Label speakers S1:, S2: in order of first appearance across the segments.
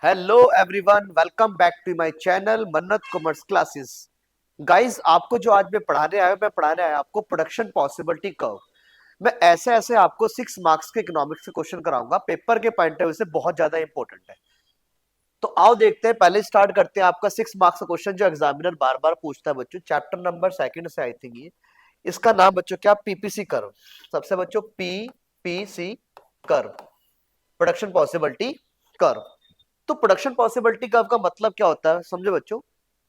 S1: Hello everyone, welcome back to my channel Mannat commerce classes. Guys, आपको जो आज मैं पढ़ाने आया आपको प्रोडक्शन पॉसिबिलिटी कर्व। मैं ऐसे ऐसे आपको 6 मार्क्स के इकोनॉमिक्स के क्वेश्चन कराऊंगा, पेपर के पॉइंट ऑफ व्यू से बहुत ज्यादा इंपॉर्टेंट है। तो आओ देखते हैं, पहले स्टार्ट करते हैं आपका 6 मार्क्स का क्वेश्चन जो एग्जामिनर बार बार पूछता है बच्चों, चैप्टर नंबर सेकंड से आई थिंक ये। इसका नाम बच्चों क्या, पीपीसी कर्व। सबसे बच्चों PPC curve, production possibility curve. तो प्रोडक्शन पॉसिबिलिटी कर्व का मतलब क्या होता है समझो बच्चों।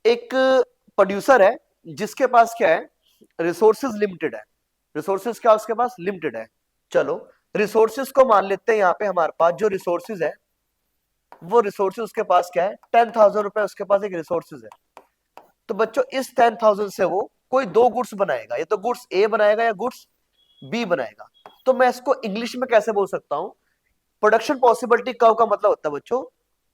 S1: एक प्रोड्यूसर है जिसके पास क्या है, रिसोर्सेज लिमिटेड है। रिसोर्सेज क्या उसके पास लिमिटेड है। चलो, रिसोर्सेज को मान लेते हैं, यहाँ पे हमारे पास जो रिसोर्सेज है वो रिसोर्सेज उसके पास क्या है, 10,000 रुपए उसके पास एक रिसोर्सेज है। तो बच्चों इस 10,000 से वो कोई दो गुड्स बनाएगा, या तो गुड्स ए बनाएगा या गुड्स बी बनाएगा। तो मैं इसको इंग्लिश में कैसे बोल सकता हूं, प्रोडक्शन पॉसिबिलिटी कर्व का मतलब होता है बच्चों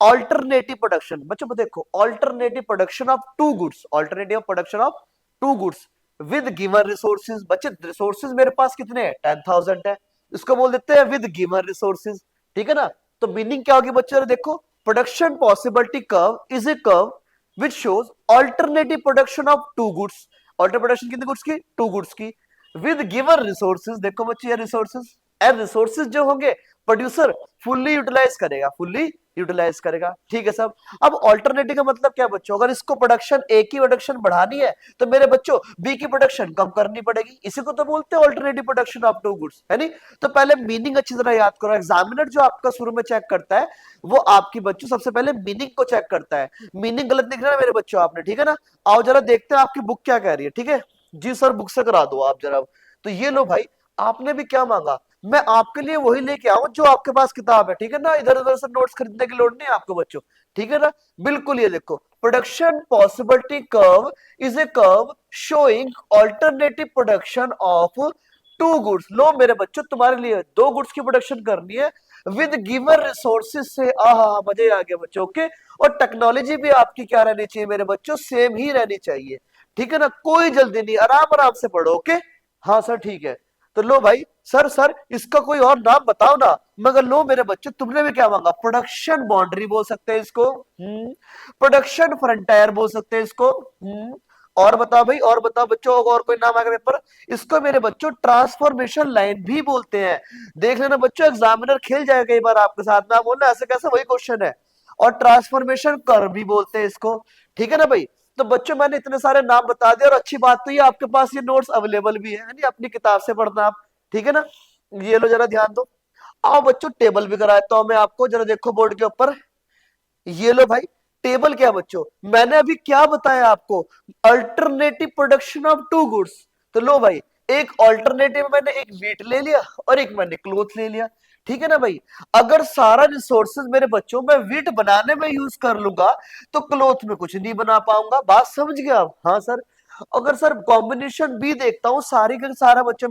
S1: ऑल्टरनेटिव प्रोडक्शन। बच्चों देखो, alternative production of two goods, alternative production of two goods with given resources. बच्चे रिसोर्सेज मेरे पास कितने हैं, 10,000 है, इसको बोल देते हैं विद गिवन रिसोर्सेज। ठीक है ना। तो मीनिंग क्या होगी बच्चों, देखो production possibility curve is a curve which shows alternative production of two goods. Alter production कितने गुड्स की, टू गुड्स की, विद गिवन रिसोर्सेज। देखो बच्चे ये रिसोर्सेज एंड रिसोर्सेज जो होंगे प्रोड्यूसर फुल्ली यूटिलाइज करेगा, फुल्ली यूटिलाइज करेगा। ठीक है सब। अब ऑल्टरनेटिव का मतलब क्या बच्चों, अगर इसको प्रोडक्शन ए की प्रोडक्शन बढ़ानी है तो मेरे बच्चों बी की प्रोडक्शन कम करनी पड़ेगी। इसी को तो बोलते हैं alternative production of two goods, है नहीं। तो पहले मीनिंग अच्छी तरह याद करो। एग्जामिनर जो आपका शुरू में चेक करता है वो आपकी बच्चों सबसे पहले मीनिंग को चेक करता है। मीनिंग गलत लिख रहा है मेरे बच्चों आपने, ठीक है ना। आओ जरा देखते हैं आपकी बुक क्या कह रही है। ठीक है जी सर, बुक से करा दो आप जरा। तो ये लो भाई, आपने भी क्या मांगा, मैं आपके लिए वही लेके आऊं जो आपके पास किताब है। ठीक है ना, इधर उधर से नोट्स खरीदने की लोड़ नहीं है आपको बच्चों। ठीक है ना, बिल्कुल। ये देखो, production possibility curve is a curve showing alternative production of two goods. लो मेरे बच्चों, तुम्हारे लिए दो गुड्स की प्रोडक्शन करनी है विद गिवन रिसोर्सेज से। आहा, मजे आ गए बच्चों के। और टेक्नोलॉजी भी आपकी क्या रहनी चाहिए मेरे बच्चों, सेम ही रहनी चाहिए। ठीक है ना, कोई जल्दी नहीं, आराम आराम से पढ़ो। ओके, हाँ सर ठीक है। तो लो भाई, सर सर इसका कोई और नाम बताओ ना। मगर लो मेरे बच्चे, तुमने भी क्या मांगा, प्रोडक्शन बाउंड्री बोल सकते हैं इसको, प्रोडक्शन फ्रंटायर बोल सकते हैं इसको। और बताओ भाई, और बताओ बच्चों, और कोई नाम आएगा पेपर। इसको मेरे बच्चों ट्रांसफॉर्मेशन लाइन भी बोलते हैं। देख लेना बच्चों, एग्जामिनर खेल जाएगा कई बार आपके साथ में, आप बोलना ऐसे कैसे, वही क्वेश्चन है। और ट्रांसफॉर्मेशन कर्व भी बोलते हैं इसको। ठीक है ना भाई। तो बच्चों मैंने इतने सारे नाम बता दिए, और अच्छी बात तो ये आपके पास ये नोट्स अवेलेबल भी है नहीं, अपनी किताब से पढ़ना आप। ठीक है ना। ये लो जरा ध्यान दो। आओ बच्चों, टेबल भी कराता हूं मैं आपको, जरा देखो बोर्ड के ऊपर। ये लो भाई, टेबल क्या बच्चों, मैंने अभी क्या बताया आपको, alternative production of two goods. तो लो भाई, एक अल्टरनेटिव मैंने एक वीट ले लिया और एक मैंने क्लोथ ले लिया। ठीक है ना भाई। अगर सारा रिसोर्सेज मेरे बच्चों मैं वीट बनाने में यूज कर लूंगा तो क्लोथ में कुछ नहीं बना पाऊंगा। बात समझ गया आप, हाँ सर। अगर सर कॉम्बिनेशन बी देखता हूं, सारी का सारा बच्चों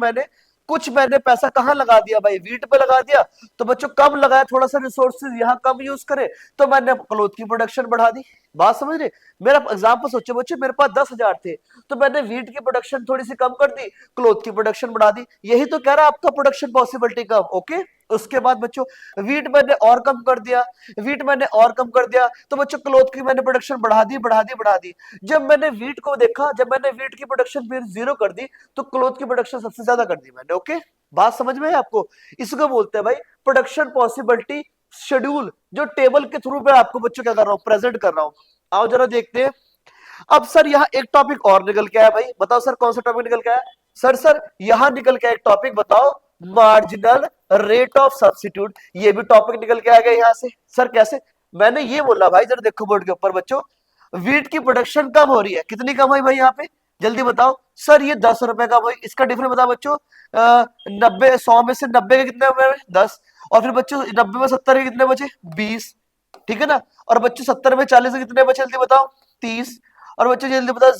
S1: मैंने पैसा कहाँ लगा दिया भाई, वीट पे लगा दिया। तो बच्चों कम लगाया, थोड़ा सा रिसोर्सेज यहाँ कम यूज करे तो मैंने क्लोथ की प्रोडक्शन बढ़ा दी। बात समझ रहे। मेरा एग्जाम्पल सोचो बच्चों, मेरे पास 10,000 थे तो मैंने वीट की प्रोडक्शन थोड़ी सी कम कर दी, क्लोथ की प्रोडक्शन बढ़ा दी। यही तो कह रहा है आपका प्रोडक्शन पॉसिबिलिटी कम। ओके, उसके बाद बच्चों वीट मैंने और कम कर दिया, वीट मैंने और कम कर दिया, तो बच्चों क्लोथ की मैंने प्रोडक्शन बढ़ा दी बढ़ा दी बढ़ा दी। जब मैंने वीट को देखा, जब मैंने वीट की प्रोडक्शन फिर जीरो कर दी तो क्लोथ की प्रोडक्शन सबसे ज्यादा कर दी मैंने। ओके, बात समझ में है आपको। इसको बोलते हैं भाई प्रोडक्शन पॉसिबिलिटी शेड्यूल, जो टेबल के थ्रू मैं आपको बच्चों क्या कर रहा हूं, प्रेजेंट कर रहा हूं। आओ जरा देखते हैं। अब सर यहाँ एक टॉपिक और निकल के आया भाई, बताओ सर कौन सा टॉपिक निकल के आया। सर यहाँ निकल के एक टॉपिक बताओ, मार्जिनल रेट ऑफ सब्स्टिट्यूट। ये भी टॉपिक निकल के आ गया यहाँ से। सर कैसे, मैंने ये बोला भाई, जरा देखो बोर्ड के ऊपर बच्चों, वीट की प्रोडक्शन कम हो रही है, कितनी कम हुई भाई यहाँ पे, जल्दी बताओ। सर ये 10 रुपए कम हुई, इसका डिफरेंस बताओ बच्चों। 90, 100 में से 90 के कितने हुए, 10। और फिर बच्चों 90 में 70 के कितने बचे, 20। ठीक है ना। और बच्चों 70 में 40 के कितने बचे, जल्दी बताओ, 30। और बच्चों जल्दी बताओ,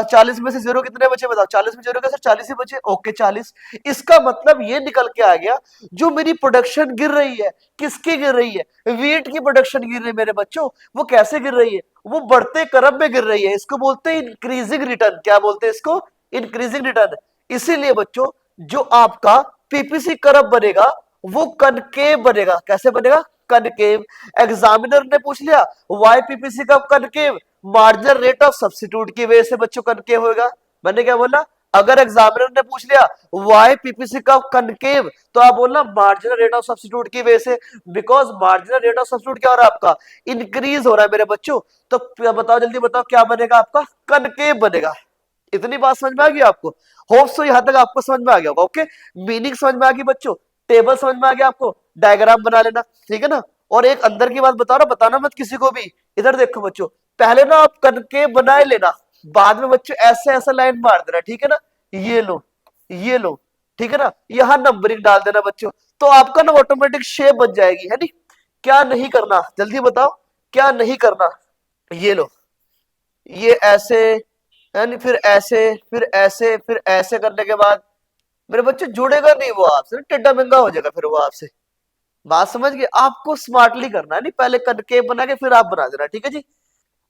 S1: 40 में से जीरो कितने बचे बताओ, 40 में जीरो का सर 40 ही बचे। ओके 40। इसका मतलब ये निकल के आ गया, जो मेरी प्रोडक्शन गिर रही है, किसकी गिर रही है, वीट की प्रोडक्शन गिर रही है मेरे बच्चों। वो कैसे गिर रही है, वो बढ़ते क्रम में गिर रही है। इसको बोलते हैं इंक्रीजिंग रिटर्न। क्या बोलते हैं इसको, इंक्रीजिंग रिटर्न। इसीलिए बच्चों जो आपका पीपीसी कर्व बनेगा वो कनकेव बनेगा। कैसे बनेगा, कनकेव। एग्जामिनर ने पूछ लिया why PPC cup concave, marginal rate of substitute की वजह से बच्चों कनकेव होगा। मैंने क्या बोला, अगर एग्जामिनर ने पूछ लिया वाई पीपीसी कप कनकेव, तो आप बोलना मार्जिनल रेट ऑफ सब्स्टिट्यूट की वजह से, because marginal rate of substitute क्या हो रहा है आपका, इंक्रीज हो रहा है मेरे बच्चों। तो बताओ जल्दी बताओ क्या बनेगा आपका, कनकेव बनेगा। इतनी बात समझ में आ गई आपको? होप सो यहां तक आपको समझ में आ गया होगा। ओके, मीनिंग समझ में आ गई बच्चों, टेबल समझ में आ गया आपको, डायग्राम बना लेना, ठीक है ना। और एक अंदर की बात बता रहा, बताना मत किसी को भी। इधर देखो बच्चों, पहले ना आप कनकेव बनाए लेना, बाद में बच्चों ऐसे ऐसे लाइन मार देना, ठीक है ना। ये लो, ये लो, ठीक है ना, यहां नंबरिंग डाल देना बच्चों, तो आपका ना ऑटोमेटिक शेप बन जाएगी, है नी। क्या नहीं करना, जल्दी बताओ क्या नहीं करना। ये लो, ये ऐसे, यानी फिर ऐसे, फिर ऐसे, फिर ऐसे करने के बाद मेरे बच्चे जुड़ेगा नहीं वो आपसे, टेढ़ा मेंगा हो जाएगा फिर वो आपसे। बात समझ गए? आपको स्मार्टली करना है, नहीं पहले कनकेव बना के फिर आप बना देना, ठीक है जी।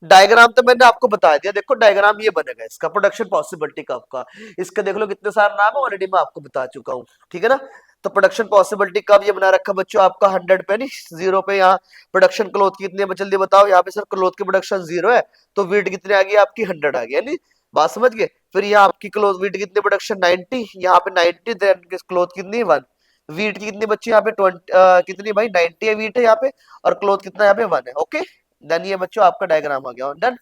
S1: डायग्राम तो मैंने आपको बता दिया, देखो डायग्राम ये बनेगा इसका, प्रोडक्शन पॉसिबिलिटी का आपका। इसका देख लो कितने सारे नाम है, ऑलरेडी मैं आपको बता चुका हूँ, ठीक है ना। तो प्रोडक्शन पॉसिबिलिटी कब ये बना रखा बच्चों आपका 100 पे, नहीं 0 पे। यहाँ प्रोडक्शन क्लोथ की कितनी है जल्दी बताओ, यहाँ पे सर क्लोथ की प्रोडक्शन 0 है, तो वीट कितनी आ गई आपकी 100 आ गई, नहीं बात समझ गए। फिर यहाँ आपकी क्लोथ वीट कितनी प्रोडक्शन 90, यहाँ पे 90, देन क्लोथ कितनी 1, वीट की कितनी बच्ची यहाँ पे 20 कितनी भाई 90 है वीट है यहाँ पे, और क्लोथ कितना यहाँ पे 1 है। ओके डन, ये बच्चों आपका डायग्राम आ गया डन।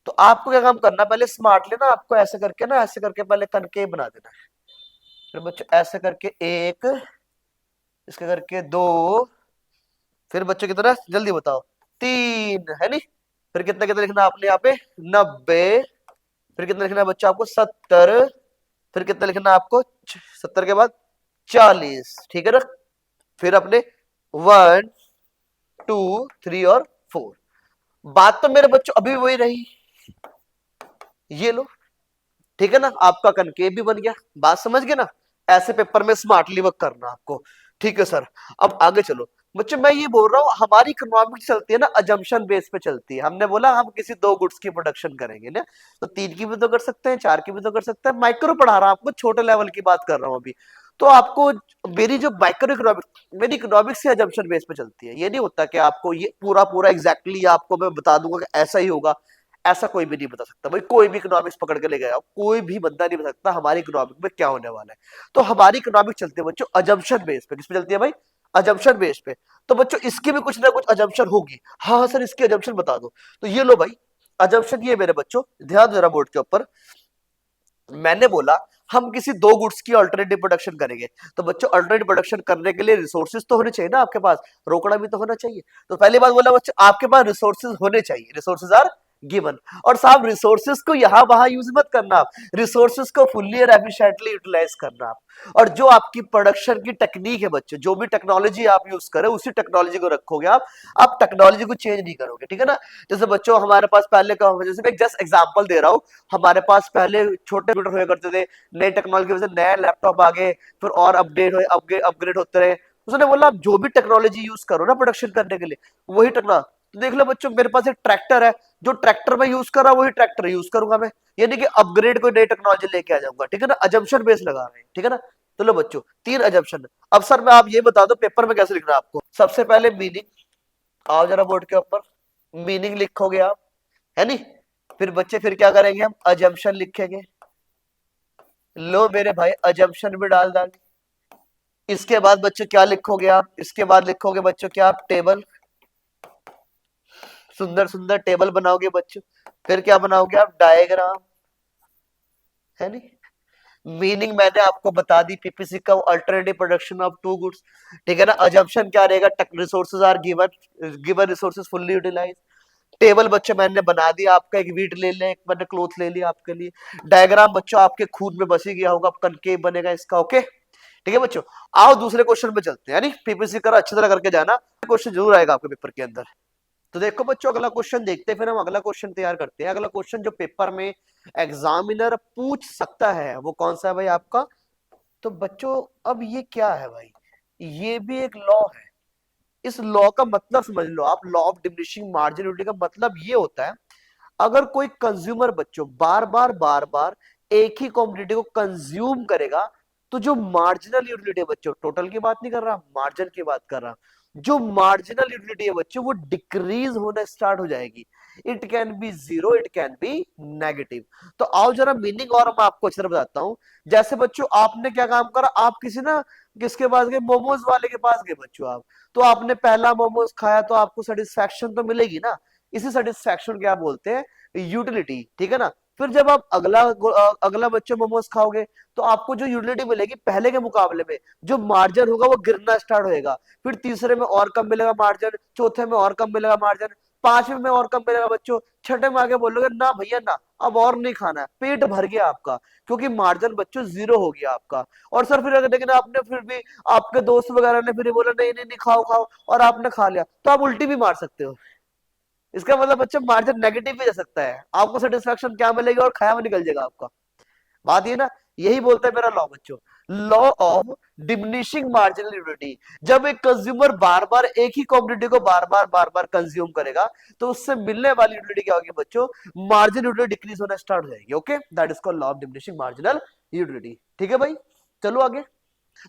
S1: तो आपको क्या काम करना, पहले स्मार्टली ना आपको ऐसे करके ना, ऐसे करके पहले कनकेव बना देना है। फिर बच्चों ऐसे करके एक, इसके करके दो, फिर बच्चों कितना जल्दी बताओ 3, है नहीं। फिर कितना कितना लिखना आपने यहाँ पे 90, फिर कितना लिखना है बच्चों आपको 70, फिर कितना लिखना आपको 70 के बाद 40, ठीक है ना। फिर अपने 1 2 3 और 4। बात तो मेरे बच्चों अभी वही रही, ये लो, ठीक है ना, आपका कनकेव भी बन गया। बात समझ गए ना, ऐसे पेपर में स्मार्टली वर्क करना आपको, ठीक है सर। अब आगे चलो बच्चों, मैं ये बोल रहा हूँ हमारी इकोनॉमिक्स चलती है ना अजम्पशन बेस पे चलती है। हमने बोला हम किसी 2 गुड्स की प्रोडक्शन करेंगे ना, तो 3 की भी तो कर सकते हैं, 4 की भी तो कर सकते हैं। माइक्रो पढ़ा रहा हूँ आपको, छोटे लेवल की बात कर रहा हूँ अभी। तो आपको मेरी जो माइक्रो इकोनॉमिक्स, मेरी इकोनॉमिक्स से अजम्पशन बेस पे चलती है। ये नहीं होता कि आपको ये पूरा पूरा एग्जैक्टली आपको मैं बता दूंगा कि ऐसा ही होगा, ऐसा कोई भी नहीं बता सकता भाई। कोई भी इकोनॉमिक्स पकड़ के ले गया, कोई भी बंदा नहीं बता सकता हमारी इकोनॉमिक में क्या होने वाला है। तो हमारी इकोनॉमिक चलती है बच्चों अजम्पशन बेस पे। किस पे चलती है भाई? अजम्पशन बेस पे। तो बच्चों इसकी भी कुछ ना कुछ अजम्पशन होगी। हाँ हाँ सर इसकी अजम्पशन बता दो, तो ये लो भाई अजम्पशन, ये मेरे बच्चों ध्यान दो जरा बोर्ड के ऊपर। मैंने बोला हम किसी 2 गुड्स की अल्टरनेटिव प्रोडक्शन करेंगे, तो बच्चों अल्टरनेटिव प्रोडक्शन करने के लिए रिसोर्सेज तो होने चाहिए ना आपके पास, रोकड़ा भी तो होना चाहिए। तो पहली बात बोला बच्चों आपके पास रिसोर्सेज होने चाहिए, रिसोर्सेज आर गिवन। और साहब रिसोर्सेज को यहां वहां यूज मत करना आप, रिसोर्सेज को फुल्ली और एफिशिएंटली यूटिलाइज करना आप। और जो आपकी प्रोडक्शन की टेक्निक है बच्चों, जो भी टेक्नोलॉजी आप यूज करें उसी टेक्नोलॉजी को रखोगे आप टेक्नोलॉजी को चेंज नहीं करोगे, ठीक है ना। जैसे बच्चों हमारे पास पहले का, जैसे मैं जस्ट एग्जांपल दे रहा हूँ, हमारे पास पहले छोटे कंप्यूटर हुआ करते थे, नई टेक्नोलॉजी की वजह से नए लैपटॉप आ गए, फिर और अपडेट हुए, अपग्रेड होते रहे। उसने बोला आप जो भी टेक्नोलॉजी यूज करो ना प्रोडक्शन करने के लिए, वही टेक्नोलॉजी। तो देख लो बच्चों मेरे पास एक ट्रैक्टर है, जो ट्रैक्टर में यूज कर रहा वही ट्रैक्टर यूज करूंगा मैं, यानी कि अपग्रेड कोई नई टेक्नोलॉजी लेके आ जाऊंगा, ठीक है ना। अजम्पशन बेस लगा रहे हैं, ठीक है ना। तो लो बच्चों 3 अजम्पशन। अब सर मैं आप ये बता दो पेपर में कैसे लिखना है आपको। सबसे पहले मीनिंग, आओ जरा बोर्ड के ऊपर, मीनिंग लिखोगे आप, है नी। फिर बच्चे फिर क्या करेंगे, हम अजम्पशन लिखेंगे। लो मेरे भाई अजम्पशन भी डाल डाल। इसके बाद बच्चों क्या लिखोगे आप, इसके बाद लिखोगे बच्चों क्या आप, टेबल, सुंदर सुंदर टेबल बनाओगे बच्चों। फिर क्या बनाओगे आप, डायग्राम, है नी। मीनिंग मैंने आपको बता दी, पीपीसी का अल्टरनेटिव प्रोडक्शन ऑफ 2 गुड्स, ठीक है ना। अजम्पशन क्या रहेगा, resources are given, given resources fully utilize. Table बच्चों मैंने बना दिया आपका, एक वीट ले लें, एक मैंने क्लोथ ले लिया आपके लिए। डायग्राम बच्चों आपके खून में बस ही गया होगा, कनकेव बनेगा इसका, ओके ठीक है बच्चों। आओ दूसरे क्वेश्चन पे चलते हैं, पीपीसी करो अच्छी तरह करके जाना, क्वेश्चन जरूर आएगा आपके पेपर के अंदर। तो देखो बच्चों अगला क्वेश्चन देखते हैं, फिर हम अगला क्वेश्चन तैयार करते हैं। अगला क्वेश्चन जो पेपर में एग्जामिनर पूछ सकता है वो कौन सा है भाई आपका। तो बच्चों अब ये क्या है भाई, ये भी एक लॉ है। इस लॉ का मतलब समझ लो आप, law of diminishing margin utility का मतलब ये होता है, अगर कोई कंज्यूमर बच्चों बार बार एक ही कॉमोडिटी को कंज्यूम करेगा, तो जो मार्जिनल यूटिलिटी बच्चों, टोटल की बात नहीं कर रहा, मार्जिन की बात कर रहा, जो मार्जिनल यूटिलिटी है बच्चों वो डिक्रीज होना स्टार्ट हो जाएगी। It can be zero, it can be negative. तो आओ जरा मीनिंग और मैं आपको अच्छी तरह बताता हूं। जैसे बच्चों आपने क्या काम करा, आप किसी ना किसके पास गए, मोमोज वाले के पास गए बच्चों आप। तो आपने पहला मोमोज खाया तो आपको सेटिस्फैक्शन तो मिलेगी ना, इसी सेटिस्फैक्शन क्या बोलते हैं, यूटिलिटी, ठीक है ना। फिर जब आप अगला बच्चों मोमोज खाओगे तो आपको जो यूटिलिटी मिलेगी पहले के मुकाबले में, जो मार्जिन होगा वो गिरना स्टार्ट होएगा। फिर तीसरे में और कम मिलेगा मार्जिन, चौथे में और कम मिलेगा मार्जिन, पांचवें में और कम मिलेगा बच्चों, छठे में आगे बोलोगे ना भैया ना, अब और नहीं खाना है, पेट भर गया आपका, क्योंकि मार्जिन बच्चों जीरो हो गया आपका। और सर फिर अगर लेकिन आपने फिर भी, आपके दोस्त वगैरह ने फिर ये बोला नहीं नहीं नहीं खाओ खाओ, और आपने खा लिया, तो आप उल्टी भी मार सकते हो। इसका मतलब बच्चों मार्जिन नेगेटिव भी जा सकता है, आपको सेटिस्फेक्शन क्या मिलेगी और खाया में निकल जाएगा आपका। बात ये ना, यही बोलता है मेरा लॉ बच्चों, law of diminishing marginal utility. जब एक कंज्यूमर बार बार एक ही कॉमोडिटी को बार बार कंज्यूम करेगा तो उससे मिलने वाली यूटिलिटी क्या होगी बच्चों, मार्जिन यूटिलिटी डिक्रीज होना स्टार्ट हो जाएगी। Okay, that is called law of diminishing marginal utility. ठीक है भाई, चलो आगे।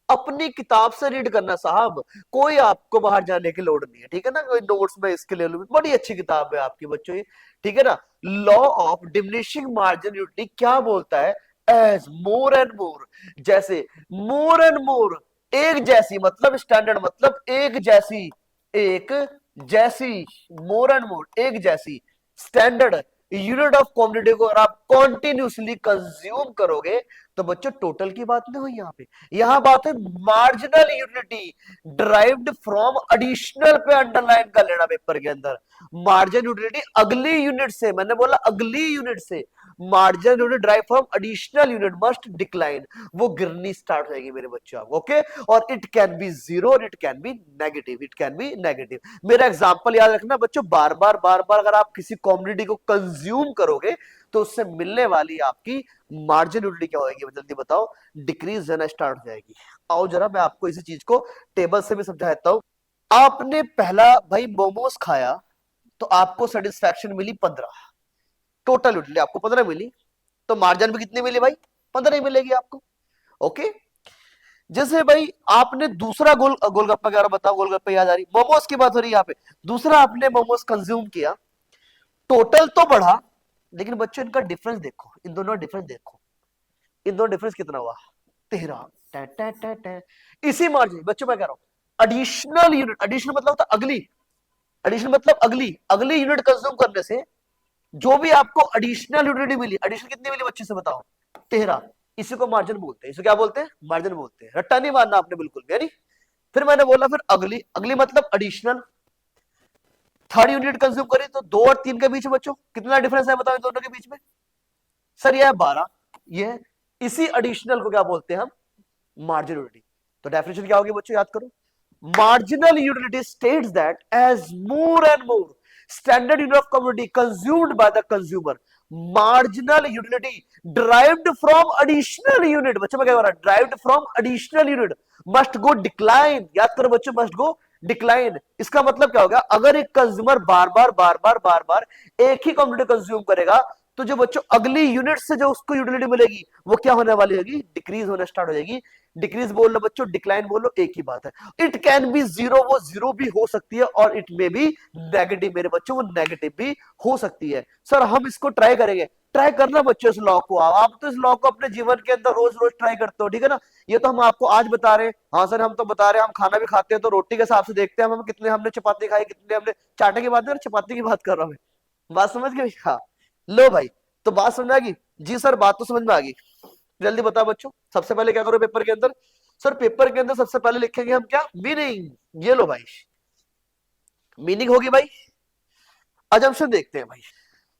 S1: अपनी किताब से रीड करना साहब, कोई आपको बाहर जाने की लोड़ नहीं है, ठीक है ना। कोई नोट्स में इसके ले लूं, बड़ी अच्छी किताब है आपकी बच्चों ये, ठीक है ना। Law of diminishing margin utility क्या बोलता है, एज मोर एंड मोर, जैसे मोर एंड मोर, एक जैसी मतलब स्टैंडर्ड मतलब एक जैसी, एक जैसी, मोर एंड मोर एक जैसी स्टैंडर्ड यूनिट ऑफ क्वांटिटी को अगर आप कॉन्टिन्यूसली कंज्यूम करोगे तो बच्चों टोटल की बात नहीं हुई यहाँ पे, यहां बात है marginal unity derived from additional पे अंडरलाइन कर लेना पेपर के अंदर। मार्जिन यूनिटी अगली यूनिट से, मैंने बोला अगली यूनिट से, margin unit drive from additional unit must decline, वो गिरनी स्टार्ट हो जाएगी मेरे बच्चों। ओके, और इट कैन बी जीरो और it can be negative, it can be negative. मेरा एग्जांपल याद रखना बच्चों, बार बार अगर आप किसी कॉमोडिटी को कंज्यूम करोगे तो उससे मिलने वाली आपकी मार्जिन यूटिलिटी क्या होगी, जल्दी बताओ, डिक्रीज होना स्टार्ट हो जाएगी। आओ जरा मैं आपको इसी चीज को टेबल से भी समझा देता हूं। आपने पहला भाई मोमोज खाया तो आपको सेटिस्फैक्शन मिली 15, टोटल यूटिलिटी आपको 15 मिली, तो मार्जिन भी कितनी मिली भाई, 15 ही मिलेगी आपको। ओके, जैसे भाई आपने दूसरा गोलगप्पा, क्या बताओ, गोलगप्पा याद आ रही, मोमोज की बात हो रही है यहाँ पे, दूसरा आपने मोमोज कंज्यूम किया, टोटल तो बढ़ा, लेकिन बच्चों इनका डिफरेंस देखो, इन दोनों डिफरेंस देखो, इन दोनों डिफरेंस कितना हुआ, 13। इसी मार्जिन बच्चों मैं कह रहा हूं एडिशनल यूनिट, एडिशनल मतलब होता अगली, एडिशनल मतलब अगली अगली यूनिट कंज्यूम करने से जो भी आपको एडिशनल यूटिलिटी मिली, एडिशनल कितनी मिली बच्चे से बताओ, 13, इसी को मार्जिन बोलते हैं, इसे क्या बोलते हैं, मार्जिन बोलते हैं। रट्टा नहीं मारना आपने बिल्कुल भी, यानी फिर मैंने बोला फिर अगली, अगली मतलब एडिशनल, थर्ड यूनिट कंज्यूम करी तो 2 और 3 के बीच में बच्चों कितना डिफरेंस है बताओ इन दोनों के बीच में, सर यह है 12, ये इसी एडिशनल को क्या बोलते हैं हम, मार्जिनल यूटिलिटी। तो डेफिनेशन क्या होगी बच्चों, याद करो, marginal utility states that as more and more standard unit of commodity consumed by the consumer, marginal utility derived from additional unit, बच्चों में क्या हो रहा है, derived from additional unit must go decline, याद करो बच्चों, must go डिक्लाइन। इसका मतलब क्या होगा, अगर एक कंज्यूमर बार बार एक ही कमोडिटी कंज्यूम करेगा तो जो बच्चों अगली यूनिट से जो उसको यूटिलिटी मिलेगी वो क्या होने वाली होगी, डिक्रीज होना स्टार्ट हो जाएगी। डिक्रीज बोल लो बच्चों, डिक्लाइन बोलो, एक ही बात है। इट कैन बी जीरो, वो जीरो भी हो सकती है, और इट में बी नेगेटिव मेरे बच्चों, वो नेगेटिव भी हो सकती है। सर हम इसको ट्राई करेंगे, ट्राई करना बच्चों इस लॉ को, आप तो इस लॉ को अपने जीवन के अंदर रोज रोज ट्राई करते हो, ठीक है ना। ये तो हम आपको आज बता रहे हैं, हाँ सर हम तो बता रहे हैं, हम खाना भी खाते हैं तो रोटी के हिसाब से देखते हैं हम कितने हमने चपाती खाई, कितने हमने चाटे की बात नहीं, चपाती की बात कर रहा हूं मैं, बात समझ गए, हाँ लो भाई, तो बात समझ में आ गई जी सर, बात तो समझ में आ गई। जल्दी बताओ बच्चों, सबसे पहले क्या करो पेपर के अंदर, सर पेपर के अंदर सबसे पहले लिखेंगे हम क्या, मीनिंग। ये लो भाई, मीनिंग होगी भाई, अजम्पशन देखते हैं भाई।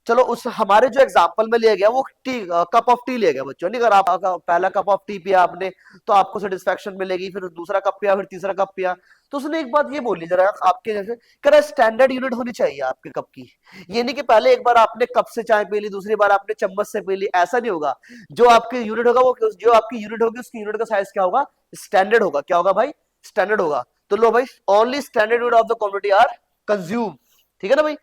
S1: चलो उस हमारे जो एग्जांपल में लिया गया वो टी, कप ऑफ टी लिया गया बच्चों, नहीं अगर आप पहला कप ऑफ टी पिया आपने तो आपको सेटिस्फेक्शन मिलेगी, फिर दूसरा कप पिया, फिर तीसरा कप पिया, तो उसने एक बात ये बोली जरा आपके जैसे, कह रहा स्टैंडर्ड यूनिट होनी चाहिए आपके कप की, ये नहीं कि पहले एक बार आपने कप से चाय पी ली, दूसरी बार आपने चम्मच से पी ली, ऐसा नहीं होगा। जो आपकी यूनिट होगा वो, जो आपकी यूनिट होगी उसकी यूनिट का साइज क्या होगा, स्टैंडर्ड होगा, क्या होगा भाई, स्टैंडर्ड होगा। तो लो भाई, only standard unit of the quantity are consume, ठीक है ना भाई,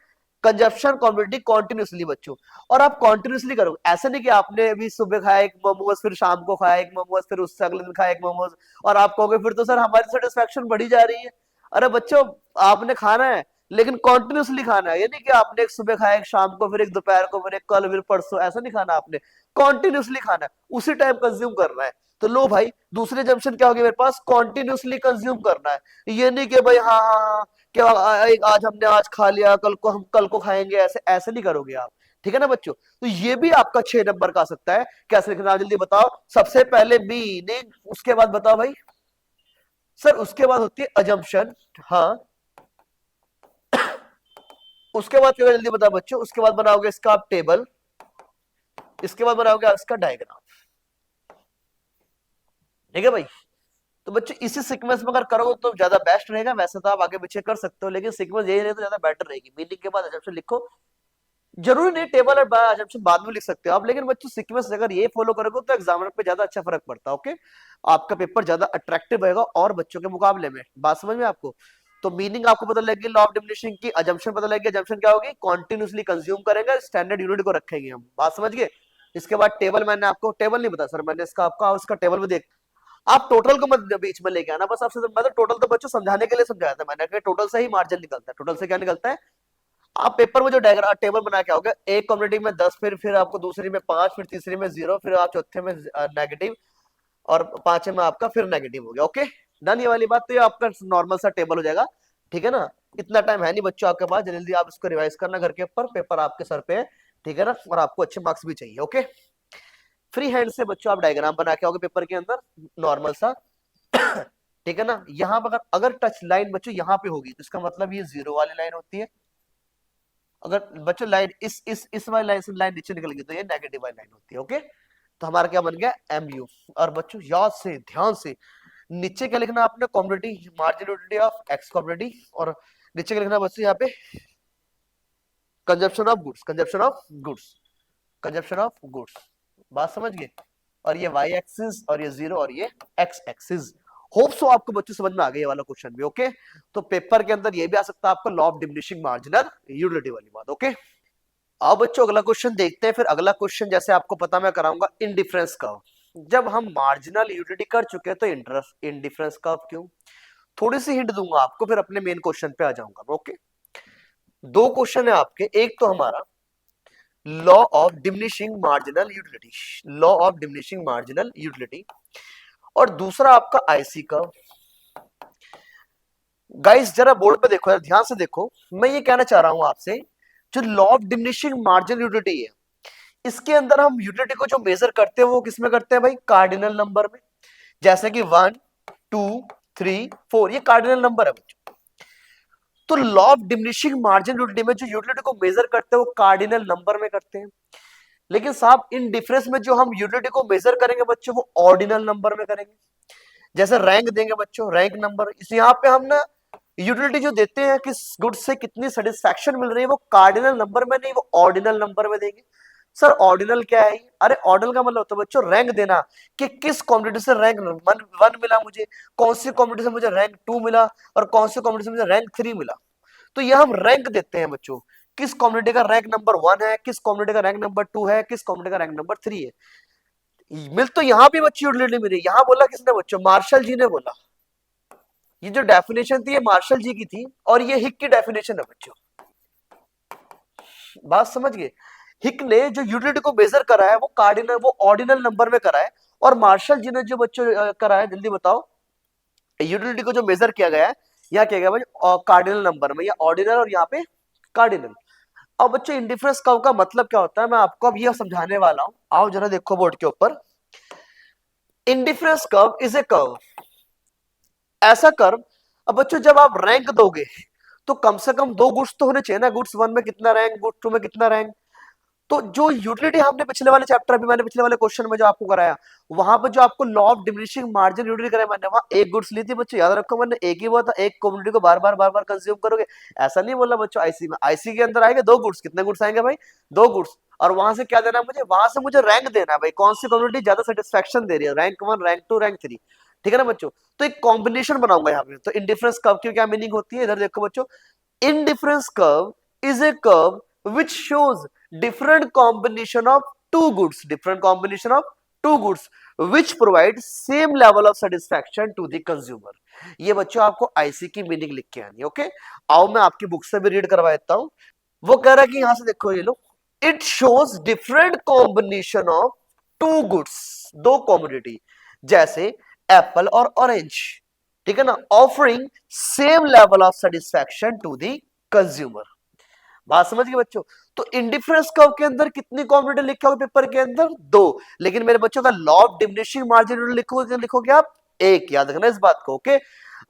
S1: कंजप्शन क्वांटिटी कॉन्टिन्यूसली बच्चों, और आप कॉन्टिन्यूसली करो, ऐसा नहीं कि आपने अभी सुबह खाया एक मोमोज, फिर शाम को खाया एक मोमोज, फिर उससे अगले दिन खाया एक मोमोज, और आप कहोगे फिर तो सर हमारी सेटिस्फेक्शन बढ़ी जा रही है। अरे बच्चों, आपने खाना है लेकिन कॉन्टिन्यूसली खाना है, ये नहीं कि आपने एक सुबह खाया, एक शाम को, फिर एक दोपहर को, फिर एक कल, फिर परसों, ऐसा नहीं खाना आपने। कॉन्टिन्यूसली खाना है, उसी टाइम कंज्यूम करना है। तो लो भाई, दूसरे जंक्शन क्या होगी मेरे पास, कॉन्टिन्यूसली कंज्यूम करना है। ये नहीं कि भाई हाँ हाँ हाँ, क्या आज हमने आज खा लिया, कल को हम कल को खाएंगे, ऐसे ऐसे नहीं करोगे आप। ठीक है ना बच्चों? तो ये भी आपका 6 नंबर का आ सकता है। कैसे लिखना है, जल्दी बताओ। सबसे पहले मीनिंग, उसके बाद बताओ भाई। सर उसके बाद होती है अजम्पशन। हाँ, उसके बाद क्या होगा, जल्दी बताओ बच्चों। उसके बाद बनाओगे इसका आप टेबल, इसके बाद बनाओगे इसका डायग्राम। ठीक है भाई? तो बच्चों इसी सीक्वेंस में अगर करोगे तो ज्यादा बेस्ट रहेगा। वैसे तो आप आगे पीछे कर सकते हो, लेकिन सीक्वेंस यही रहे तो ज्यादा बेटर रहेगी। मीनिंग के बाद अजम्पशन लिखो। जरूरी नहीं टेबल और अजम्पशन बाद में लिख सकते हो आप, लेकिन बच्चों सीक्वेंस अगर ये फॉलो करोगे तो एग्जामिनर पे ज्यादा अच्छा फर्क पड़ता है। ओके, आपका पेपर ज्यादा अट्रैक्टिव रहेगा और बच्चों के मुकाबले में। बात समझ में आपको? तो मीनिंग आपको पता लगेगी लॉ ऑफ डिमिनिशिंग की, अजम्पशन पता लगेगी, अजम्पशन क्या होगी, कॉन्टिन्यूसली कंज्यूम करेंगे, स्टैंडर्ड यूनिट को रखेंगे हम। बात समझ गए? इसके बाद टेबल, मैंने आपको टेबल नहीं बताया सर, मैंने इसका आपका उसका टेबल में देख, आप टोटल को मत बीच में लेके आना, बस आपसे मतलब टोटल तो बच्चों समझाने के लिए समझाया था मैंने कि टोटल से ही मार्जिन निकलता है। टोटल से क्या निकलता है, आप पेपर में जो डायग्राम टेबल बना के आओगे, एक कम्युनिटी में 10, फिर आपको दूसरी में 5, फिर तीसरी में 0, फिर आप चौथे में नेगेटिव, और पांचवें में आपका फिर नेगेटिव हो गया। ओके, डन ये वाली बात। तो ये आपका नॉर्मल सा टेबल हो जाएगा। ठीक है ना? इतना टाइम है नहीं बच्चों आपके पास, जल्दी आप इसको रिवाइज करना घर के ऊपर, पेपर आपके सर पे है। ठीक है ना? और आपको अच्छे मार्क्स भी चाहिए। ओके, फ्री हैंड से बच्चों आप डायग्राम बना के आओगे पेपर के अंदर, नॉर्मल सा। ठीक है ना? यहाँ पर अगर अगर टच लाइन बच्चों यहाँ पे होगी तो इसका मतलब ये 0 वाली लाइन होती है। अगर बच्चों लाइन इस वाली लाइन से लाइन नीचे निकल गई तो ये नेगेटिव वाली लाइन होती है। ओके, तो हमारा क्या बन गया, एम यू। और बच्चों याद से, ध्यान से, नीचे क्या लिखना आपने, commodity, margin utility of x commodity, और नीचे क्या लिखना बच्चों यहाँ पे, consumption of goods, consumption of goods, consumption of goods. बात समझ गए? और ये वाई एक्सिस, और ये 0, और ये एक्स एक्सिस। होप सो आपको बच्चों समझ में आ गया ये वाला क्वेश्चन भी। ओके, तो पेपर के अंदर ये भी आ सकता है आपका law of diminishing marginal utility वाली बात। ओके, आओ बच्चों अगला क्वेश्चन देखते हैं। फिर अगला क्वेश्चन जैसे आपको पता मैं कराऊंगा इनडिफरेंस कर्व। जब हम मार्जिनल यूटिलिटी कर चुके हैं तो इंटरेस्ट इनडिफरेंस कर्व क्यों, थोड़ी सी हिंट दूंगा आपको, फिर अपने मेन क्वेश्चन पे आ जाऊंगा। ओके, दो क्वेश्चन है आपके, एक तो हमारा law of diminishing marginal utility, law of diminishing marginal utility, और दूसरा आपका आईसी कर्व। गाइस जरा बोर्ड पे देखो यार, ध्यान से देखो, मैं ये कहना चाह रहा हूं आपसे, जो law of diminishing marginal utility है, इसके अंदर हम यूटिलिटी को जो मेजर करते हैं वो किसमें करते हैं भाई, कार्डिनल नंबर में। जैसे कि 1, 2, 3, 4, ये कार्डिनल नंबर है बच्चों। तो law of diminishing margin utility में जो यूटिलिटी को मेजर करते हैं वो कार्डिनल नंबर में करते हैं। लेकिन साहब इन डिफरेंस में जो हम यूटिलिटी को मेजर करेंगे बच्चों वो ऑर्डिनल नंबर में करेंगे। जैसे रैंक देंगे बच्चों, रैंक नंबर, इस यहाँ पे हम ना यूटिलिटी जो देते हैं किस गुड से कितनी सेटिस्फैक्शन मिल रही है वो कार्डिनल नंबर में नहीं, वो ऑर्डिनल नंबर में देंगे। सर ऑर्डिनल क्या है? अरे ऑर्डिनल का मतलब होता है बच्चों रैंक देना, कि किस कॉम्पिटिशन से रैंक 1 मिला मुझे, कौन सी कॉम्पिटिशन से मुझे रैंक 2 मिला, और कौन सी कॉम्पिटिशन से मुझे रैंक 3 मिला। तो ये हम रैंक देते हैं बच्चों, किस कम्युनिटी का रैंक नंबर 1 है, किस कम्युनिटी का रैंक नंबर 2 है, किस कम्युनिटी का रैंक नंबर 3 है। मिल तो यहाँ भी बच्ची यूटिलिटी मिली, यहाँ बोला किसने बच्चों, मार्शल जी ने बोला। ये जो डेफिनेशन थी ये मार्शल जी की थी, और ये हिक की डेफिनेशन है बच्चों। बात समझ गए? हिक ने जो यूटिलिटी को मेजर करा है वो कार्डिनल, वो ऑर्डिनल नंबर में करा है, और मार्शल जी ने जो बच्चों करा है, जल्दी बताओ, यूटिलिटी को जो मेजर किया गया है यहाँ किया गया भाई कार्डिनल नंबर में, या ऑर्डिनल और यहाँ पे कार्डिनल। अब बच्चों इंडिफरेंस कर्व का मतलब क्या होता है मैं आपको अब यह समझाने वाला हूं। आओ जरा देखो बोर्ड के ऊपर, indifference curve is a curve, ऐसा कर्व। अब बच्चों जब आप रैंक दोगे तो कम से कम 2 गुड्स तो होने चाहिए ना, गुड्स 1 में कितना रैंक, गुड्स 2 में कितना रैंक। तो जो यूटिलिटी हमने पिछले वाले चैप्टर अभी मैंने पिछले वाले क्वेश्चन में जो आपको कराया, वहां पर जो आपको law of diminishing margin utility कराया मैंने, वहां एक गुड्स ली थी बच्चों, याद रखो मैंने एक ही बोला था, एक कम्युनिटी को बार बार कंज्यूम करोगे, ऐसा नहीं बोला बच्चों। आईसी में, आईसी के अंदर आएंगे 2 गुड्स, कितने गुड्स आएंगे भाई, 2 गुड्स। और वहां से क्या देना है मुझे, वहां से मुझे रैंक देना है भाई, कौन सी कम्युनिटी ज्यादा सेटिस्फेक्शन दे रही है, रैंक 1, रैंक 2, रैंक 3। ठीक है ना बच्चों? तो एक कॉम्बिनेशन बनाऊंगा यहाँ पे। तो इंडिफरेंस कर्व की क्या मीनिंग होती है, इधर देखो बच्चों, indifference curve is a curve which shows different combination of two goods, different combination of two goods which provide same level of satisfaction to the consumer. ये बच्चों आपको आईसी की मीनिंग लिख के आनी है। ओके, आओ मैं आपकी बुक से भी रीड करवा देता हूं। वो कह रहा है कि यहां से देखो ये लो, it shows different combination of two goods, दो कॉमोडिटी, जैसे एप्पल और ऑरेंज, ठीक है ना, offering same level of satisfaction to the consumer. बात समझ गए बच्चों? तो इंडिफरेंस कर्व के अंदर कितनी कॉम्बिनेटर लिखा होगा पेपर के अंदर? दो। लेकिन मेरे बच्चों का लॉ ऑफ डिमिनिशिंग मार्जिन लिखोगे लिखोगे आप एक। याद रखना इस बात को। ओके,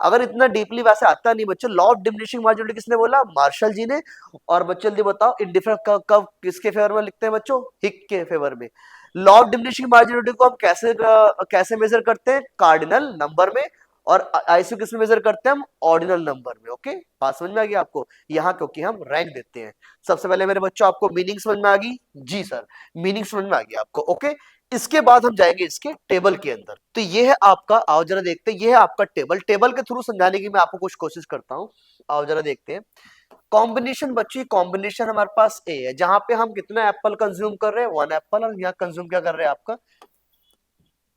S1: अगर इतना डीपली वैसे आता नहीं बच्चों, लॉ ऑफ डिमिनिशिंग मार्जिन किसने बोला? मार्शल जी ने। और बच्चों जल्दी बताओ इंडिफरेंस कर्व किसके फेवर में लिखते हैं बच्चों? हिक के फेवर में। लॉ ऑफ डिमिनिशिंग मार्जिन को हम कैसे कैसे मेजर करते हैं? कार्डिनल नंबर में। और आईसीयू किस में मेजर करते हैं हम? ऑर्डिनल नंबर में। ओके, बात समझ में आ गई आपको? यहाँ क्योंकि हम रैंक देते हैं। सबसे पहले मेरे बच्चों आपको मीनिंग समझ में आ गई? जी सर, मीनिंग समझ में आ गई आपको। ओके, इसके बाद हम जाएंगे इसके टेबल के अंदर। तो ये है आपका, आओ जरा देखते हैं, ये है आपका टेबल। टेबल के थ्रू समझाने की मैं आपको कुछ कोशिश करता हूँ। आओ जरा देखते हैं। कॉम्बिनेशन बच्ची, कॉम्बिनेशन हमारे पास ए है, जहां पे हम कितना एप्पल कंज्यूम कर रहे हैं? 1 एप्पल। और यहाँ कंज्यूम क्या कर रहे हैं आपका?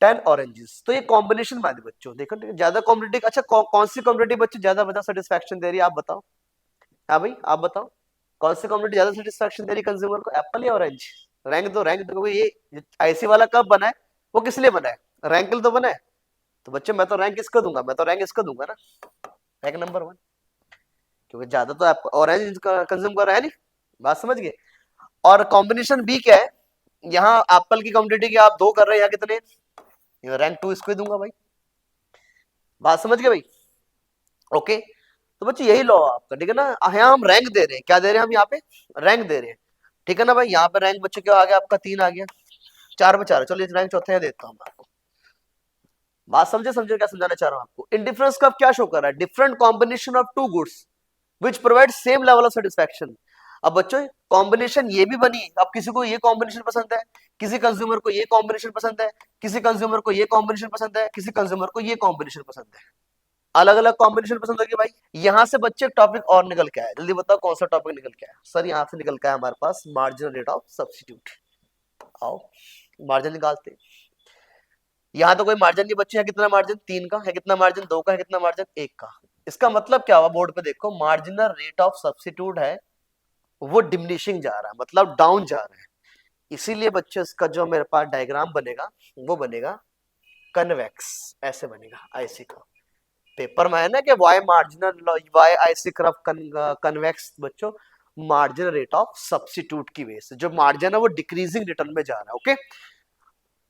S1: 10 ऑरेंजेस। तो ये कॉम्बिनेशन मान बच्चों देखो, ज्यादा कॉम्बिनेटिव। अच्छा कौन सी कॉम्बिनेटिव बच्चों ज्यादा बता सेटिस्फैक्शन दे रही है? आप बताओ। हाँ भाई आप बताओ, कौन सी कॉम्बिनेटिव ज्यादा सेटिस्फैक्शन दे रही कंज्यूमर को? एप्पल या ऑरेंज? रैंक दो, रैंक दो। ये आईसी वाला कब बना है? वो किस लिए बना है? रैंक के लिए तो बना है। तो बच्चे मैं तो रैंक किसका दूंगा? मैं तो रैंक इसका दूंगा ना, रैंक नंबर 1। क्योंकि ज्यादा तो ऑरेंज कंज्यूम कर रहा है नहीं। बात समझ गए? और कॉम्बिनेशन बी क्या है? यहाँ एप्पल की क्वांटिटी की आप 2 कर रहे हैं, यहाँ कितने? रैंक 2 इसको ही दूंगा भाई। बात समझ गए भाई? ओके, तो बच्चे यही लॉ आपका, ठीक है ना। यहाँ हम रैंक दे रहे हैं, क्या दे रहे हैं हम यहाँ पे? रैंक दे रहे हैं, ठीक है ना भाई। यहाँ पे रैंक बच्चे क्या आ गया आपका? 3 आ गया, 4 पे 4। चलो इस रैंक चौथे देता हूँ आपको। बात समझे? समझे क्या समझाना चाह रहा हूँ आपको? इंडिफरेंस का क्या शो कर रहा है? Different combination of two goods which provide same level of satisfaction. अब बच्चों कॉम्बिनेशन ये भी बनी। अब किसी को ये कॉम्बिनेशन पसंद है, किसी कंज्यूमर को ये कॉम्बिनेशन पसंद है, किसी कंज्यूमर को ये कॉम्बिनेशन पसंद है, किसी कंज्यूमर को ये कॉम्बिनेशन पसंद है। अलग अलग कॉम्बिनेशन पसंद होगी भाई। यहां से बच्चे टॉपिक और निकल के आया, जल्दी बताओ कौन सा टॉपिक निकल के आया? सर यहां से निकल के आया हमारे पास मार्जिनल रेट ऑफ सब्स्टिट्यूट। आओ मार्जिन निकालते। यहाँ तो कोई मार्जिन नहीं बच्चे। है कितना मार्जिन? 3 का है। कितना मार्जिन? 2 का है। कितना मार्जिन? 1 का। इसका मतलब क्या हुआ? बोर्ड पे देखो, मार्जिनल रेट ऑफ सब्स्टिट्यूट है वो डिमिनिशिंग जा रहा है, मतलब डाउन जा रहा है। इसीलिए बच्चे इसका जो मेरे पास डायग्राम बनेगा वो बनेगा कन्वेक्स, ऐसे बनेगा आईसी का। पेपर में है ना कि why marginal, why IC curve convex बच्चों, मार्जिनल रेट ऑफ सब्स्टिट्यूट की वजह से जो मार्जिन है वो डिक्रीजिंग रिटर्न में जा रहा है। ओके,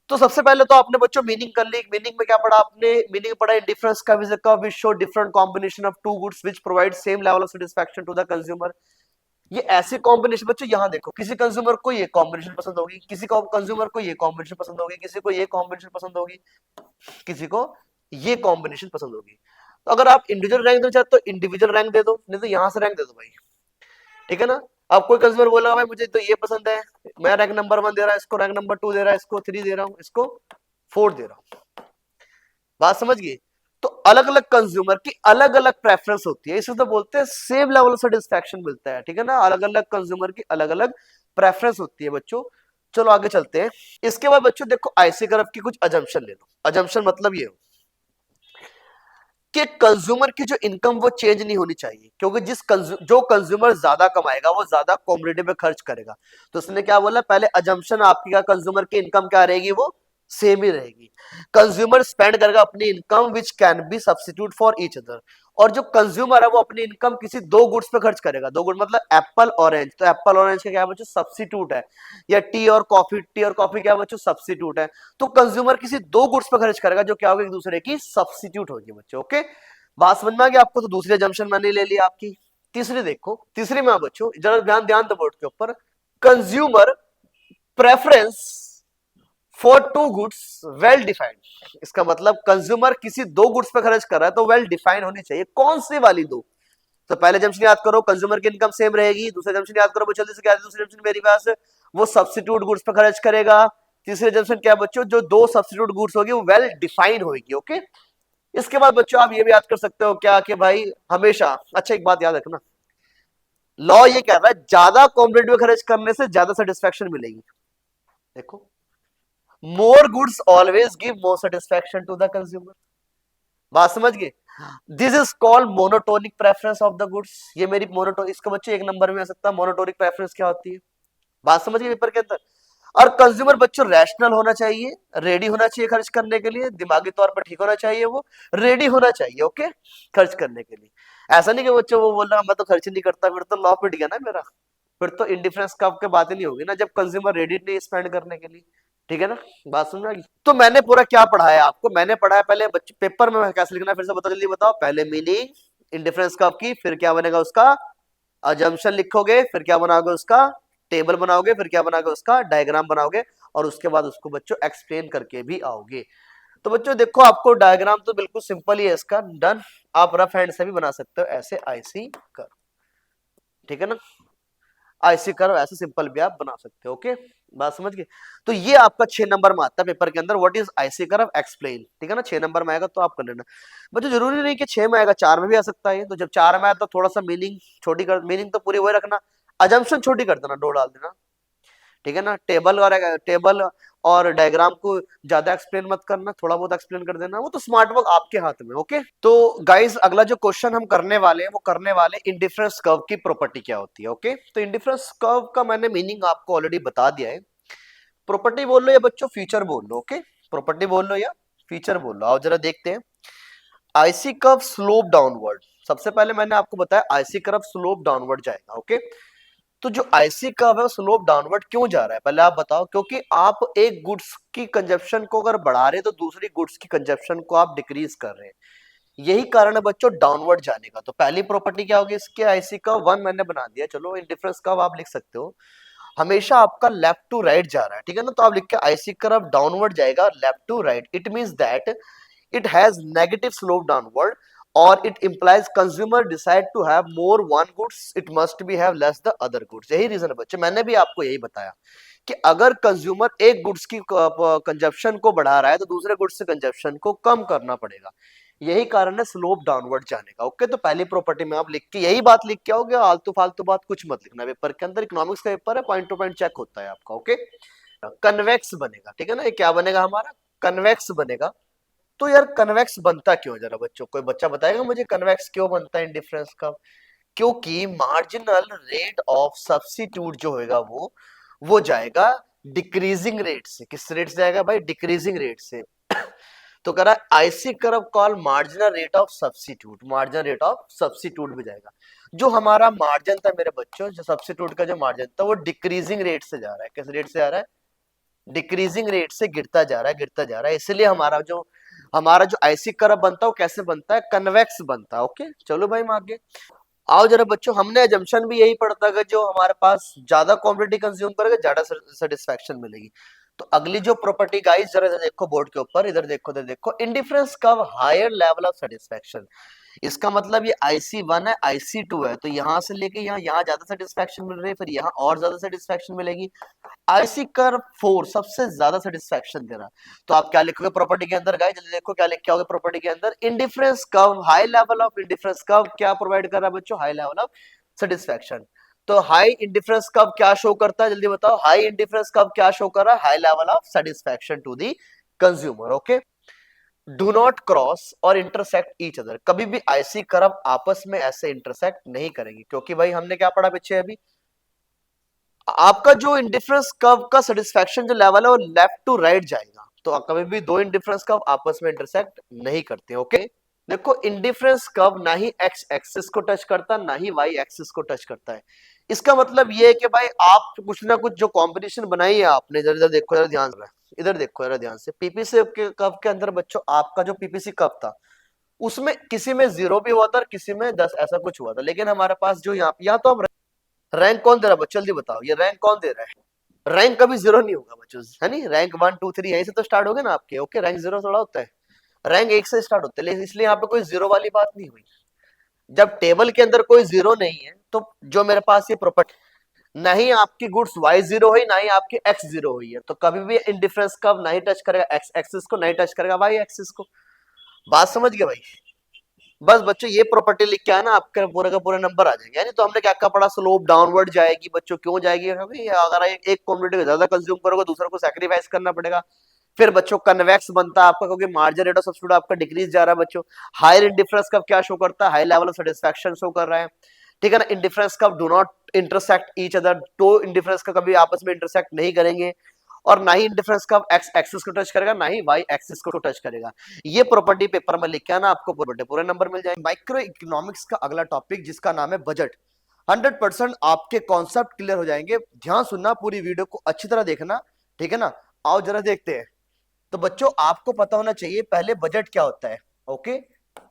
S1: तो सबसे पहले तो आपने बच्चों मीनिंग कर ली। मीनिंग में क्या पढ़ा आपने? मीनिंग पढ़ा इंडिफरेंस का which show different combination of two goods which provide same level of satisfaction to the consumer. ये ऐसी कॉम्बिनेशन बच्चों, यहाँ देखो, किसी कंज्यूमर को ये कॉम्बिनेशन पसंद होगी, किसी को कंज्यूमर को ये कॉम्बिनेशन पसंद होगी, किसी को ये कॉम्बिनेशन पसंद होगी, किसी को ये कॉम्बिनेशन पसंद होगी। तो अगर आप इंडिविजुअल रैंक देना चाहते हो तो इंडिविजुअल रैंक दे दो, नहीं तो यहां से रैंक दे दो भाई, ठीक है ना। अब कोई कंज्यूमर बोला भाई मुझे तो ये पसंद है, मैं रैंक नंबर 1 दे रहा है, इसको रैंक नंबर 2 दे रहा है, इसको 3 दे रहा हूँ, इसको 4 दे रहा हूँ। बात समझ गई? तो अलग अलग कंज्यूमर की अलग अलग प्रेफरेंस होती है, इसे तो बोलते हैं सेम लेवल ऑफ सेटिस्फैक्शन मिलता है, ठीक है ना। अलग अलग कंज्यूमर की अलग अलग प्रेफरेंस होती है बच्चों। चलो आगे चलते हैं। इसके बाद बच्चों देखो आईसी कर्व की कुछ अजम्पशन ले लो। अजम्पशन मतलब ये हो कि कंज्यूमर की जो इनकम वो चेंज नहीं होनी चाहिए, क्योंकि जो कंज्यूमर ज्यादा कमाएगा वो ज्यादा कॉमोडिटी पे खर्च करेगा। तो उसने क्या बोला? पहले अजम्पशन आपकी का कंज्यूमर की इनकम क्या रहेगी? वो सेम ही रहेगी। कंज्यूमर स्पेंड करेगा अपनी income which can be substitute for each other. और जो कंज्यूमर है वो अपनी इनकम किसी 2 गुड्स पे खर्च करेगा। 2 गुड मतलब एप्पल ऑरेंज। तो एप्पल ऑरेंज का क्या बच्चों? सब्स्टिट्यूट है। या टी और कॉफी, टी और कॉफी क्या बच्चों? सब्स्टिट्यूट है। तो कंज्यूमर किसी 2 गुड्स पे खर्च करेगा जो क्या होगी? एक दूसरे की सब्स्टिट्यूट होगी बच्चों। ओके, बात समझ में आ गई आपको? तो दूसरी जंक्शन मैंने ले लिया आपकी। तीसरी देखो, तीसरी में बच्चों जरा ध्यान ध्यान दो बोर्ड के ऊपर। Consumer preference for two goods well defined. इसका मतलब कंज्यूमर किसी 2 गुड्स पे खर्च कर रहा है तो वेल डिफाइंड होनी चाहिए। कौन सी वाली 2? तो पहले जंक्शन याद करो, कंज्यूमर की इनकम सेम रहेगी। दूसरे जंक्शन याद करो, जल्दी से क्या? दूसरे जंक्शन मेरी पास वो सब्स्टिट्यूट गुड्स पे खर्च करेगा। तीसरे जंक्शन क्या बच्चों? जो 2 सब्स्टिट्यूट गुड्स होगी वो वेल डिफाइंड होगी। ओके, इसके बाद बच्चों आप ये भी याद कर सकते हो क्या कि भाई हमेशा, अच्छा एक बात याद रखना, लॉ ये कह रहा है ज्यादा कॉम्पिटिटिव खर्च करने से ज्यादा सेटिस्फैक्शन मिलेगी। देखो, more goods always give more satisfaction to the consumer. बात समझ गए? This is called monotonic preference of the goods. ये मेरी मोनोटो, इसका बच्चों एक नंबर में आ सकता है मोनोटोनिक प्रेफरेंस क्या होती है, बात समझ गए पेपर के अंदर। और कंज्यूमर बच्चों रैशनल होना चाहिए, रेडी होना चाहिए खर्च करने के लिए, दिमागी तौर पर ठीक होना चाहिए, वो रेडी होना चाहिए ओके खर्च करने के लिए। ऐसा नहीं कि बच्चों वो बोल रहा मैं तो खर्च नहीं करता, फिर तो लॉ पिट गया ना मेरा, फिर तो इंडिफरेंस कब के बात ही नहीं होगी ना जब कंज्यूमर रेडी नहीं स्पेंड करने के लिए। ठीक है ना, बात समझ आ गई। तो मैंने पूरा क्या पढ़ाया आपको, मैंने पढ़ाया पहले बच्चे पेपर में कैसे लिखना है, फिर से बताओ जल्दी बताओ। पहले मीनिंग इंडिफरेंस कब की, फिर क्या बनेगा उसका अजम्पशन लिखोगे, फिर क्या बनाओगे उसका टेबल बनाओगे, फिर क्या बनाओगे उसका डायग्राम बनाओगे, और उसके बाद उसको बच्चों एक्सप्लेन करके भी आओगे। तो बच्चों देखो आपको डायग्राम तो बिल्कुल सिंपल ही है इसका, डन। आप रफ हैंड से भी बना सकते हो ऐसे आईसी कर, ठीक है ना, ऐसे करो, ऐसे सिंपल भी आप बना सकते हो ओके, बात समझ गए। तो ये आपका 6 नंबर में आता है पेपर के अंदर, what is IC curve explain, ठीक है ना, 6 नंबर में आएगा तो आप कर लेना। बच्चों जरूरी नहीं कि 6 में आएगा, 4 में भी आ सकता है, तो जब 4 में आया तो थोड़ा सा मीनिंग छोटी कर, मीनिंग तो पूरी वही रखना, अजम्पशन छोटी कर देना, दो डाल देना, ठीक है ना। टेबल और डायग्राम को ज्यादा एक्सप्लेन मत करना, थोड़ा बहुत एक्सप्लेन कर देना, वो तो स्मार्ट वर्क आपके हाथ में ओके। तो गाइस अगला जो क्वेश्चन हम करने वाले हैं वो करने वाले इंडिफरेंस कर्व की प्रॉपर्टी क्या होती है ओके। तो इंडिफरेंस कर्व का मैंने मीनिंग आपको ऑलरेडी बता दिया है। प्रॉपर्टी बोल लो या बच्चों फीचर बोल लो ओके, प्रॉपर्टी बोल लो या फीचर बोल लो, आओ जरा देखते हैं। आईसी कर्व स्लोप डाउनवर्ड, सबसे पहले मैंने आपको बताया आईसी कर्व स्लोप डाउनवर्ड जाएगा ओके। तो जो आईसी कर्व है वो स्लोप डाउनवर्ड क्यों जा रहा है पहले आप बताओ, क्योंकि आप एक गुड्स की कंजप्शन को अगर बढ़ा रहे हैं तो दूसरी गुड्स की कंजप्शन को आप डिक्रीज कर रहे हैं, यही कारण है बच्चों डाउनवर्ड जाने का। तो पहली प्रॉपर्टी क्या होगी इसके, आईसी कर्व वन मैंने बना दिया, चलो इंडिफरेंस कर्व आप लिख सकते हो, हमेशा आपका लेफ्ट टू राइट जा रहा है, ठीक है ना। तो आप लिख के आईसी कर्व डाउनवर्ड जाएगा left to right, it means that it has negative slope downward or it implies consumer decide to have more one goods, it must be have less the other goods। यही reason है बच्चे, मैंने भी आपको यही बताया कि अगर कंज्यूमर एक गुड्स की कंजप्शन को बढ़ा रहा है तो दूसरे गुड्स से कंजप्शन को कम करना पड़ेगा, यही कारण है स्लोप डाउनवर्ड जाने का ओके। तो पहली प्रॉपर्टी में आप लिख के यही बात लिख के आओगे, आलतू फालतू बात कुछ मत लिखना, पेपर के अंदर इकोनॉमिक्स का पेपर है, पॉइंट टू पॉइंट चेक होता है आपका ओके। कन्वेक्स बनेगा, ठीक है ना, ये क्या बनेगा हमारा कन्वेक्स बनेगा। तो यार कन्वेक्स बनता क्यों है, जरा बच्चों कोई बच्चा बताएगा मुझे कन्वेक्स क्यों बनता है इंडिफरेंस का। क्योंकि मार्जिनल रेट ऑफ सब्स्टिट्यूट जो होगा वो जाएगा डिक्रीजिंग रेट से, किस रेट से जाएगा भाई, डिक्रीजिंग रेट से। तो कह रहा है IC curve call marginal rate of substitute, marginal rate of substitute भी जाएगा। जो हमारा मार्जिन था मेरे बच्चों, जो सब्स्टिट्यूट का जो मार्जिन था वो डिक्रीजिंग रेट से जा रहा है, किस रेट से जा रहा है, डिक्रीजिंग रेट से गिरता जा रहा है, गिरता जा रहा है, इसलिए हमारा जो आईसी कर्व बनता है वो कैसे बनता है, कन्वेक्स बनता है ओके। चलो भाई हम आगे आओ जरा बच्चों, हमने एजम्पशन भी यही पढ़ता है जो हमारे पास ज्यादा क्वांटिटी कंज्यूम करेगा ज्यादा सेटिस्फेक्शन मिलेगी। तो अगली जो प्रॉपर्टी गाइस जरा देखो बोर्ड के ऊपर, इधर देखो indifference curve higher level of satisfaction, इसका मतलब ये IC1 है IC2 है, तो यहां से लेके यहाँ ज्यादा सेटिस्फेक्शन मिल रही है, फिर यहाँ और ज्यादा सेटिस्फेक्शन मिलेगी। आईसी कर्व 4 सबसे ज्यादा सेटिस्फेक्शन दे रहा है, तो आप क्या लिखोगे प्रॉपर्टी के अंदर गाइस, जल्दी देखो क्या लिख के आओगे प्रॉपर्टी के अंदर, indifference curve high level of indifference curve क्या प्रोवाइड कर रहा है बच्चों, हाई लेवल ऑफ सेटिस्फेक्शन। तो हाई इंडिफरेंस कर्व क्या शो करता है, जल्दी बताओ, हाई इंडिफरेंस कर्व क्या शो कर रहा है, high level of satisfaction to the consumer okay. Do not cross और इंटरसेक्ट ईच अदर, कभी भी आईसी कर्व आपस में ऐसे इंटरसेक्ट नहीं करेंगे, क्योंकि भाई हमने क्या पढ़ा पीछे अभी, आपका जो इंडिफरेंस कर्व का सेटिस्फेक्शन जो लेवल है वो लेफ्ट टू राइट जाएगा, तो कभी भी दो इंडिफरेंस कर्व आपस में इंटरसेक्ट नहीं करते ओके। देखो इंडिफरेंस कर्व ना ही एक्स एक्सिस को टच करता ना ही वाई एक्सिस को टच करता है, इसका मतलब ये है कि भाई आप कुछ ना कुछ जो कॉम्बिनेशन बनाई है आपने, इधर इधर देखो जरा ध्यान से, इधर देखो जरा ध्यान से, पीपीसी के कर्व के अंदर बच्चों आपका जो पीपीसी कर्व था उसमें किसी में 0 भी हुआ था और किसी में 10 ऐसा कुछ हुआ था, लेकिन हमारे पास जो यहाँ तो हम रैंक कौन दे रहा है बच्चों, जल्दी बताओ ये रैंक कौन दे रहा है, रैंक कभी 0 नहीं होगा बच्चों, है नहीं, रैंक 1 2 3 यहीं से तो स्टार्ट हो गए ना आपके ओके, रैंक 0 थोड़ा होता है, रैंक 1 से स्टार्ट होता है, इसलिए यहाँ पे कोई 0 वाली बात नहीं हुई। जब टेबल के अंदर कोई 0 नहीं है तो जो मेरे पास ये प्रॉपर्टी, नहीं आपकी गुड्स y0 हुई ना ही आपकी x0 हुई है, तो कभी भी इंडिफरेंस कर्व नहीं टच करेगा x एक्सिस को, नहीं टच करेगा y एक्सिस को, बात समझ गए भाई। बस बच्चों ये प्रॉपर्टी लिख के आना, आपका पूरे का पूरे नंबर आ जाएंगे। यानी तो हमने क्या क्या पढ़ा, स्लोप डाउनवर्ड जाएगी बच्चों, क्यों जाएगी, अगर एक क्वांटिटी को ज्यादा कंज्यूम करोगे दूसरे को सैक्रिफाइस करना पड़ेगा, फिर बच्चों कन्वेक्स बनता है आपका, क्योंकि मार्जिन रेट ऑफ सब्स्टिट्यूट आपका डिक्रीज जा रहा है बच्चों। हायर इंडिफरेंस कब क्या शो करता है, high level of satisfaction show कर रहा है, ठीक है ना। इंडिफरेंस कब do not intersect each other, तो इंडिफरेंस का कभी आपस में इंटरसेक्ट नहीं करेंगे, और ना ही इंडिफरेंस कब एक्स एक्सिस को टच करेगा, ना ही वाई एक्सिस को टच करेगा। ये प्रॉपर्टी पेपर में लिख के आना, आपको पूरे नंबर मिल जाएंगे। माइक्रो इकोनॉमिक्स का अगला टॉपिक जिसका नाम है बजट। 100% आपके कॉन्सेप्ट क्लियर हो जाएंगे, ध्यान सुनना, पूरी वीडियो को अच्छी तरह देखना, ठीक है ना। आओ जरा देखते हैं। तो बच्चों आपको पता होना चाहिए पहले बजट क्या होता है, ओके।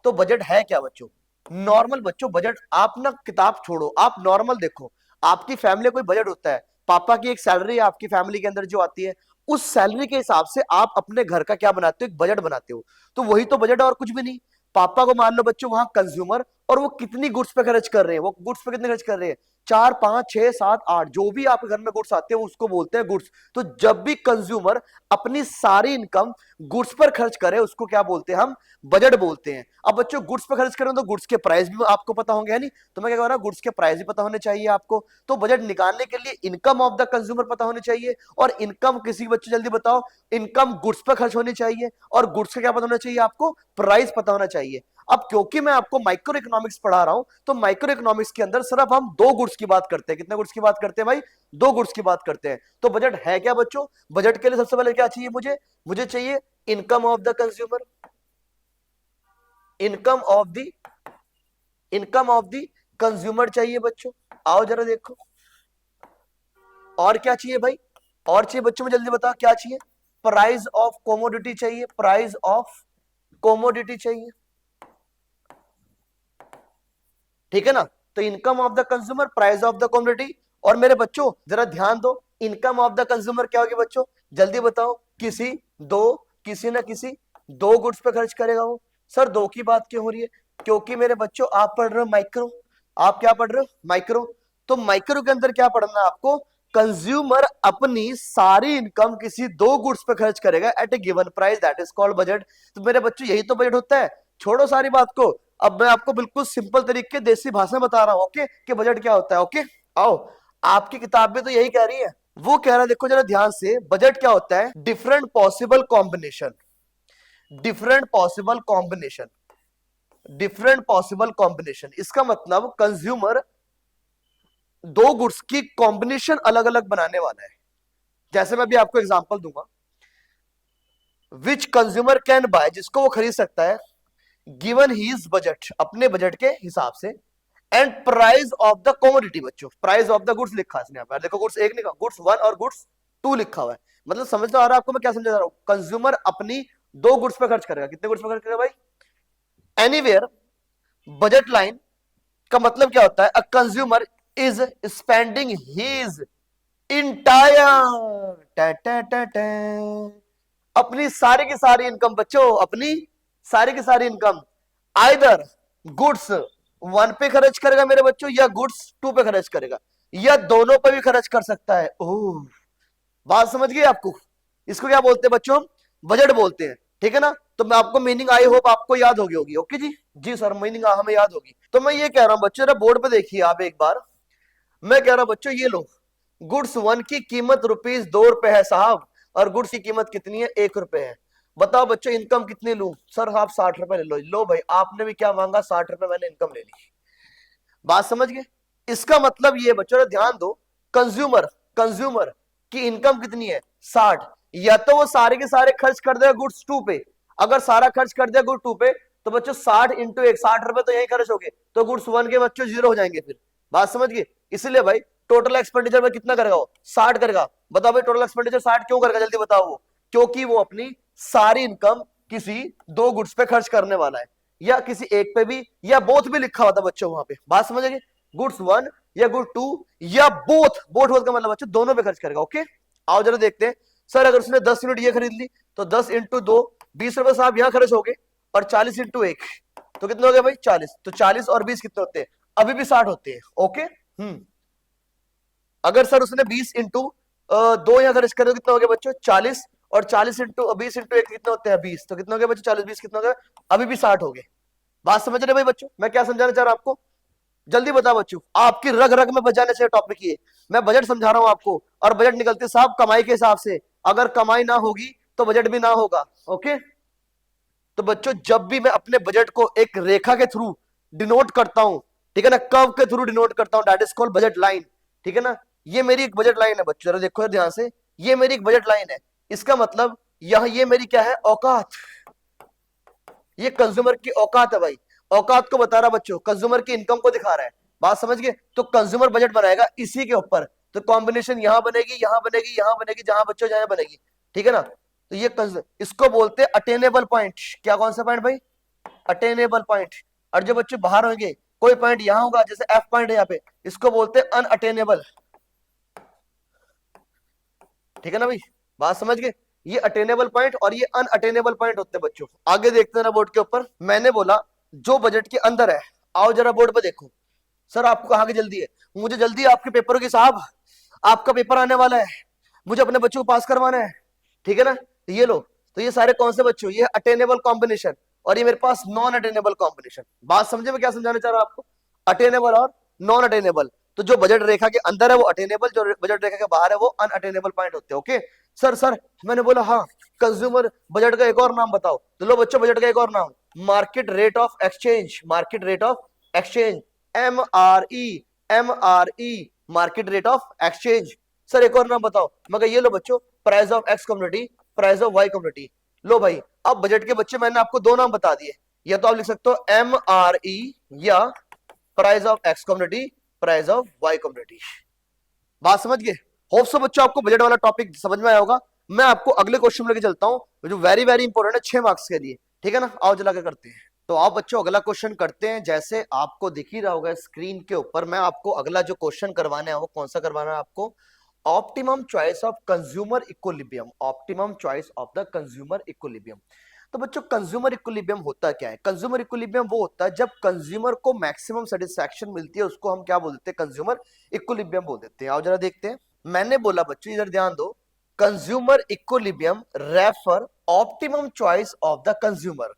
S1: तो बजट है क्या बच्चों, नॉर्मल बच्चों बजट, आप ना किताब छोड़ो, आप नॉर्मल देखो। आपकी फैमिली कोई बजट होता है, पापा की एक सैलरी है आपकी फैमिली के अंदर जो आती है, उस सैलरी के हिसाब से आप अपने घर का क्या बनाते हो, एक बजट बनाते हो। तो वही तो बजट है और कुछ भी नहीं। पापा को मान लो बच्चों वहां कंज्यूमर, और वो कितनी गुड्स पे खर्च कर रहे हैं, वो गुड्स पे कितने खर्च कर रहे हैं, 4 5 6 7 8, जो भी आपके घर में गुड्स आते हैं उसको बोलते हैं गुड्स। तो जब भी कंज्यूमर अपनी सारी इनकम गुड्स पर खर्च करे उसको क्या बोलते हैं, हम बजट बोलते हैं। अब बच्चों गुड्स पर खर्च करें तो गुड्स के प्राइस भी आपको पता होंगे, है नहीं। तो मैं क्या कह रहा हूं, गुड्स के प्राइस भी पता होने चाहिए आपको। तो बजट निकालने के लिए इनकम ऑफ द कंज्यूमर पता होनी चाहिए, और इनकम किसी बच्चे जल्दी बताओ, इनकम गुड्स पर खर्च होनी चाहिए, और गुड्स का क्या पता होना चाहिए आपको, प्राइस पता होना चाहिए। अब क्योंकि मैं आपको माइक्रो इकोनॉमिक्स पढ़ा रहा हूं, तो माइक्रो इकोनॉमिक्स के अंदर सिर्फ हम दो गुड्स की बात करते हैं। कितने गुड्स की बात करते हैं भाई, दो गुड्स की बात करते हैं। तो बजट है क्या बच्चों, बजट के लिए सबसे पहले क्या चाहिए मुझे, मुझे चाहिए income of the consumer, income of the, income of the consumer चाहिए बच्चों। आओ जरा देखो, और क्या चाहिए भाई, और चाहिए बच्चों में जल्दी बताओ क्या चाहिए, प्राइस ऑफ कॉमोडिटी चाहिए, प्राइस ऑफ कॉमोडिटी चाहिए, ठीक है ना। तो income of the consumer, price of the commodity. और मेरे बच्चों जरा ध्यान दो, इनकम ऑफ द कंज्यूमर क्या होगी बच्चों, जल्दी बताओ, किसी दो, किसी ना किसी दो गुड्स पे खर्च करेगा वो। सर दो की बात क्यों हो रही है, क्योंकि मेरे बच्चों आप पढ़ रहे हो माइक्रो, आप क्या पढ़ रहे हो माइक्रो। तो माइक्रो के अंदर क्या पढ़ना है आपको, कंज्यूमर अपनी सारी इनकम किसी दो गुड्स पे खर्च करेगा at a given price, that is called budget. तो मेरे बच्चों यही तो बजट होता है। छोड़ो सारी बात को, अब मैं आपको बिल्कुल सिंपल तरीके देसी भाषा में बता रहा हूं, ओके, कि बजट क्या होता है, ओके। आओ, आपकी किताब में तो यही कह रही है, वो कह रहा है, देखो जरा ध्यान से, बजट क्या होता है, different possible combination, different possible combination, different possible combination. इसका मतलब कंज्यूमर दो गुड्स की कॉम्बिनेशन अलग अलग बनाने वाला है। जैसे मैं भी आपको एग्जांपल दूंगा, विच कंज्यूमर कैन बाय, जिसको वो खरीद सकता है, गिवन हीज बजट, अपने बजट के हिसाब से, and price of the commodity. बच्चों प्राइस ऑफ द गुड्स लिखा है इसने, देखो गुड्स एक लिखा, गुड्स 1 और गुड्स 2 लिखा हुआ है। मतलब समझ तो आ रहा है आपको मैं क्या समझा रहा हूं, कंज्यूमर अपनी दो गुड्स पे खर्च करेगा, कितने गुड्स पे खर्च करेगा भाई, एनीवेयर बजट लाइन का मतलब क्या होता है, a consumer is spending his entire, अपनी सारी की सारी इनकम बच्चों, अपनी सारी की सारी इनकम आइदर गुड्स 1 पे खर्च करेगा मेरे बच्चों, या गुड्स 2 पे खर्च करेगा, या दोनों पे भी खर्च कर सकता है। ओह, बात समझ गई आपको, इसको क्या बोलते हैं बच्चों, बजट बोलते हैं, ठीक है ना। तो मैं आपको मीनिंग आई होप आपको याद होगी, ओके जी, जी सर मीनिंग हमें याद होगी। तो मैं ये कह रहा हूं बच्चों, बोर्ड पे देखिए आप एक बार, मैं कह रहा हूं बच्चों ये लो, गुड्स 1 की कीमत ₹2 है साहब, और गुड्स की कीमत कितनी है, ₹1 है। बताओ बच्चों इनकम कितनी लूं, सर आप ₹60 ले लो। लो भाई, आपने भी क्या मांगा, ₹60 मैंने इनकम ले ली। बात समझ गए, इसका मतलब ये बच्चों ध्यान दो, कंज्यूमर, कंज्यूमर की इनकम कितनी है, 60, या तो वो सारे के सारे खर्च कर देगा गुड्स 2 पे। अगर सारा खर्च कर दिया गुड 2 पे, तो बच्चों 60 इंटू 1, ₹60 तो यही खर्च हो गए, तो गुड्स 1 के बच्चों 0 हो जाएंगे फिर। बात समझ गए, इसलिए भाई टोटल एक्सपेंडिचर में कितना करेगा वो, 60 करेगा। बताओ भाई टोटल एक्सपेंडिचर 60 क्यों करेगा, जल्दी बताओ वो, क्योंकि वो अपनी सारी इनकम किसी दो गुड्स पे खर्च करने वाला है, या किसी एक पे भी, या बोथ भी लिखा हुआ था बच्चों वहां पे। बात समझ गए, गुड्स 1 या गुड 2 या बोथ, बोथ का मतलब बच्चों दोनों पे खर्च करेगा, ओके। आओ जरा देखते हैं, सर अगर उसने 10 यूनिट ये खरीद ली, तो 10 इंटू 2, ₹20 साहब यहां खर्च हो गए, और 40 इंटू 1 तो कितने हो गए भाई, 40। तो 40 और 20 कितने होते हैं, अभी भी 60 होते हैं, ओके। अगर सर उसने 20 इंटू 2 यहां खर्च कर दो, कितना हो गया बच्चों, 40, और 40 इंटू 20 इंटू 1 कितने होते हैं, 20, तो कितने हो गए बच्चों, 40 20 कितने हो गए, अभी भी 60 हो गए। बात समझ रहे भाई बच्चों, मैं क्या समझाना चाह रहा हूं आपको, जल्दी बताओ बच्चों, आपकी रग रग में बजाने चाहिए टॉपिक ये। मैं बजट समझा रहा हूं आपको, और बजट निकलते साहब कमाई के हिसाब से, अगर कमाई ना होगी तो बजट भी ना होगा। ओके, तो बच्चों जब भी मैं अपने बजट को एक रेखा के थ्रू डिनोट करता हूं, ठीक है ना, कर्व के थ्रू डिनोट करता हूं, that is called budget line. ठीक है ना, ये मेरी एक बजट लाइन है बच्चों, जरा देखो ध्यान से, ये मेरी एक बजट लाइन है। इसका मतलब यहां ये मेरी क्या है, औकात, ये कंज्यूमर की औकात है भाई। औकात को बता रहा बच्चों, कंज्यूमर की इनकम को दिखा रहा है। बात समझ गए? तो कंज्यूमर बजट बनाएगा इसी के ऊपर। तो कॉम्बिनेशन यहां बनेगी, यहां बनेगी, यहां बनेगी, जहां बच्चों जहां बनेगी। ठीक है ना, तो ये इसको बोलते हैं अटेनेबल पॉइंट। क्या कौन सा पॉइंट भाई? Attainable point. और जो बच्चे बाहर होंगे, कोई पॉइंट यहां होगा, जैसे एफ पॉइंट है यहाँ पे, इसको बोलते हैं अनअटेनेबल। ठीक है ना भाई, बात समझ गए? ये अटेनेबल पॉइंट और ये अनअटेनेबल पॉइंट होते हैं बच्चों। आगे देखते हैं ना बोर्ड के ऊपर, मैंने बोला जो बजट के अंदर है। आओ जरा बोर्ड पे देखो। सर आपको कहाँ की जल्दी है? मुझे जल्दी है आपके पेपरों की साहब, आपका पेपर आने वाला है, मुझे अपने बच्चों को पास करवाना है। ठीक है ना, तो ये लो, तो ये सारे कौन से बच्चों, ये अटेनेबल कॉम्बिनेशन और ये मेरे पास नॉन अटेनेबल कॉम्बिनेशन। बात समझे मैं क्या समझाना चाह रहा हूं आपको? अटेनेबल और नॉन अटेनेबल। तो जो बजट रेखा के अंदर है वो अटेनेबल, जो बजट रेखा के बाहर है वो अनअटेनेबल पॉइंट होते हैं। ओके सर मैंने बोला हाँ, कंज्यूमर बजट का एक और नाम बताओ। तो लो बच्चों, बजट का एक और नाम, market rate of exchange. Market rate of exchange, MRE, MRE, market rate of exchange. Sir एक और नाम बताओ। मगर ये लो बच्चों, price of X community, price of Y community. लो भाई, अब बजट के बच्चे मैंने आपको दो नाम बता दिए, या तो आप लिख सकते हो MRE या price of X community, price of Y community. बात समझ गए? होप सो बच्चों आपको बजट वाला टॉपिक समझ में आया होगा। मैं आपको अगले क्वेश्चन लेके चलता हूं जो वेरी वेरी इंपॉर्टेंट है 6 मार्क्स के लिए। ठीक है ना, आओ चला के करते हैं। तो आप बच्चों अगला क्वेश्चन करते हैं। जैसे आपको दिख ही रहा होगा स्क्रीन के ऊपर, मैं आपको अगला जो क्वेश्चन करवाना है वो कौन सा करवाना है आपको, optimum choice of consumer equilibrium. Optimum choice of the consumer equilibrium. तो बच्चों कंज्यूमर इक्विलिब्रियम होता क्या है? कंज्यूमर इक्विलिब्रियम वो होता है जब कंज्यूमर को मैक्सिमम सेटिस्फैक्शन मिलती है, उसको हम क्या बोल देते हैं? कंज्यूमर इक्विलिब्रियम बोल देते हैं। आओ जरा देखते हैं। मैंने बोला बच्चों, इधर ध्यान दो, consumer equilibrium refer optimum choice of the consumer.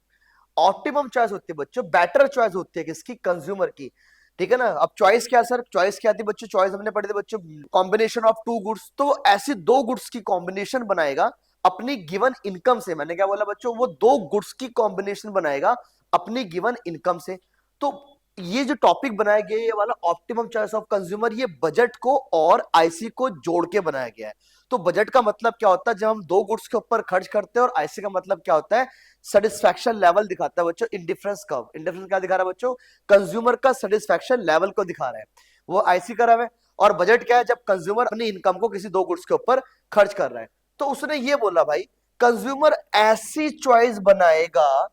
S1: Optimum choice होती है बच्चों, बेटर चॉइस होती है किसकी? कंज्यूमर की। ठीक है ना, अब चॉइस क्या सर? चॉइस क्या थी बच्चों? चॉइस हमने पढ़ी थी बच्चों, कॉम्बिनेशन ऑफ टू गुड्स। तो ऐसी दो गुड्स की कॉम्बिनेशन बनाएगा अपनी गिवन इनकम से। मैंने क्या बोला बच्चों? वो दो गुड्स की कॉम्बिनेशन बनाएगा अपनी गिवन इनकम से। तो ये जो टॉपिक बनाया गया है, ये वाला ऑप्टिमम चॉइस ऑफ कंज्यूमर, ये बजट को और आईसी को जोड़ के बनाया गया है। तो बजट का मतलब क्या होता है? जब हम दो गुड्स के ऊपर खर्च करते हैं। और आईसी का मतलब क्या होता है? सेटिस्फैक्शन लेवल दिखाता है बच्चों, इंडिफरेंस कर्व। इंडिफरेंस क्या दिखा रहा है बच्चों? कंज्यूमर का सेटिस्फैक्शन लेवल को दिखा रहा है, वो आईसी का है। और बजट क्या है? जब कंज्यूमर अपनी इनकम को किसी दो गुड्स के ऊपर खर्च कर रहा है। तो उसने ये बोला भाई, कंज्यूमर ऐसी चॉइस बनाएगा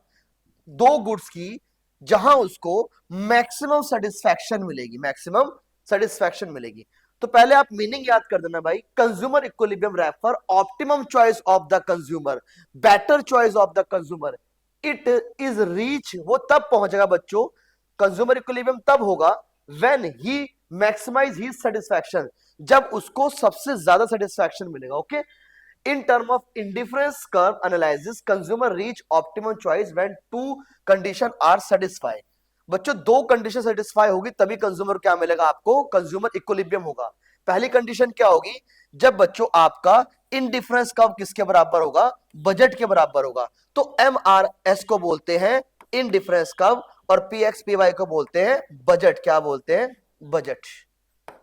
S1: दो गुड्स की जहां उसको मैक्सिमम सेटिस्फैक्शन मिलेगी, मैक्सिमम सेटिस्फैक्शन मिलेगी। तो पहले आप मीनिंग याद कर देना भाई, consumer equilibrium refer optimum choice of the consumer, better choice of the consumer. It is reach, वो तब पहुंचेगा बच्चों, कंज्यूमर इक्विलिब्रियम तब होगा when he maximize his satisfaction, जब उसको सबसे ज्यादा सेटिस्फैक्शन मिलेगा। Okay, in term of indifference curve analysis, consumer reach optimum choice when two condition are satisfied। बच्चों दो कंडीशन सेटिस्फाई होगी तभी कंज्यूमर क्या मिलेगा आपको? कंज्यूमर इक्विलिब्रियम होगा। पहली कंडीशन क्या होगी? जब बच्चों आपका इंडिफरेंस कर्व किसके बराबर होगा? बजट के बराबर होगा। तो MRS को बोलते हैं इंडिफरेंस कर्व और PX PY को बोलते हैं बजट। क्या बोलते हैं? Budget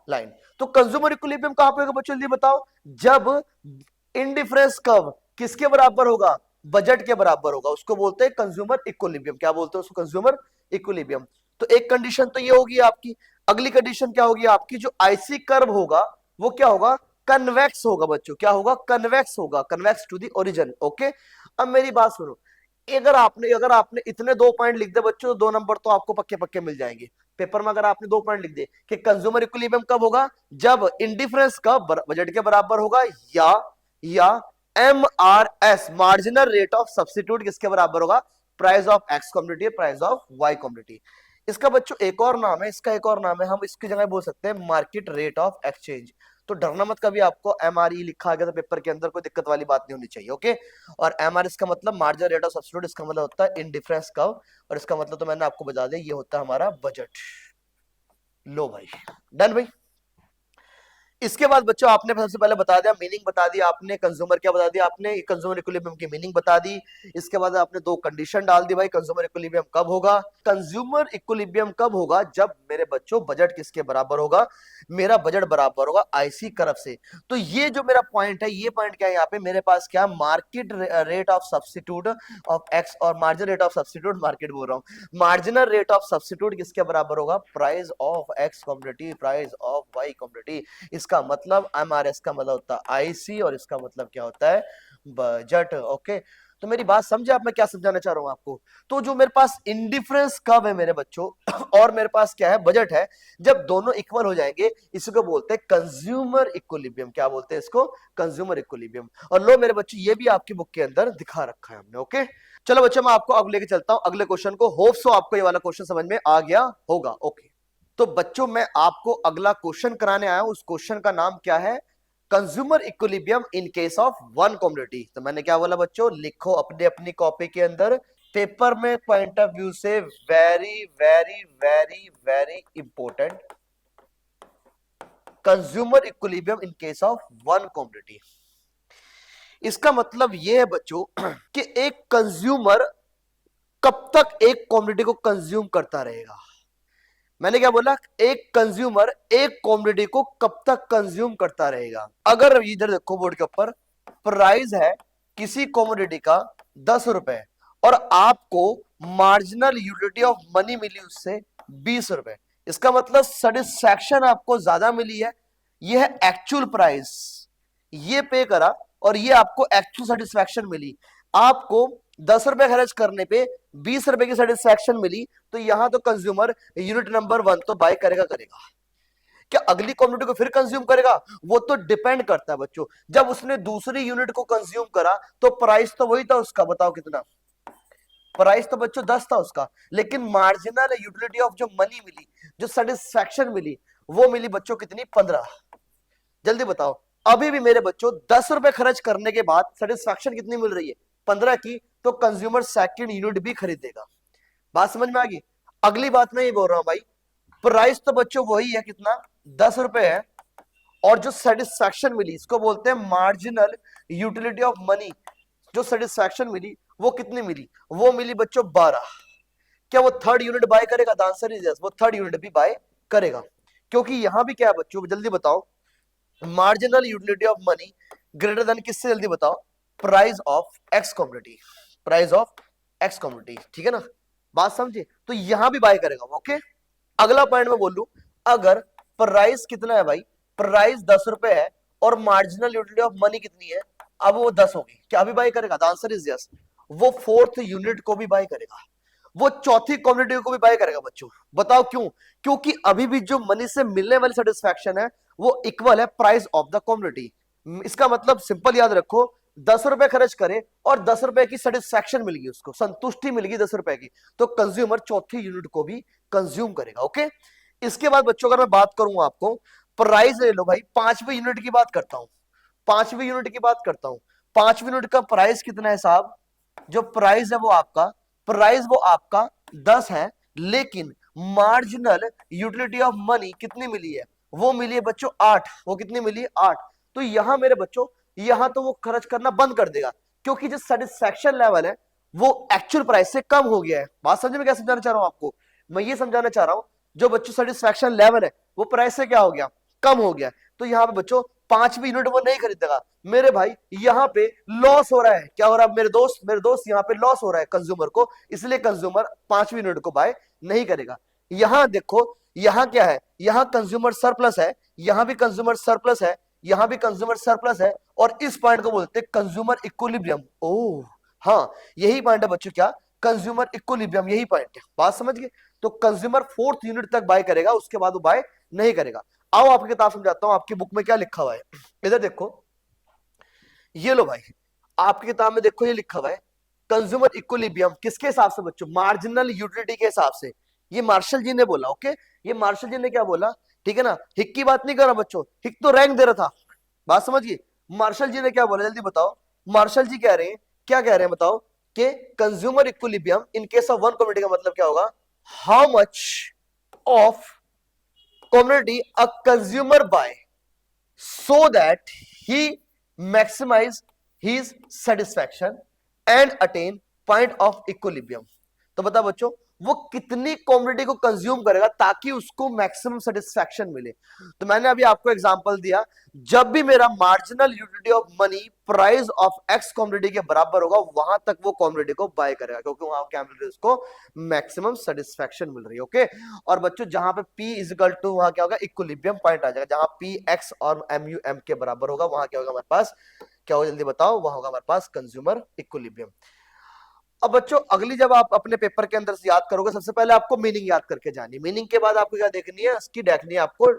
S1: line. तो कंज्यूमर इक्विलिब्रियम कहां पे होगा बच्चों? जल्दी बताओ। जब इंडिफरेंस कर्व किसके बराबर होगा? बजट के बराबर होगा, उसको बोलते हैं कंज्यूमर इक्विलिब्रियम। क्या बोलते हैं उसको? Consumer equilibrium. तो एक कंडीशन तो ये होगी आपकी। अगली कंडीशन क्या होगी आपकी? जो आईसी कर्व होगा वो क्या होगा? कन्वेक्स होगा बच्चों। क्या होगा? कन्वेक्स होगा, convex to the origin. Okay, अब मेरी बात सुनो, अगर आपने इतने दो पॉइंट लिख दे बच्चों, तो दो नंबर तो आपको पक्के पक्के मिल जाएंगे पेपर में। अगर आपने दो पॉइंट लिख दे कि कंज्यूमर इक्विलिब्रियम कब होगा? जब इंडिफरेंस कर्व बजट के बराबर होगा, या MRS marginal rate of substitute किसके बराबर होगा? Price of X community, price of Y community. इसका बच्चों एक और नाम है, इसका एक और नाम है, हम इसकी जगह बोल सकते हैं मार्केट रेट ऑफ एक्सचेंज। तो डरना मत, कभी आपको MRE लिखा गया तो पेपर के अंदर कोई दिक्कत वाली बात नहीं होनी चाहिए। ओके, और MRS का मतलब मार्जिनल रेट ऑफ सब्स्टिट्यूट, इसका मतलब होता है इंडिफरेंस कर्व, और इसका मतलब तो मैंने आपको बता दिया, ये होता है हमारा बजट। लो भाई, डन भाई। इसके बाद बच्चों आपने सबसे पहले बता दिया, मीनिंग बता दिया आपने, कंज्यूमर क्या बता दिया आपने, कंज्यूमर इक्विलिब्रियम की मीनिंग बता दी। इसके बाद आपने दो कंडीशन डाल दी भाई, कंज्यूमर इक्विलिब्रियम कब होगा, कंज्यूमर इक्विलिब्रियम कब होगा, जब मेरे बच्चों बजट किसके बराबर होगा, मेरा बजट बराबर होगा आईसी कर्व से। तो ये जो मेरा पॉइंट है, ये पॉइंट क्या है, यहाँ पे मेरे पास क्या, market rate of substitute of X और marginal rate of substitute, market बोल रहा हूँ, मार्जिनल रेट ऑफ सब्स्टिट्यूट किसके बराबर होगा, price of X commodity, price of Y commodity. इसका मतलब एमआरएस का मतलब होता है आईसी, और इसका मतलब क्या होता है, बजट। ओके, तो मेरी बात समझे आप, मैं क्या समझाना चाह रहा हूं आपको। तो जो मेरे पास इंडिफरेंस कब है मेरे बच्चों और मेरे पास क्या है, बजट है, जब दोनों इक्वल हो जाएंगे, इसको बोलते हैं कंज्यूमर इक्विलिब्रियम। क्या बोलते हैं इसको, कंज्यूमर इक्विलिब्रियम। और लो मेरे बच्चों, ये भी आपकी बुक के अंदर दिखा रखा है हमने। ओके, चलो बच्चों मैं आपको अब लेके चलता हूं अगले क्वेश्चन को। होप सो आपको ये वाला क्वेश्चन समझ में आ गया होगा। ओके, तो बच्चों मैं आपको अगला क्वेश्चन कराने आया हूं, उस क्वेश्चन का नाम क्या है, consumer equilibrium in case of one commodity. तो मैंने क्या बोला बच्चों, लिखो अपने अपनी कॉपी के अंदर, पेपर में पॉइंट ऑफ व्यू से very very very very important, consumer equilibrium in case of one commodity. इसका मतलब यह है बच्चों कि एक कंज्यूमर कब तक एक कमोडिटी को कंज्यूम करता रहेगा। मैंने क्या बोला, एक कंज्यूमर एक कमोडिटी को कब तक कंज्यूम करता रहेगा। अगर इधर देखो बोर्ड के ऊपर, प्राइस है किसी कमोडिटी का 10 रुपए और आपको मार्जिनल यूटिलिटी ऑफ मनी मिली उससे 20 रुपए, इसका मतलब सेटिस्फैक्शन आपको ज्यादा मिली है, यह है एक्चुअल प्राइस, ये पे करा और ये आपको एक्चुअल सेटिस्फैक्शन मिली। आपको 10 रुपए खर्च करने पे 20 रुपए की सेटिस्फैक्शन मिली, तो यहां तो कंज्यूमर यूनिट नंबर 1 तो बाय करेगा करेगा। क्या अगली कम्युनिटी को फिर कंज्यूम करेगा, वो तो डिपेंड करता है बच्चों। जब उसने दूसरी यूनिट को कंज्यूम करा तो प्राइस तो वही था उसका, बताओ कितना प्राइस, तो बच्चों 10 था उसका, लेकिन मार्जिनल यूटिलिटी ऑफ जो मनी मिली, जो सेटिस्फैक्शन मिली, वो मिली बच्चों कितनी, 15। जल्दी बताओ, अभी भी मेरे बच्चों 10 रुपए खर्च करने के बाद सेटिस्फैक्शन कितनी मिल रही है, 15 की, तो कंज्यूमर सेकंड यूनिट भी खरीदेगा। बात समझ में आ गई। अगली बात मैं ये बोल रहा हूं भाई, प्राइस तो बच्चों वही है, कितना, 10 रुपए है, और जो सेटिस्फैक्शन मिली, इसको बोलते हैं मार्जिनल यूटिलिटी ऑफ मनी, जो सेटिस्फैक्शन मिली वो कितनी मिली, वो मिली बच्चों 12। क्या वो थर्ड यूनिट बाय करेगा, द आंसर इज यस, वो थर्ड यूनिट भी बाय करेगा, क्योंकि यहां भी क्या है बच्चों, जल्दी बताओ, marginal utility of money greater than किससे, जल्दी बताओ, price of X commodity, price of X commodity, ठीक है ना, बात समझे, तो यहां भी बाय करेगा। ओके, अगला पॉइंट मैं बोल लू, अगर प्राइस कितना है भाई, प्राइस 10 रुपए है और मार्जिनल यूटिलिटी ऑफ मनी कितनी है, अब वो 10 होगी, क्या भी बाय करेगा, द आंसर इज यस, वो फोर्थ यूनिट को भी बाय करेगा, वो चौथी कम्युनिटी को भी बाय करेगा बच्चों। बताओ क्यों, क्योंकि अभी भी जो मनी से मिलने वाली सेटिस्फैक्शन है वो इक्वल है प्राइस ऑफ द कम्युनिटी। इसका मतलब सिंपल याद रखो, 10 रुपए खर्च करे और 10 रुपए की सेटिस्फैक्शन मिल गई, उसको संतुष्टि मिल गई 10 रुपए की, तो कंज्यूमर चौथी यूनिट को भी कंज्यूम करेगा। ओके, इसके बाद बच्चों अगर मैं बात करूं आपको, प्राइस ले लो भाई, पांचवी यूनिट की बात करता हूं, पांचवी यूनिट की बात करता हूं, पांचवी यूनिट का प्राइस कितना है साहब, जो प्राइस है वो आपका, प्राइस वो आपका 10 है, लेकिन मार्जिनल यूटिलिटी ऑफ मनी कितनी मिली है, वो मिली है बच्चों 8, वो कितनी मिली है 8। तो यहां मेरे बच्चों, यहां तो वो खर्च करना बंद कर देगा, क्योंकि जो सेटिस्फैक्शन लेवल है वो एक्चुअल प्राइस से कम हो गया है। बात समझ में, क्या समझाना चाह रहा हूं आपको, मैं ये समझाना चाह रहा हूं, जो बच्चों सेटिस्फैक्शन लेवल है वो प्राइस से क्या हो गया, कम हो गया। तो यहाँ पे बच्चों पांचवी यूनिट वो नहीं खरीदेगा मेरे भाई, यहाँ पे लॉस हो रहा है, क्या हो रहा है मेरे दोस्त यहाँ पे लॉस हो रहा है कंज्यूमर को, इसलिए कंज्यूमर पांचवी यूनिट को बाय नहीं करेगा। यहां देखो, यहां क्या है, यहां कंज्यूमर सरप्लस है, यहां भी कंज्यूमर सरप्लस है, यहां भी कंज्यूमर सरप्लस है, और इस पॉइंट को बोलते हैं कंज्यूमर इक्विलिब्रियम। ओह हाँ, यही पॉइंट है बच्चों, क्या, कंज्यूमर इक्विलिब्रियम, यही पॉइंट है, बात समझ गए। तो कंज्यूमर फोर्थ यूनिट तक बाय करेगा, उसके बाद वो बाय नहीं करेगा। आओ आपकी किताब समझाता हूं, आपकी बुक में क्या लिखा हुआ है, इधर देखो, ये लो भाई, आपकी किताब में देखो ये लिखा हुआ है, कंज्यूमर इक्विलिब्रियम किसके हिसाब से बच्चों, मार्जिनल यूटिलिटी के हिसाब से। ये मार्शल जी ने बोला। ओके, ये मार्शल जी ने क्या बोला, ठीक है ना, हिक की बात नहीं कर रहा बच्चों, हिक तो रैंक दे रहा था, बात समझिए। मार्शल जी ने क्या बोला, जल्दी बताओ, मार्शल जी कह रहे हैं, क्या कह रहे हैं बताओ, कि consumer equilibrium in case of one community का मतलब क्या होगा, how much of community a consumer buy, so that he maximize his satisfaction and attain point of equilibrium। तो बता बच्चों, वो कितनी कमोडिटी को कंज्यूम करेगा ताकि उसको मैक्सिमम सेटिस्फैक्शन मिले। तो मैंने अभी आपको एग्जांपल दिया, जब भी मेरा marginal utility of money price of X commodity के बराबर होगा, वहां तक वो कमोडिटी को बाय करेगा, क्योंकि वहां क्या मिल रही है, उसको मैक्सिमम सेटिस्फैक्शन मिल रही है। ओके, और बच्चों जहां पे P इजिकल टू, वहां क्या होगा, इक्विलिब्रियम पॉइंट आ जाएगा। जहां P एक्स और MU M के बराबर होगा, वहां क्या होगा हमारे पास, क्या होगा जल्दी बताओ, वहां होगा हमारे पास कंज्यूमर इक्विलिब्रियम। अब बच्चों अगली जब आप अपने पेपर के अंदर से याद करोगे, सबसे पहले आपको मीनिंग याद करके जानी। मीनिंग के बाद आपको क्या देखनी है, इसकी देखनी है आपको।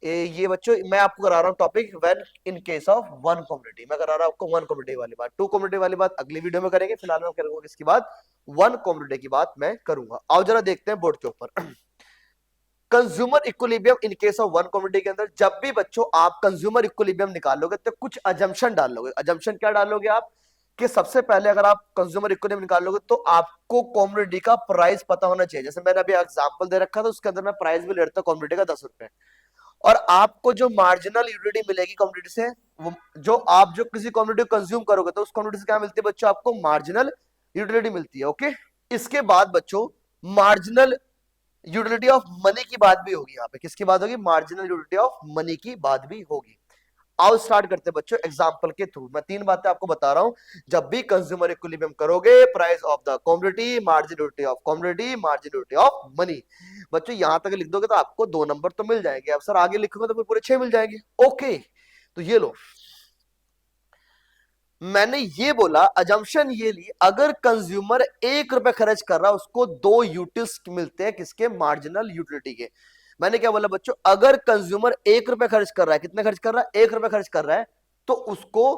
S1: ये बच्चों मैं आपको करा रहा हूँ topic when in case of one community. मैं करा रहा हूँ आपको वन कम्युनिटी वाली बात, टू कम्युनिटी वाली बात अगली वीडियो में करेंगे। फिलहाल मैं करूंगा इसकी बात, वन कम्युनिटी की बात मैं करूंगा। आओ जरा देखते हैं बोर्ड के ऊपर। Consumer equilibrium in case of one community के अंदर, जब भी बच्चों आप कंज्यूमर इक्विलिब्रियम निकालोगे तो कुछ अजम्पशन डालोगे। अजम्पशन क्या डालोगे आप, कि सबसे पहले अगर आप कंज्यूमर इक्विलिब्रियम निकालोगे तो आपको कमोडिटी का प्राइस पता होना चाहिए। जैसे मैंने अभी एग्जांपल दे रखा था, उसके अंदर मैं प्राइस भी ले रहा था कमोडिटी का 10 रुपए। और आपको जो मार्जिनल यूटिलिटी मिलेगी कमोडिटी से, वो जो आप जो किसी कमोडिटी को कंज्यूम करोगे तो उस कमोडिटी से क्या मिलती है बच्चों, आपको मार्जिनल यूटिलिटी मिलती है। ओके, इसके बाद बच्चों मार्जिनल यूटिलिटी ऑफ मनी की बात भी होगी। यहाँ पे किसकी बात होगी, मार्जिनल यूटिलिटी ऑफ मनी की बात भी होगी। आओ स्टार्ट करते हैं बच्चों एग्जांपल के थ्रू। मैं 3 बातें आपको बता रहा हूं, जब भी कंज्यूमर इक्विलिब्रियम करोगे, price of the commodity, margin utility of commodity, margin utility of money. बच्चों यहां तक लिख दोगे तो आपको 2 नंबर तो मिल जाएंगे। अब सर आगे लिखोगे तो फिर पूरे 6 मिल जाएंगे। ओके, तो ये लो, मैंने ये बोला, अजम्पशन ये ली, अगर कंज्यूमर 1 रुपए खर्च कर रहा है, उसको 2 यूटिल्स मिलते हैं, किसके, मार्जिनल यूटिलिटी के। मैंने क्या बोला बच्चों, अगर कंज्यूमर 1 रुपए खर्च कर रहा है, कितने खर्च कर रहा है, 1 रुपए खर्च कर रहा है, तो उसको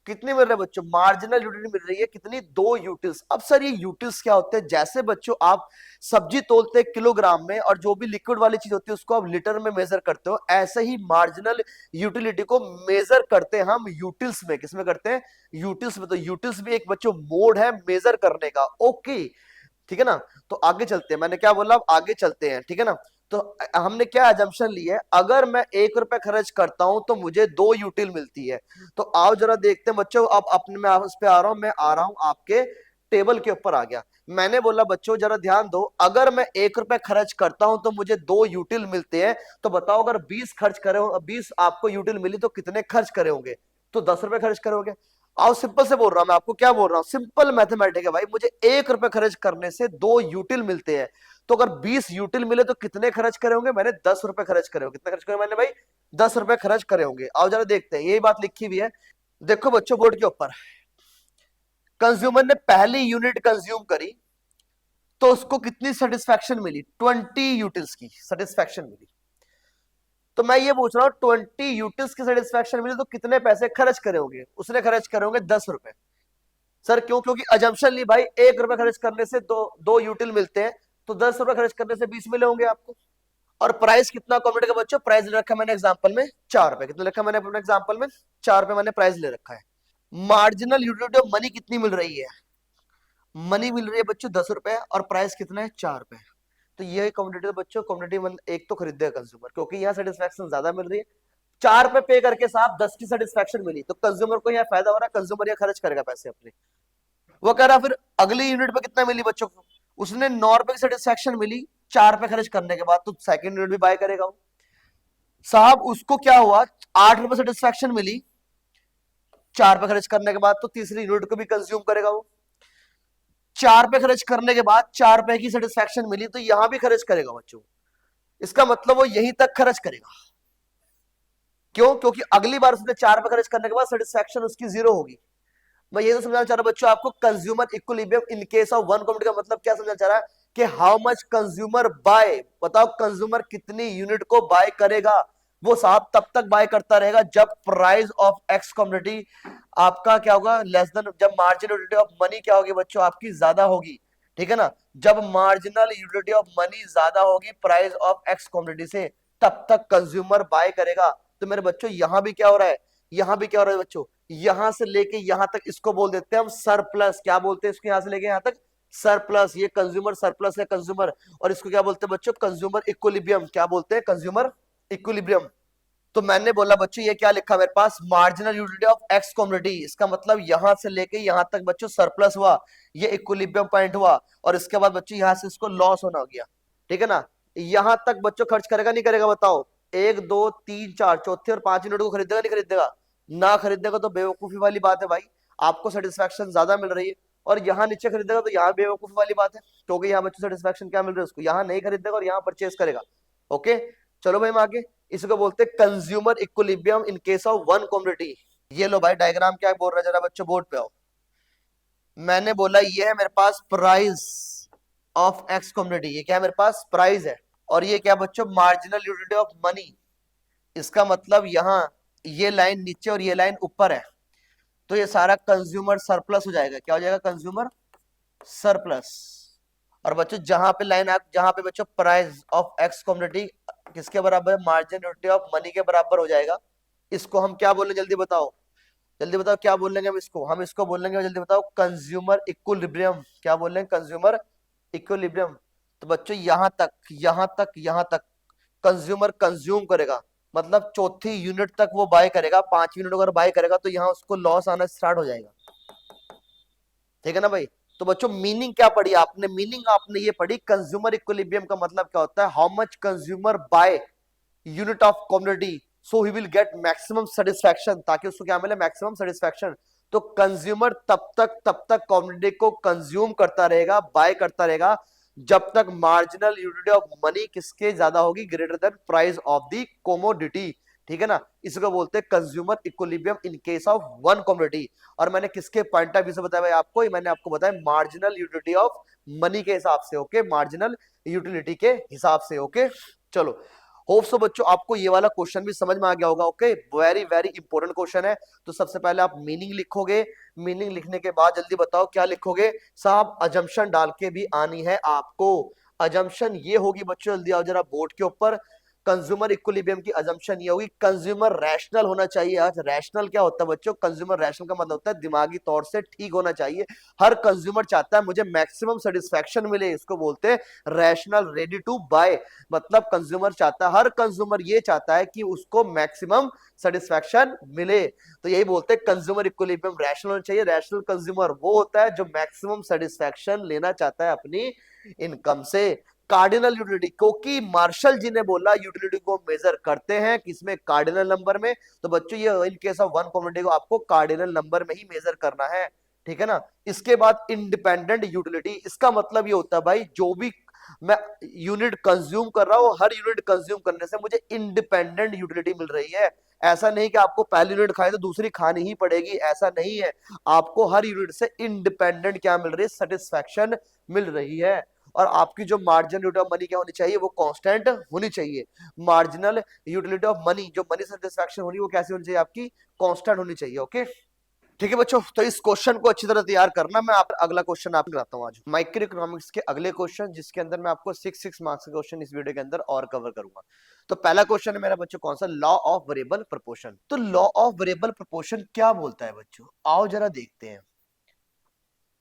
S1: कितनी मिल रहा है बच्चों, मार्जिनल यूटिलिटी मिल रही है कितनी, 2 यूटिल्स। अब सर ये यूटिल्स क्या होते हैं, जैसे बच्चों आप सब्जी तोलते हैं किलोग्राम में, और जो भी लिक्विड वाली चीज होती है उसको आप लीटर में मेजर करते हो, ऐसे ही मार्जिनल यूटिलिटी को मेजर करते हैं हम यूटिल्स में। किसमें करते हैं, यूटिल्स में। तो यूटिल्स भी एक बच्चों मोड है मेजर करने का। ओके, ठीक है ना। तो आगे चलते हैं, मैंने क्या बोला, अब आगे चलते हैं, ठीक है ना। तो हमने क्या एजम्पशन ली है, अगर मैं 1 रुपए खर्च करता हूं तो मुझे 2 यूटिल मिलती है। तो आओ जरा देखते हैं बच्चों, अब अपने मैं उस पे आ रहा हूं, मैं आ रहा हूं आपके टेबल के ऊपर आ गया। मैंने बोला बच्चों जरा ध्यान दो, अगर मैं 1 रुपए खर्च करता हूं तो मुझे 2 यूटिल मिलते हैं। तो बताओ अगर 20 खर्च करे, 20 आपको यूटिल मिली तो कितने खर्च करे होंगे, तो 10 रुपए खर्च करोगे। आओ सिंपल से बोल रहा हूं मैं आपको, क्या बोल रहा हूं, सिंपल मैथमेटिक है भाई। मुझे 1 रुपए खर्च करने से 2 यूटिल मिलते हैं, तो अगर 20 यूटिल मिले तो कितने खर्च करे होंगे, मैंने 10 रुपए खर्च करे होंगे। कितने खर्च करे मैंने भाई, 10 रुपए खर्च करे होंगे। आओ जरा देखते हैं, यही बात लिखी हुई है, देखो बच्चों बोर्ड के ऊपर। कंज्यूमर ने पहली यूनिट कंज्यूम करी तो उसको कितनी सेटिस्फैक्शन मिली, 20 यूटिल्स की सेटिस्फैक्शन मिली। तो मैं ये पूछ रहा हूं 20 यूटिल्स की सेटिस्फैक्शन मिली तो कितने पैसे खर्च करे होंगे, उसने खर्च करे होंगे 10 रुपए। सर क्यों, क्योंकि अजम्पशन ली भाई, 1 रुपए खर्च करने से दो यूटिल मिलते हैं, तो 10 रुपए खर्च करने से 20 मिले होंगे आपको। और प्राइस कितना कॉमेडी का बच्चों, प्राइस ले रखा मैंने एग्जांपल में 4 रुपए। कितना रखा मैंने अपने एग्जांपल में, 4 रुपए मैंने प्राइस ले रखा है। मार्जिनल यूटिलिटी ऑफ मनी कितनी मिल रही है, मनी मिल रही है बच्चों 10 रुपए, और प्राइस कितना है, 4 रुपए। तो ये कम्युनिटी तो बच्चों, कम्युनिटी एक तो खरीदेगा कंज्यूमर, क्योंकि यहाँ सेटिस्फैक्शन ज्यादा मिल रही है। 4 रुपए पे करके साहब 10 की सेटिस्फैक्शन मिली, तो कंज्यूमर को यहाँ फायदा हो रहा है, कंज्यूमर यहाँ खर्च करेगा पैसे अपने। वो कह रहा फिर अगली यूनिट पे कितना मिली बच्चों को, उसने 9 रुपए की सेटिस्फैक्शन मिली 4 रुपए खर्च करने के बाद, तो सेकंड यूनिट भी बाय करेगा वो। साहब उसको क्या हुआ, 8 रुपए सेटिस्फैक्शन मिली 4 रुपए खर्च करने के बाद, तो तीसरी यूनिट को भी कंज्यूम करेगा वो। 4 रुपए खर्च करने के बाद 4 रुपए की सेटिस्फैक्शन मिली, तो यहां भी खर्च करेगा बच्चों। इसका मतलब वो यहीं तक खर्च करेगा। क्यों, क्योंकि अगली बार उसने 4 रुपए खर्च करने के बाद सेटिस्फैक्शन उसकी 0 होगी। मैं ये तो समझाना चाह रहा हूं बच्चों आपको, consumer equilibrium in case of one commodity का मतलब क्या समझना चाह रहा है, कि हाउ मच कंज्यूमर बाय, बताओ कंज्यूमर कितनी यूनिट को बाय करेगा। वो साहब तब तक बाय करता रहेगा जब प्राइस ऑफ एक्स कमोडिटी आपका क्या होगा, लेस देन, जब मार्जिनल यूटिलिटी ऑफ मनी क्या होगी बच्चों, आपकी ज्यादा होगी। ठीक है ना, जब मार्जिनल यूटिलिटी ऑफ मनी ज्यादा होगी प्राइस ऑफ एक्स कमोडिटी से, तब तक कंज्यूमर बाय करेगा। तो मेरे बच्चों यहां भी क्या हो रहा है, यहां भी क्या हो रहा है बच्चों, यहां से लेके यहां तक इसको बोल देते हैं हम सरप्लस। क्या बोलते हैं इसको, यहां से लेके यहां तक सरप्लस। ये कंज्यूमर सरप्लस है कंज्यूमर, और इसको क्या बोलते हैं बच्चों, कंज्यूमर इक्विलिब्रियम। क्या बोलते हैं, कंज्यूमर इक्विलिब्रियम। तो मैंने बोला बच्चों ये क्या लिखा मेरे पास, marginal utility of X community, इसका मतलब यहां से लेके यहां तक बच्चों सरप्लस हुआ, ये इक्विलिब्रियम पॉइंट हुआ, और इसके बाद बच्चों यहां से इसको लॉस होना हो गया, ठीक है ना। यहां तक बच्चों खर्च करेगा नहीं करेगा बताओ, एक दो तीन चार चौथे और पांच यूनिट को खरीदेगा नहीं खरीदेगा, ना खरीदेगा तो बेवकूफी वाली बात है भाई, आपको सेटिस्फेक्शन ज्यादा मिल रही है, और यहाँ नीचे खरीदेगा तो यहाँ बेवकूफी वाली बात है, क्योंकि यहाँ बच्चों सेटिस्फेक्शन क्या मिल रहा है उसको, यहाँ नहीं खरीदेगा और यहाँ परचेज करेगा। ओके, चलो भाई हम आगे, इसको बोलते हैं consumer equilibrium in case of one commodity. ये लो भाई डायग्राम क्या बोल रहा है, जरा बच्चों बोर्ड पे आओ। मैंने बोला ये है मेरे पास प्राइस ऑफ एक्स कमोडिटी, ये क्या है मेरे पास प्राइस है, और ये क्या बच्चों मार्जिनल यूटिलिटी ऑफ मनी, इसका मतलब यहां ये लाइन नीचे और ये लाइन ऊपर है, तो ये सारा कंज्यूमर सरप्लस हो जाएगा, क्या हो जाएगा कंज्यूमर सरप्लस। और बच्चों जहां पे लाइन आप जहां पे बच्चों प्राइस ऑफ एक्स कमोडिटी किसके बराबर है, मार्जिन यूटिलिटी ऑफ मनी के बराबर हो जाएगा, इसको हम क्या बोलेंगे जल्दी बताओ, जल्दी बताओ क्या बोलेंगे हम इसको बोलेंगे जल्दी बताओ कंज्यूमर इक्विलिब्रियम, क्या बोल रहे हैं कंज्यूमर इक्विलिब्रियम। तो बच्चों यहां तक कंज्यूमर कंज्यूम करेगा, मतलब चौथी यूनिट तक वो बाय करेगा, पांचवी यूनिट अगर बाय करेगा तो यहाँ उसको लॉस आना स्टार्ट हो जाएगा, ठीक है ना भाई। तो बच्चों मीनिंग क्या पढ़ी आपने, मीनिंग आपने ये पढ़ी कंज्यूमर इक्विलिब्रियम का मतलब क्या होता है, how much consumer by unit of commodity so he will get maximum satisfaction, ताकि उसको क्या मिले मैक्सिमम सेटिस्फैक्शन। तो कंज्यूमर तब तक कमोडिटी को कंज्यूम करता रहेगा, बाय करता रहेगा, जब तक मार्जिनल यूटिलिटी ऑफ मनी किसके ज्यादा होगी, greater than price of the commodity, ठीक है ना। इसको बोलते हैं consumer equilibrium in case of one commodity. और मैंने किसके पॉइंट ऑफ व्यू से बताया भाई आपको, मैंने आपको बताया मार्जिनल यूटिलिटी ऑफ मनी के हिसाब से, ओके मार्जिनल यूटिलिटी के हिसाब से, ओके। चलो होप सो बच्चों आपको ये वाला क्वेश्चन भी समझ में आ गया होगा, okay very very important question है। तो सबसे पहले आप मीनिंग लिखोगे, मीनिंग लिखने के बाद जल्दी बताओ क्या लिखोगे साहब, अजम्पशन डाल के भी आनी है आपको। अजम्पशन ये होगी बच्चों, जल्दी आओ जरा बोर्ड के ऊपर, कंज्यूमर इक्विलिब्रियम की अजम्पशन ये होगी कंज्यूमर रैशनल होना चाहिए। आज रैशनल क्या होता है बच्चों, कंज्यूमर रैशनल का मतलब होता है दिमागी तौर से ठीक होना चाहिए, हर कंज्यूमर चाहता है मुझे मैक्सिमम सेटिस्फैक्शन मिले, इसको बोलते हैं रैशनल रेडी टू बाय, मतलब कंज्यूमर चाहता है, हर कंज्यूमर ये चाहता है कि उसको मैक्सिमम सेटिस्फैक्शन मिले, तो यही बोलते हैं कंज्यूमर इक्विलिब्रियम रैशनल होना चाहिए। रैशनल कंज्यूमर वो होता है जो मैक्सिमम सेटिस्फैक्शन लेना चाहता है अपनी इनकम से। कार्डिनल यूटिलिटी, क्योंकि मार्शल जी ने बोला यूटिलिटी को मेजर करते हैं किसमें, कार्डिनल नंबर में, तो बच्चों ये इन केस ऑफ वन कमोडिटी को आपको कार्डिनल नंबर में ही मेजर करना है, ठीक है ना। इसके बाद इंडिपेंडेंट यूटिलिटी, इसका मतलब ये होता है भाई जो भी मैं यूनिट कंज्यूम कर रहा हूं, हर यूनिट कंज्यूम करने से मुझे इंडिपेंडेंट यूटिलिटी मिल रही है। ऐसा नहीं कि आपको पहली यूनिट खाए तो दूसरी खानी ही पड़ेगी, ऐसा नहीं है, आपको हर यूनिट से इंडिपेंडेंट क्या मिल रही है, सेटिस्फैक्शन मिल रही है। और आपकी जो मार्जिनल यूटिलिटी ऑफ मनी क्या होनी चाहिए, वो कांस्टेंट होनी चाहिए। मार्जिनल यूटिलिटी ऑफ मनी, जो मनी सेटिस्फैक्शन होनी, वो कैसी होनी चाहिए आपकी, कांस्टेंट होनी चाहिए, ओके ठीक है बच्चों। तो इस क्वेश्चन को अच्छी तरह तैयार करना, मैं आप अगला क्वेश्चन आपको कराता हूँ आज माइक्रो इकोनॉमिक्स के अगले क्वेश्चन, जिसके अंदर मैं आपको 6 मार्क्स के क्वेश्चन इस वीडियो के अंदर और कवर करूंगा। तो पहला क्वेश्चन है मेरा बच्चों कौन सा, लॉ ऑफ वेरिएबल प्रोपोर्शन। तो लॉ ऑफ वेरिएबल प्रोपोर्शन क्या बोलता है बच्चों, आओ जरा देखते हैं।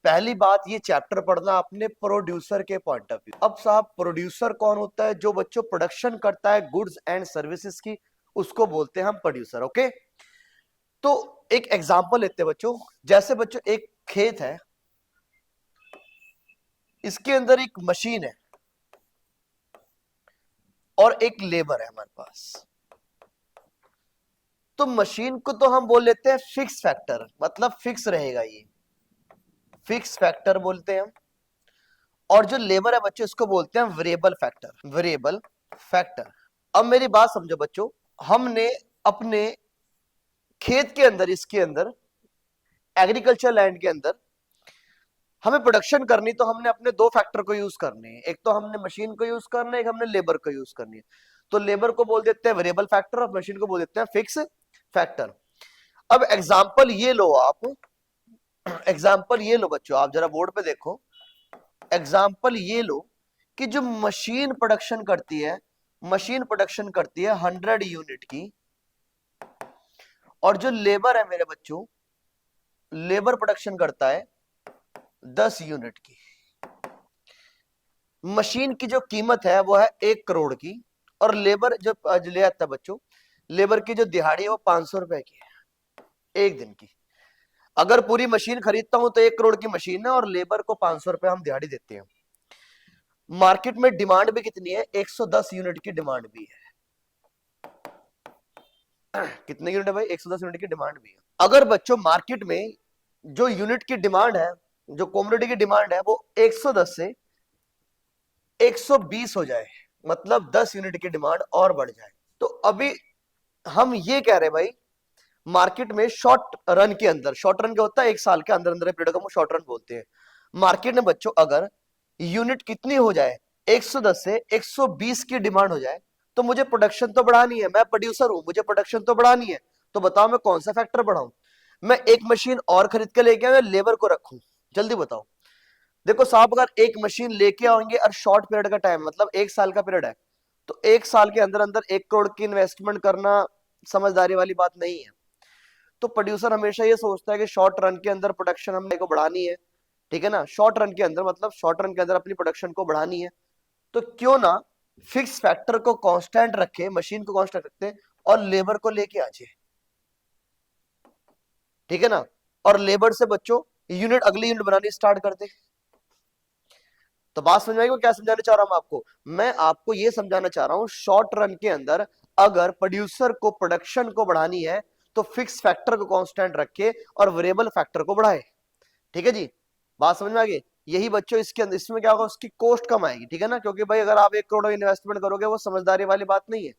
S1: पहली बात, ये चैप्टर पढ़ना अपने प्रोड्यूसर के पॉइंट ऑफ व्यू। अब साहब प्रोड्यूसर कौन होता है, जो बच्चों प्रोडक्शन करता है गुड्स एंड सर्विसेज की, उसको बोलते हैं हम प्रोड्यूसर, ओके। तो एक एग्जांपल लेते हैं बच्चों, जैसे बच्चों एक खेत है, इसके अंदर एक मशीन है और एक लेबर है हमारे पास। तो मशीन को तो हम बोल लेते हैं फिक्स फैक्टर, मतलब फिक्स रहेगा, ये फिक्स फैक्टर बोलते हैं हम। और जो लेबर है बच्चों, इसको बोलते हैं वेरिएबल फैक्टर, वेरिएबल फैक्टर। अब मेरी बात समझो बच्चों, हमने अपने खेत के अंदर, इसके अंदर एग्रीकल्चर लैंड के अंदर हमें प्रोडक्शन करनी, तो हमने अपने दो फैक्टर को यूज करने हैं, एक तो हमने मशीन को यूज करना है, एक हमने लेबर को यूज करनी है। तो लेबर को बोल देते हैं वेरिएबल फैक्टर और मशीन को बोल देते हैं फिक्स फैक्टर। अब एग्जांपल ये लो आप, एग्जांपल ये लो बच्चों, आप जरा बोर्ड पे देखो, एग्जांपल ये लो कि जो मशीन प्रोडक्शन करती है, मशीन प्रोडक्शन करती है 100 यूनिट की, और जो लेबर है मेरे बच्चों, लेबर प्रोडक्शन करता है 10 यूनिट की। मशीन की जो कीमत है वो है 1 करोड़ की, और लेबर जो ले आता है बच्चों, लेबर की जो दिहाड़ी है वो 500 रुपए की है एक दिन की। अगर पूरी मशीन खरीदता हूं तो 1 करोड़ की मशीन है और लेबर को 500 रुपए हम दिहाड़ी देते हैं। मार्केट में डिमांड भी कितनी है, 110 यूनिट की डिमांड भी है। कितने यूनिट है भाई, 110 यूनिट की डिमांड भी है। अगर बच्चों मार्केट में जो यूनिट की डिमांड है, जो कॉमोडिटी की डिमांड है वो 110 से 120 हो जाए, मतलब 10 यूनिट की डिमांड और बढ़ जाए, तो अभी हम ये कह रहे हैं भाई मार्केट में शॉर्ट रन के अंदर, शॉर्ट रन क्या होता है, 1 साल के अंदर अंदर पीरियड को हम शॉर्ट रन बोलते हैं। मार्केट में बच्चों अगर यूनिट कितनी हो जाए, 110 से 120 की डिमांड हो जाए, तो मुझे प्रोडक्शन तो बढ़ानी है, मैं प्रोड्यूसर हूं, मुझे प्रोडक्शन तो बढ़ानी है। तो बताओ मैं कौन सा फैक्टर बढ़ाऊं, मैं एक मशीन और खरीद के लेके आऊं या लेबर को रखूं, जल्दी बताओ। देखो साहब, अगर एक मशीन लेके आओगे और शॉर्ट पीरियड का टाइम, मतलब 1 साल का पीरियड है, तो 1 साल के अंदर अंदर 1 करोड़ की इन्वेस्टमेंट करना समझदारी वाली बात नहीं है। तो प्रोड्यूसर हमेशा ये सोचता है कि शॉर्ट रन के अंदर प्रोडक्शन हमने को बढ़ानी है, ठीक है ना, शॉर्ट रन के अंदर मतलब शॉर्ट रन के अंदर अपनी प्रोडक्शन को बढ़ानी है, तो क्यों ना फिक्स फैक्टर को कांस्टेंट रखे, मशीन को कांस्टेंट रखते और लेबर को लेके आ जाए, ठीक है ना, और लेबर से बच्चों यूनिट अगली यूनिट बनानी स्टार्ट कर दे। तो बात समझ में आएगी, क्या समझाना चाह रहा हूं आपको, मैं आपको यह समझाना चाह रहा हूं शॉर्ट रन के अंदर अगर प्रोड्यूसर को प्रोडक्शन को बढ़ानी है तो फिक्स फैक्टर को कांस्टेंट रखे और वेरिएबल फैक्टर को बढ़ाए, ठीक है जी, बात समझ में आ गई। यही बच्चों इसके अंदर इसमें क्या होगा, उसकी कॉस्ट कम आएगी, ठीक है ना, क्योंकि भाई अगर आप 1 करोड़ इन्वेस्टमेंट करोगे वो समझदारी वाली बात नहीं है,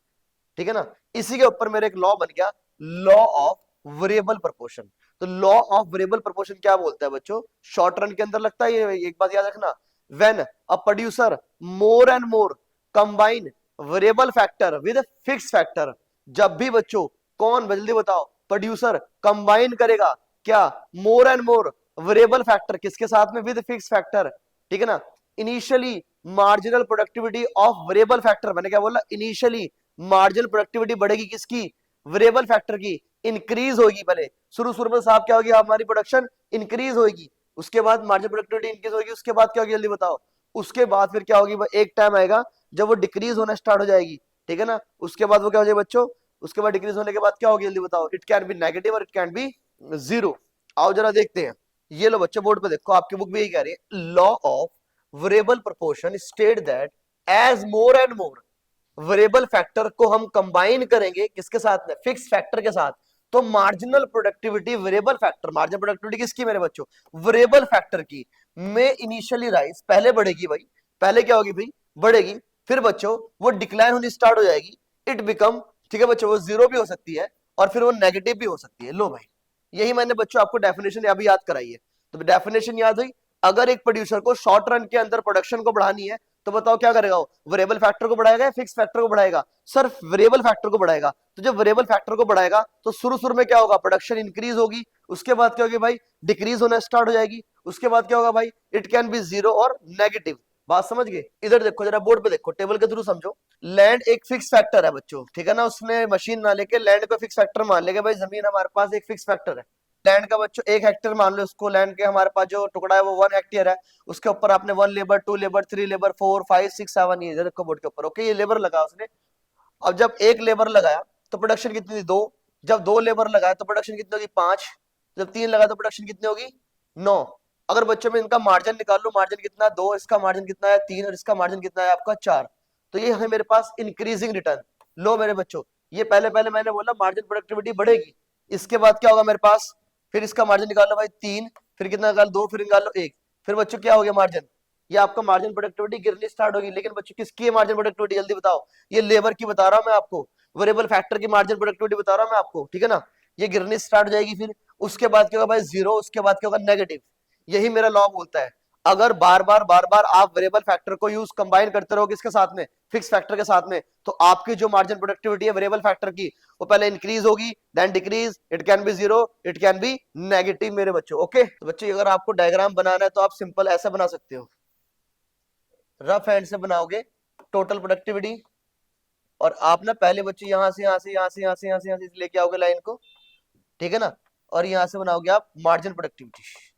S1: ठीक है ना। इसी के ऊपर मेरे एक लॉ बन गया, लॉ ऑफ वेरिएबल प्रोपोर्शन। तो लॉ ऑफ वेरिएबल प्रोपोर्शन क्या बोलता है बच्चों, शॉर्ट रन के अंदर लगता है, ये एक बात याद रखना, when a producer more and more combine variable factor with fix factor, जब भी बच्चों कौन, जल्दी बताओ, प्रोड्यूसर कंबाइन करेगा क्या, मोर एंड मोर वेरिएबल फैक्टर किसके साथ में, विद फिक्स फैक्टर, ठीक है ना। Initially marginal productivity of variable factor, मैंने क्या बोला, इनिशियली मार्जिनल प्रोडक्टिविटी बढ़ेगी किसकी, वेरिएबल फैक्टर की, इंक्रीज होगी, पहले शुरू शुरू में साहब क्या होगी, हमारी प्रोडक्शन इंक्रीज होगी, उसके बाद मार्जिनल प्रोडक्टिविटी इंक्रीज होगी, उसके बाद क्या होगी, जल्दी बताओ, उसके बाद फिर क्या होगी, एक टाइम आएगा जब वो डिक्रीज होना स्टार्ट हो जाएगी, ठीक है ना, उसके बाद वो क्या हो जाएगा बच्चों, उसके बाद डिक्रीज होने के बाद क्या होगी, जल्दी बताओ, इट कैन बी नेगेटिव और इट कैन बी जीरो। आओ जरा देखते हैं, ये लो बच्चों बोर्ड पे देखो, आपकी बुक भी यही कह रही है, law of variable proportion state that as more and more variable factor को हम कंबाइन करेंगे किसके साथ में, फिक्स फैक्टर के साथ, तो marginal productivity variable factor, marginal productivity किसकी मेरे बच्चों, वेरिएबल फैक्टर की, में इनिशियली राइज, पहले बढ़ेगी भाई, पहले क्या होगी भाई, बढ़ेगी, फिर बच्चों वो डिक्लाइन होनी स्टार्ट हो जाएगी, इट बिकम, ठीक है बच्चों, वो जीरो भी हो सकती है और फिर वो नेगेटिव भी हो सकती है। लो भाई, यही मैंने बच्चों आपको डेफिनेशन अभी याद कराई है, तो डेफिनेशन याद हुई, अगर एक प्रोड्यूसर को शॉर्ट रन के अंदर प्रोडक्शन को बढ़ानी है तो बताओ क्या करेगा, वो वेरिएबल फैक्टर को बढ़ाएगा या फिक्स फैक्टर को बढ़ाएगा, सिर्फ वेरिएबल फैक्टर को बढ़ाएगा। तो जब वेरिएबल फैक्टर को बढ़ाएगा तो शुरू शुरू में क्या होगा, प्रोडक्शन इंक्रीज होगी, उसके बाद क्या होगी भाई, डिक्रीज होना स्टार्ट हो जाएगी, उसके बाद क्या होगा भाई, इट कैन बी जीरो और नेगेटिव। बात समझ गए, इधर देखो जरा बोर्ड पे देखो, टेबल के थ्रू समझो, लैंड एक फिक्स फैक्टर है बच्चों, ठीक है ना, उसने मशीन ना लेके लैंड को फिक्स फैक्टर मान लेगा, भाई जमीन हमारे पास एक फिक्स फैक्टर है, लैंड का बच्चों 1 हेक्टेयर मान लो उसको, लैंड के हमारे पास जो टुकड़ा है वो 1 हेक्टेयर है, उसके ऊपर आपने 1 लेबर 2 लेबर 3 लेबर 4 5 6 7 ये देखो बोर्ड के ऊपर, ओके, ये लेबर लगा उसने। अब जब 1 लेबर लगाया तो प्रोडक्शन कितनी थी, 2, जब 2 लेबर लगाया तो प्रोडक्शन कितनी होगी, 5, जब 3 लगाया तो प्रोडक्शन कितनी होगी, 9। अगर बच्चों में इनका मार्जिन निकाल लो, मार्जिन कितना है 2, इसका मार्जिन कितना है 3 और इसका मार्जिन कितना है आपका 4, तो ये है मेरे पास इंक्रीजिंग रिटर्न। लो मेरे बच्चों, ये पहले पहले मैंने बोला मार्जिन प्रोडक्टिविटी बढ़ेगी, इसके बाद क्या होगा मेरे पास, फिर इसका मार्जिन निकाल लो भाई 3, फिर कितना निकाल 2, फिर निकाल लो 1, फिर बच्चों क्या हो गया मार्जिन, ये आपका मार्जिन प्रोडक्टिविटी गिरनी स्टार्ट होगी। लेकिन बच्चों किसकी मार्जिन प्रोडक्टिविटी, जल्दी बताओ, ये लेबर की बता रहा हूं मैं आपको, वेरिएबल फैक्टर की मार्जिन प्रोडक्टिविटी बता रहा हूं मैं आपको, ठीक है ना, ये गिरनी स्टार्ट हो जाएगी, फिर उसके बाद क्या होगा भाई जीरो, उसके बाद क्या होगा नेगेटिव। यही मेरा लॉ बोलता है, अगर बार बार आप वेरिएबल फैक्टर को यूज कंबाइन करते रहो किसके साथ में, फिक्स फैक्टर के साथ में, तो आपकी जो मार्जिन प्रोडक्टिविटी है वेरिएबल फैक्टर की, वो पहले इंक्रीज होगी then decrease, it can be zero, it can be negative मेरे बच्चों, ओके। तो बच्चों अगर आपको डायग्राम बनाना है तो आप सिंपल ऐसा बना सकते हो, रफ हैंड से बनाओगे टोटल प्रोडक्टिविटी, और आप ना पहले बच्चे यहां से यहां से यहां से यहां से यहां से यहां से लेके आओगे लाइन को, ठीक है ना, और यहां से बनाओगे आप मार्जिन प्रोडक्टिविटी।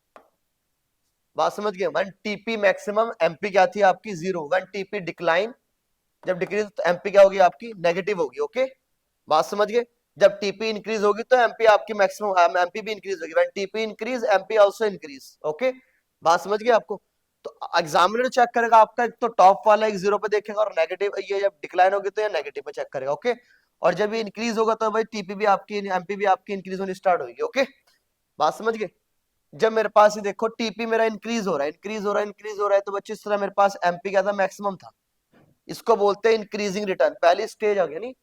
S1: बात समझ गए, वन टीपी मैक्सिमम, एमपी क्या थी आपकी 0, वन टीपी डिक्लाइन, जब डिक्रीज तो एमपी क्या होगी आपकी नेगेटिव होगी, ओके। बात समझ गए? जब टीपी इंक्रीज होगी तो एमपी आपकी मैक्सिमम एमपी भी इंक्रीज होगी। When TP increase MP also increase. Okay, बात समझ गए आपको? तो एग्जामिनर चेक करेगा आपका, एक तो टॉप वाला एक जीरो पे देखेगा और नेगेटिव, ये जब डिक्लाइन होगी तो ये नेगेटिव पे चेक करेगा। ओके, और जब ये इंक्रीज होगा तो भाई टीपी भी आपकी एमपी भी आपकी इंक्रीज होनी स्टार्ट होगी। ओके, बात समझ गए? जब मेरे पास ये देखो टीपी मेरा इंक्रीज हो रहा है, इंक्रीज हो रहा है, इंक्रीज हो रहा है, तो बच्चे इस तरह मेरे पास एमपी क्या था, मैक्सिमम था। इसको बोलते हैं इंक्रीजिंग रिटर्न। पहली स्टेज आ गया नहीं,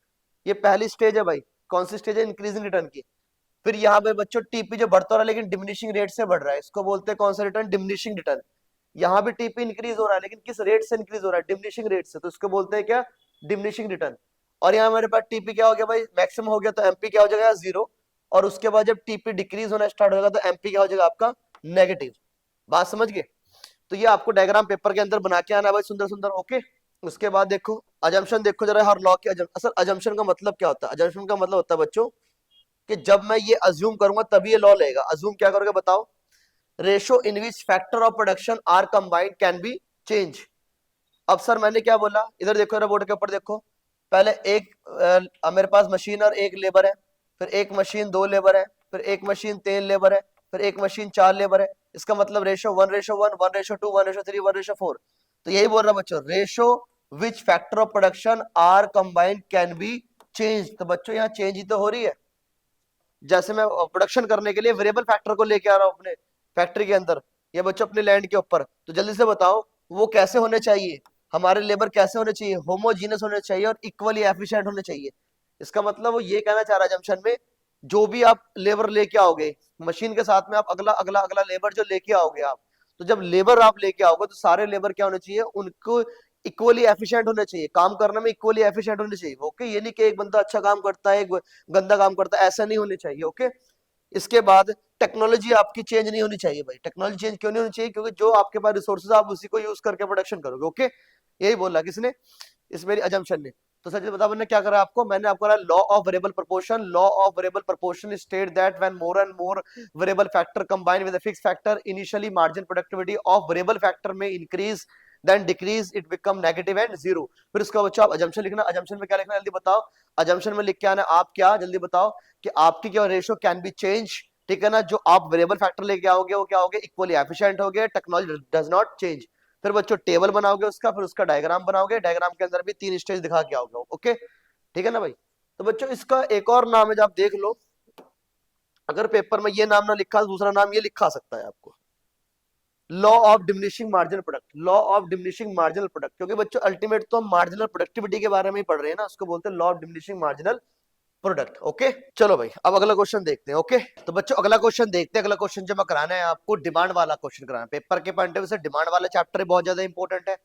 S1: ये पहली स्टेज है भाई। कौन सी स्टेज है? इंक्रीजिंग रिटर्न की। फिर यहाँ पे बच्चों टीपी जो बढ़ता रहा है लेकिन डिमिनिशिंग रेट से बढ़ रहा है, इसको बोलते हैं कौन सा रिटर्न? Diminishing return. यहाँ भी टीपी इंक्रीज हो रहा है लेकिन किस रेट से इंक्रीज हो रहा है? डिमिनिशिंग रेट से, तो इसको बोलते हैं क्या? Diminishing return. और यहाँ मेरे पास टीपी क्या हो गया भाई? मैक्सिमम हो गया, तो एमपी क्या हो जाएगा? जीरो। और उसके बाद जब टीपी डिक्रीज होना स्टार्ट होगा तो एमपी क्या हो जाएगा आपका? नेगेटिव। बात समझ गए? तो ये आपको डायग्राम पेपर के अंदर बना के आना है भाई, सुंदर सुंदर। ओके, उसके बाद देखो अजम्पशन, देखो जरा हर लॉ के असल अजम्पशन का मतलब क्या होता है? अजम्पशन का मतलब होता है बच्चों कि जब मैं ये अज्यूम करूंगा तभी ये लॉ लेगा। अज्यूम क्या करोगे बताओ? Ratio in which factor of production are combined can be change. अब सर मैंने क्या बोला? इधर देखो, जरा बोर्ड के ऊपर देखो। पहले एक मेरे पास मशीन और एक लेबर है, फिर एक मशीन दो लेबर है, फिर एक मशीन तीन लेबर है, फिर एक मशीन चार लेबर है। इसका मतलब रेशो 1:1, 1:2, 1:3, 1:4। तो यही बोल रहा बच्चों, ratio which factor of production are combined can be change. तो बच्चों यहाँ चेंज ही तो हो रही है। जैसे मैं प्रोडक्शन करने के लिए वेरिएबल फैक्टर को लेके आ रहा हूँ अपने फैक्ट्री के अंदर, या बच्चों अपने लैंड के ऊपर, तो जल्दी से बताओ वो कैसे होने चाहिए? हमारे लेबर कैसे होने चाहिए? होमोजीनस होने चाहिए और इक्वली एफिशिएंट होने चाहिए। इसका मतलब वो ये कहना चाह रहा है जंक्शन में, जो भी आप लेबर लेके आओगे मशीन के साथ में, आप अगला अगला अगला लेबर जो लेके आओगे आप, तो जब लेबर आप लेके आओगे तो सारे लेबर क्या होने चाहिए? उनको इक्वली एफिशिएंट होने चाहिए, काम करने में इक्वली एफिशिएंट होने चाहिए। ओके, ये नहीं कि एक बंदा अच्छा काम करता है एक गंदा काम करता है, ऐसा नहीं होने चाहिए। ओके, इसके बाद टेक्नोलॉजी आपकी चेंज नहीं होनी चाहिए भाई। टेक्नोलॉजी चेंज क्यों नहीं होनी चाहिए? क्योंकि जो आपके पास रिसोर्सेज आप उसी को यूज करके प्रोडक्शन करोगे। ओके, यही बोला किसने? इस मेरी अजम्पशन ने। तो सर बता, मैंने क्या करा आपको? मैंने आपको करा law of variable proportion. Law of variable proportion state that when more and more variable factor combine with a fixed factor, initially margin productivity of variable factor में increase, then decrease, it become negative and zero. फिर उसका बच्चा आप assumption लिखना। Assumption में क्या लिखना जल्दी बताओ? अजम्पशन में लिख के आना आप क्या, जल्दी बताओ, कि आपकी क्या रेशियो कैन बी चेंज। ठीक है ना? जो आप वेरिएबल फैक्टर लेके आओगे वो क्या होगे? इक्वली एफिशिएंट होगे, टेक्नोलॉजी डज नॉट चेंज। फिर बच्चों टेबल बनाओगे उसका, फिर उसका डायग्राम बनाओगे, डायग्राम के अंदर भी 3 स्टेज दिखा के आओगे। ओके, ठीक है ना भाई? तो बच्चों इसका एक और नाम है, जब आप देख लो, अगर पेपर में ये नाम ना लिखा, दूसरा नाम ये लिखा सकता है आपको, law of diminishing marginal product. Law of diminishing marginal product, क्योंकि बच्चों अल्टीमेट तो हम मार्जिनल प्रोडक्टिविटी के बारे में ही पढ़ रहे हैं ना, उसको बोलते हैं law of diminishing marginal product. Okay, चलो भाई अब अगला क्वेश्चन देखते हैं। ओके, तो बच्चों अगला क्वेश्चन देखते हैं। अगला क्वेश्चन जो मैं कराना है आपको, डिमांड वाला क्वेश्चन कराना है। पेपर के पॉइंट ऑफ व्यू से डिमांड वाला चैप्टर बहुत ज्यादा इंपॉर्टेंट है।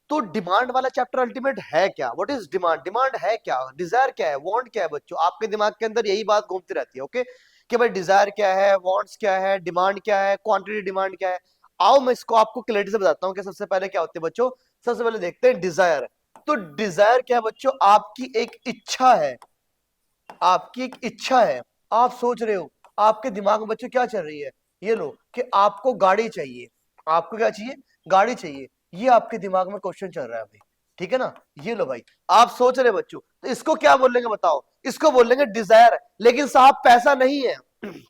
S1: तो डिमांड वाला चैप्टर अल्टीमेट है क्या? What is demand? डिमांड है क्या? डिजायर क्या है? वांट क्या है? बच्चों आपके दिमाग के अंदर यही बात घूमती रहती है। ओके, कि भाई डिजायर क्या है, वांट्स क्या है, डिमांड क्या है, क्वांटिटी डिमांड क्या है। आओ मैं इसको आपको क्लैरिटी से बताता हूँ कि सबसे पहले क्या होती है बच्चों। सबसे पहले देखते हैं डिजायर। तो डिजायर क्या है बच्चों? आपकी एक इच्छा है, आपकी एक इच्छा है। आप सोच रहे हो, आपके दिमाग में बच्चों क्या चल रही है? ये लो कि आपको गाड़ी चाहिए। आपको क्या चाहिए? गाड़ी चाहिए। ये आपके दिमाग में क्वेश्चन चल रहा है भाई। ठीक है ना? ये लो भाई, आप सोच रहे बच्चों, तो इसको क्या बोलेंगे बताओ? इसको बोलेंगे डिजायर। लेकिन साहब पैसा नहीं है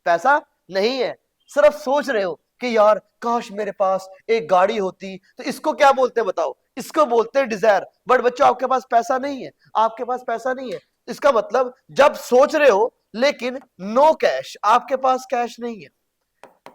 S1: पैसा नहीं है, सिर्फ सोच रहे हो कि यार काश मेरे पास एक गाड़ी होती, तो इसको क्या बोलते हैं बताओ? इसको बोलते हैं डिजायर। बट बच्चों आपके पास पैसा नहीं है, आपके पास पैसा नहीं है। इसका मतलब जब सोच रहे हो लेकिन नो कैश, आपके पास कैश नहीं है,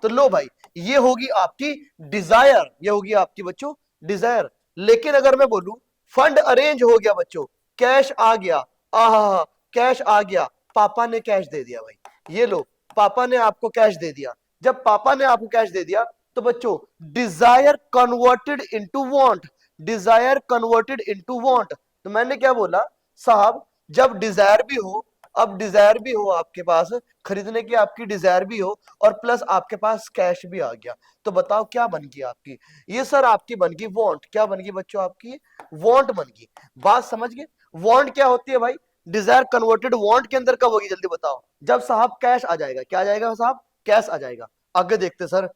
S1: तो लो भाई, ये होगी आपकी डिजायर, ये होगी आपकी बच्चों डिजायर। लेकिन अगर मैं बोलूं फंड अरेंज हो गया बच्चों, कैश आ गया, आहा कैश आ गया, पापा ने कैश दे दिया भाई, ये लो पापा ने आपको कैश दे दिया। जब पापा ने आपको कैश दे दिया तो बच्चों desire converted into want, desire converted into want. तो मैंने क्या बोला साहब, जब डिजायर भी हो, अब डिजायर भी हो आपके पास, खरीदने की आपकी डिजायर भी हो, और प्लस आपके पास कैश भी आ गया, तो बताओ क्या बन गई आपकी? ये सर आपकी बन गई वांट। क्या बन गई बच्चों? आपकी वांट बन गई। बात समझ गए? वांट क्या होती है भाई? डिजायर कन्वर्टेड वांट के अंदर कब होगी जल्दी बताओ? जब साहब कैश आ जाएगा। क्या आ जाएगा साहब? कैश आ जाएगा। आगे देखते सर,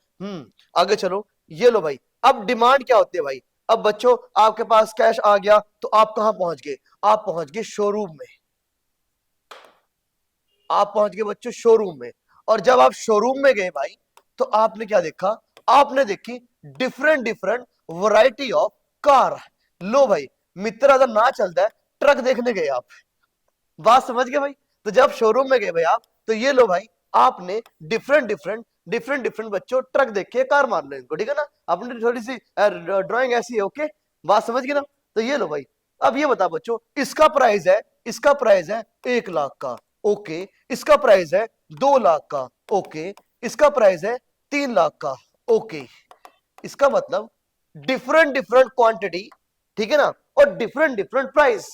S1: आगे चलो। ये लो भाई, अब डिमांड क्या होती है भाई? अब बच्चों आपके पास कैश आ गया तो आप कहां पहुंच गए? आप पहुंच गए शोरूम में। आप पहुंच गए बच्चों शोरूम में, और जब आप शोरूम में गए भाई तो आपने क्या देखा, आपने देखी different different variety of car. लो भाई मित्र अगर ना चलता है ट्रक देखने गए आप, बात समझ गए भाई। तो जब शोरूम में गए भाई आप, तो ये लो भाई आपने डिफरेंट डिफरेंट बच्चों ट्रक देखे, कार मार लो इनको, ठीक है ना, अपनी थोड़ी सी ड्राइंग ऐसी है, ओके, बात समझ गए ना। तो ये लो भाई, अब ये बता बच्चों, इसका प्राइस है 1 लाख का, ओके, इसका प्राइस है 2 लाख का, ओके, इसका प्राइस है 3 लाख का, ओके। इसका मतलब डिफरेंट डिफरेंट क्वांटिटी, ठीक है ना, और डिफरेंट डिफरेंट प्राइस,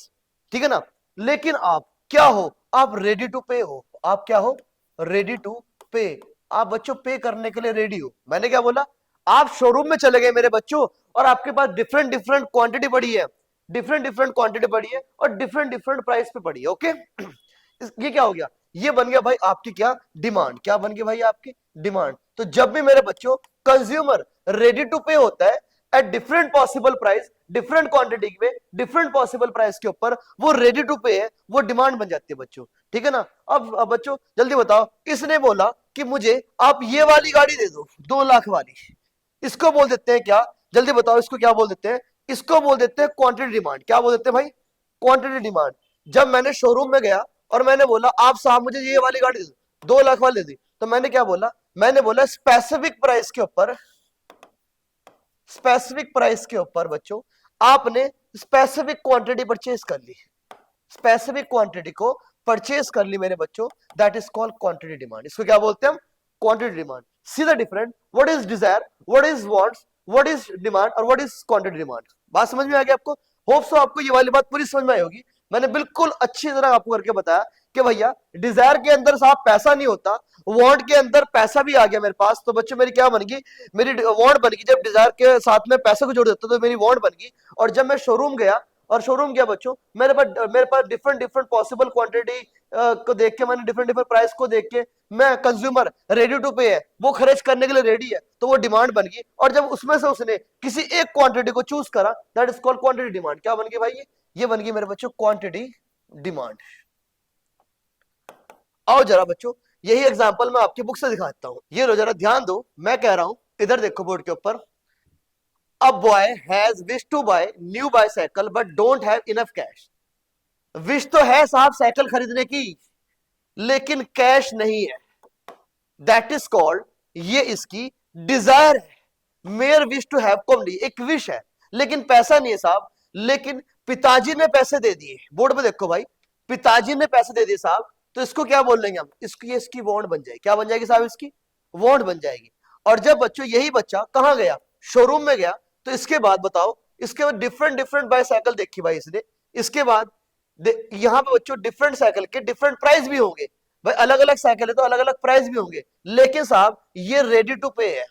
S1: ठीक है ना। लेकिन आप क्या हो, आप रेडी टू पे हो, आप क्या हो, रेडी टू पे। आप बच्चों पे करने के लिए रेडी हो। मैंने क्या बोला, आप शोरूम में चले गए मेरे बच्चों, और आपके पास डिफरेंट डिफरेंट क्वांटिटी पड़ी है, डिफरेंट डिफरेंट क्वांटिटी पड़ी है, और डिफरेंट डिफरेंट प्राइस पे पड़ी है, ओके। ये क्या हो गया, ये बन गया भाई आपकी क्या डिमांड, क्या बन गई भाई आपकी डिमांड। तो जब भी मेरे बच्चों कंज्यूमर रेडी टू पे होता है eight different possible price, different quantity में डिफरेंट पॉसिबल प्राइस के ऊपर, वो रेडी टू पे है, वो डिमांड बन जाती है बच्चों, ठीक है ना। अब बच्चों जल्दी बताओ, इसने बोला कि मुझे आप ये वाली गाड़ी दे दो 2 लाख वाली, इसको बोल देते हैं क्या, जल्दी बताओ, इसको क्या बोल देते हैं, इसको बोल देते हैं क्वांटिटी डिमांड। क्या बोल देते हैं भाई, क्वांटिटी डिमांड। जब मैंने शोरूम में गया और मैंने बोला आप साहब मुझे ये वाली गाड़ी दे दो, 2 लाख वाली दे दी, तो मैंने क्या बोला, मैंने बोला स्पेसिफिक प्राइस के ऊपर, स्पेसिफिक प्राइस के ऊपर बच्चों आपने स्पेसिफिक क्वांटिटी परचेज कर ली, स्पेसिफिक क्वांटिटी को परचेज कर ली मेरे बच्चों, that is called quantity demand. इसको क्या बोलते हैं हम, quantity demand. See the different, what is desire, what is wants, what is demand, और व्हाट इज क्वांटिटी डिमांड। बात समझ में आ गई आपको, होप सो आपको ये वाली बात पूरी समझ में आई होगी। मैंने बिल्कुल अच्छी तरह आपको करके बताया कि भैया डिजायर के अंदर साहब पैसा नहीं होता, वांट के अंदर पैसा भी आ गया मेरे पास, तो बच्चों मेरी क्या बन गई, मेरी वांट बन गई। जब डिजायर के साथ में पैसे को जोड़ देता तो मेरी वांट बन गई। और जब मैं शोरूम गया, और शोरूम गया बच्चों, मेरे पास डिफरेंट डिफरेंट पॉसिबल क्वांटिटी को देख के, मैंने डिफरेंट डिफरेंट प्राइस को देख के, मैं कंज्यूमर रेडी टू पे है, वो खर्च करने के लिए रेडी है, तो वो डिमांड बन गई। और जब उसमें से उसने किसी एक क्वांटिटी को चूज करा, that is called quantity demand. क्या बन गई भाई, ये बन गई मेरे बच्चों क्वांटिटी डिमांड। आओ जरा बच्चों, यही एग्जांपल मैं आपकी बुक से दिखाता हूं। ये लो जरा ध्यान दो, मैं कह रहा हूं, इधर देखो बोर्ड के ऊपर, a boy has wish to buy new bicycle but don't have enough cash. Wish तो है साहब साइकिल खरीदने की, लेकिन कैश नहीं है, दैट इज कॉल्ड, ये इसकी डिजायर है। Mere wish to have commodity, एक विश है लेकिन पैसा नहीं है साहब, लेकिन पिताजी ने पैसे दे दिए। बोर्ड पे देखो भाई, पिताजी ने पैसे दे दिए साहब, तो इसको क्या बोल लेंगे हम, इसकी वांट बन जाएगी। क्या बन जाएगी साहब, इसकी वांट बन जाएगी। और जब बच्चों यही बच्चा कहां गया, शोरूम में गया, तो इसके बाद बताओ, इसके बाद डिफरेंट डिफरेंट बाइसाइकिल देखी भाई इसने, इसके बाद यहाँ पे बच्चों डिफरेंट साइकिल के डिफरेंट प्राइस भी होंगे भाई, अलग अलग साइकिल है तो अलग अलग प्राइस भी होंगे, लेकिन साहब ये रेडी टू पे है,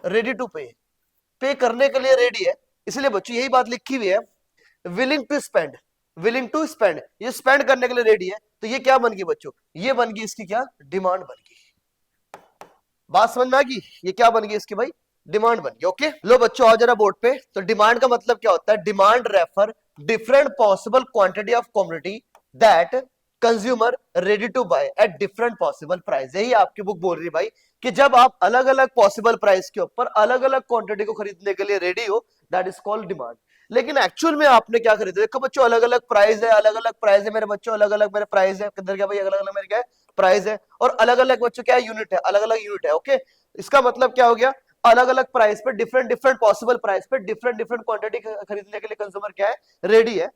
S1: रेडी टू पे, पे करने के लिए रेडी है। इसलिए बच्चों यही बात लिखी हुई है, willing to spend, willing to spend, ये स्पेंड करने के लिए रेडी है। तो ये क्या बन गई बच्चों, ये बन गई इसकी क्या डिमांड बन गई। बात समझ में आ गई, ये क्या बन गई इसकी भाई डिमांड बन गई, ओके। लो बच्चों आओ जरा बोर्ड पे। तो डिमांड का मतलब क्या होता है, demand refer different possible quantity of commodity that consumer ready to buy at different possible price. यही आपकी बुक बोल रही है भाई कि जब आप अलग अलग पॉसिबल प्राइस के ऊपर अलग अलग क्वांटिटी को खरीदने के लिए रेडी हो, दैट इज कॉल्ड डिमांड। लेकिन एक्चुअल में आपने क्या खरीदा, देखो बच्चों अलग अलग प्राइस है, अलग अलग प्राइस है मेरे बच्चों, अलग अलग मेरे प्राइस है, किधर क्या भाई, अलग अलग मेरे क्या है प्राइस है, और अलग अलग बच्चों क्या यूनिट है, अलग अलग यूनिट है, ओके। इसका मतलब क्या हो गया, अलग अलग प्राइस पे डिफरेंट डिफरेंट पॉसिबल प्राइस पे डिफरेंट डिफरेंट क्वांटिटी खरीदने के लिए कंज्यूमर क्या है रेडी है।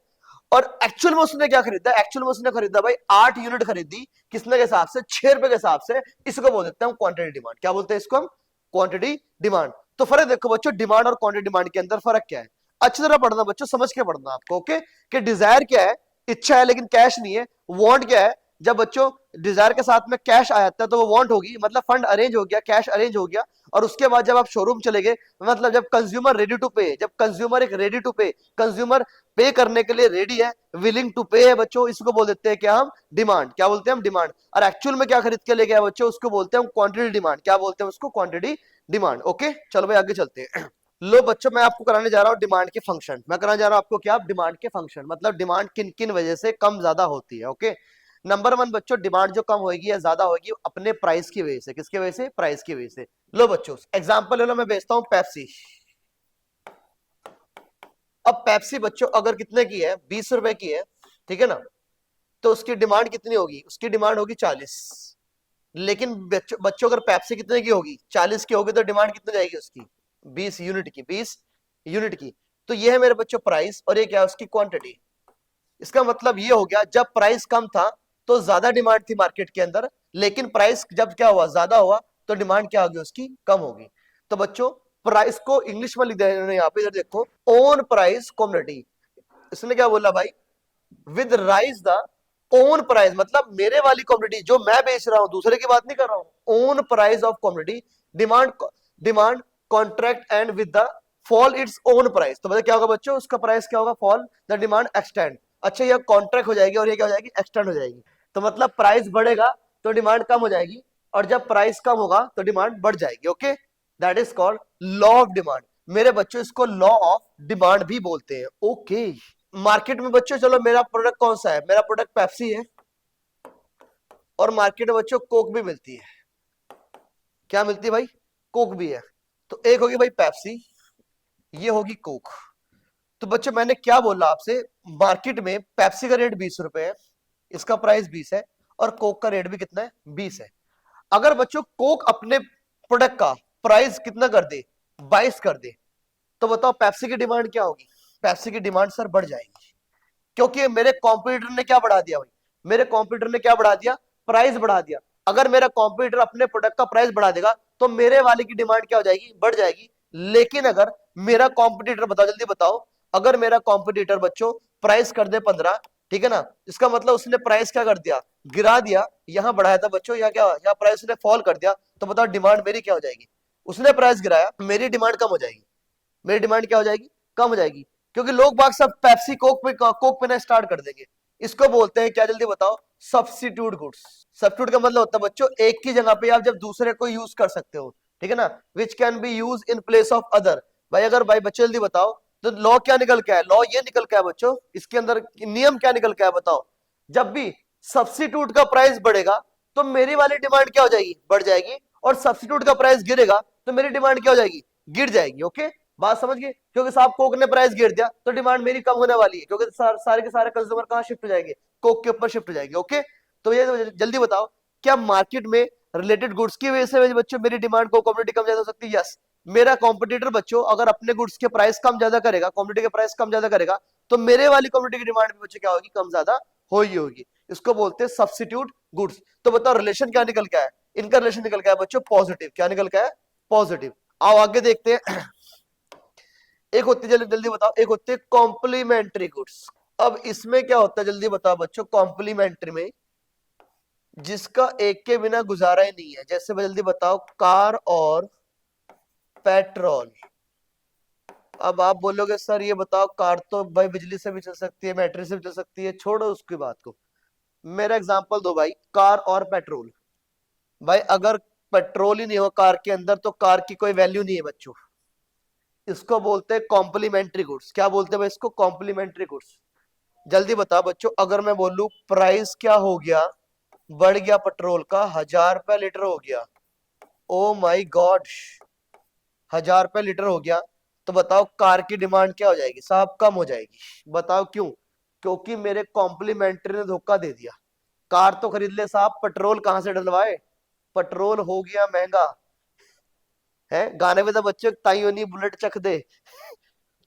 S1: और एक्चुअल में उसने क्या खरीदा, एक्चुअल में उसने खरीदा भाई 8 यूनिट खरीदी, किसने के हिसाब से, 6 रुपए के हिसाब से। इसको बोल देते हैं हम क्वांटिटी डिमांड। क्या बोलते हैं इसको हम, क्वांटिटी डिमांड। तो फर्क देखो बच्चों, डिमांड और क्वांटिटी डिमांड के अंदर फर्क क्या है, अच्छी तरह पढ़ना बच्चों, समझ के पढ़ना आपको, ओके। कि डिजायर क्या है, इच्छा है लेकिन कैश नहीं है। वांट क्या है, जब बच्चों डिजायर के साथ में कैश आ जाता है तो वो वांट होगी, मतलब फंड अरेंज हो गया, कैश अरेंज हो गया। और उसके बाद जब आप शोरूम चले गए, मतलब जब कंज्यूमर रेडी टू पे, जब कंज्यूमर एक रेडी टू पे, कंज्यूमर पे करने के लिए रेडी है, विलिंग टू पे है बच्चों, इसको बोल देते हैं क्या हम डिमांड। क्या बोलते हैं हम डिमांड। और एक्चुअल में क्या खरीद के ले गया बच्चों, उसको बोलते हैं हम क्वांटिटी डिमांड। क्या बोलते हैं उसको, क्वांटिटी डिमांड, ओके। चलो भाई आगे चलते हैं। लो बच्चों मैं आपको कराने जा रहा हूं डिमांड के फंक्शन। मैं कराने जा रहा हूं आपको क्या, डिमांड के फंक्शन, मतलब डिमांड किन किन वजह से कम ज्यादा होती है, ओके। नंबर वन बच्चों, डिमांड जो कम होगी या ज्यादा होगी अपने प्राइस की वजह से। किसकी वजह से? प्राइस की वजह से। लो बच्चों एग्जांपल ले लो, मैं बेचता हूं पेप्सी। अब पेप्सी बच्चों अगर कितने की है? 20 रुपए की है, ठीक है ना? तो उसकी डिमांड कितनी होगी? उसकी डिमांड होगी 40। लेकिन बच्चों अगर पेप्सी कितने की होगी? 40 की होगी, तो डिमांड कितनी जाएगी उसकी? 20 यूनिट की। 20 यूनिट की। तो ये है मेरे बच्चों प्राइस, और ये क्या है? उसकी क्वांटिटी। इसका मतलब ये हो गया, जब प्राइस कम था तो ज्यादा डिमांड थी मार्केट के अंदर, लेकिन प्राइस जब क्या हुआ? ज्यादा हुआ, तो डिमांड क्या होगी? उसकी कम होगी। तो बच्चों प्राइस को इंग्लिश में लिख दे रहे हैं यहाँ पे, इधर देखो, ओन प्राइस कॉमोडिटी। इसने क्या बोला भाई? With rise the own price, मतलब मेरे वाली कॉमोडिटी जो मैं बेच रहा हूं, दूसरे की बात नहीं कर रहा हूं, own price of commodity, demand demand contract and with the fall its own price. तो मतलब क्या होगा बच्चों? उसका प्राइस क्या होगा? Fall, the demand extend. अच्छा, ये कॉन्ट्रैक्ट हो जाएगी और ये क्या हो जाएगी? एक्सटेंड हो जाएगी। तो मतलब प्राइस बढ़ेगा तो डिमांड कम हो जाएगी, और जब प्राइस कम होगा तो डिमांड बढ़ जाएगी। Okay, that is called law of demand. मेरे बच्चों इसको लॉ ऑफ डिमांड भी बोलते हैं। ओके, मार्केट में बच्चों, चलो मेरा प्रोडक्ट कौन सा है? मेरा प्रोडक्ट पेप्सी है, और मार्केट में बच्चों कोक भी मिलती है। क्या मिलती है भाई? कोक भी है। तो एक होगी भाई पेप्सी, ये होगी कोक। तो बच्चों मैंने क्या बोला आपसे? मार्केट में पेप्सी का रेट 20 रुपए है, इसका प्राइस 20 है, और कोक का रेट भी कितना है? 20 है। अगर बच्चों कोक अपने प्रोडक्ट का प्राइस कितना कर दे? 22 कर दे, तो बताओ पेप्सी की डिमांड क्या होगी? पेप्सी की डिमांड सर बढ़ जाएगी, क्योंकि मेरे कॉम्पिटिटर ने क्या बढ़ा दिया भाई? मेरे कॉम्पिटिटर ने क्या बढ़ा दिया? प्राइस बढ़ा दिया। अगर मेरा कॉम्पिटिटर अपने प्रोडक्ट का प्राइस बढ़ा देगा तो मेरे वाले की डिमांड क्या हो जाएगी? बढ़ जाएगी। लेकिन अगर मेरा कॉम्पिटिटर, बताओ जल्दी बताओ, अगर मेरा कॉम्पिटिटर बच्चों प्राइस कर दे 15, ठीक है ना, इसका मतलब उसने प्राइस क्या कर दिया? गिरा दिया। यहां बढ़ाया था बच्चों, या क्या? यहाँ प्राइस उसने फॉल कर दिया, तो बताओ डिमांड मेरी क्या हो जाएगी? उसने प्राइस गिराया, मेरी डिमांड कम हो जाएगी। मेरी डिमांड क्या हो जाएगी? कम हो जाएगी, क्योंकि लोग बाग सब पेप्सी कोक पीना स्टार्ट कर देंगे। इसको बोलते हैं क्या? जल्दी बताओ। Substitute goods. सब्स्टिट्यूट का मतलब होता है बच्चों, एक की जगह पे आप जब दूसरे को यूज कर सकते हो, ठीक है ना, which can be use in place of other. भाई अगर भाई बच्चों जल्दी बताओ, तो लॉ क्या निकल के है? लॉ ये निकल के है बच्चों, इसके अंदर नियम क्या निकल के है? बताओ। जब भी सब्स्टिट्यूट का प्राइस बढ़ेगा तो मेरी वाली डिमांड क्या हो जाएगी? बढ़ जाएगी, और सब्स्टिट्यूट का प्राइस गिरेगा तो मेरी डिमांड क्या हो जाएगी? गिर जाएगी। ओके, बात समझ गए? क्योंकि साहब कोक ने प्राइस गिर दिया तो डिमांड मेरी कम होने वाली है, क्योंकि सारे के सारे कंज्यूमर कहां शिफ्ट हो जाएंगे? कोक के ऊपर शिफ्ट हो जाएंगे। ओके, तो ये जल्दी बताओ, क्या मार्केट में रिलेटेड गुड्स की वजह से बच्चों मेरी डिमांड को कम्युनिटी कम ज्यादा हो सकती है? यस। मेरा कॉम्पिटिटर बच्चों अगर अपने गुड्स के प्राइस कम ज्यादा करेगा, कम्युनिटी के प्राइस कम ज्यादा करेगा, तो मेरे वाली कम्युनिटी की डिमांड भी बच्चों क्या होगी? कम ज्यादा होगी। इसको बोलते हैं सब्स्टिट्यूट गुड्स। तो बताओ रिलेशन क्या निकल के है? इनका रिलेशन निकल के है बच्चों पॉजिटिव। क्या निकल के है? पॉजिटिव। आओ आगे देखते हैं। एक होती है, जल्दी जल्दी बताओ, एक होती है कॉम्प्लीमेंट्री गुड्स। अब इसमें क्या होता है? जल्दी बताओ बच्चों। कॉम्प्लीमेंट्री में जिसका एक के बिना गुजारा ही नहीं है, जैसे जल्दी बताओ, कार और पेट्रोल। अब आप बोलोगे सर ये बताओ, कार तो भाई बिजली से भी चल सकती है, बैटरी से भी चल सकती है, छोड़ो उसकी बात को। मेरा एग्जांपल दो भाई, कार और पेट्रोल। भाई अगर पेट्रोल ही नहीं हो कार के अंदर तो कार की कोई वैल्यू नहीं है बच्चों। इसको बोलते हैं कॉम्प्लीमेंट्री गुड्स। क्या बोलते हैं भाई इसको? Complementary goods. जल्दी बताओ बच्चों, अगर मैं बोलूं प्राइस क्या हो गया? बढ़ गया पेट्रोल का, 1000 रुपए लीटर हो गया। ओ माई गॉड, 1000 रुपए लीटर हो गया, तो बताओ कार की डिमांड क्या हो जाएगी? साहब कम हो जाएगी। बताओ क्यों? क्योंकि मेरे कॉम्प्लीमेंट्री ने धोखा दे दिया। कार तो खरीद ले साहब, पेट्रोल कहां से डलवाए? पेट्रोल हो गया महंगा है। गाने में तो बच्चों ताइयों नहीं बुलेट चख दे।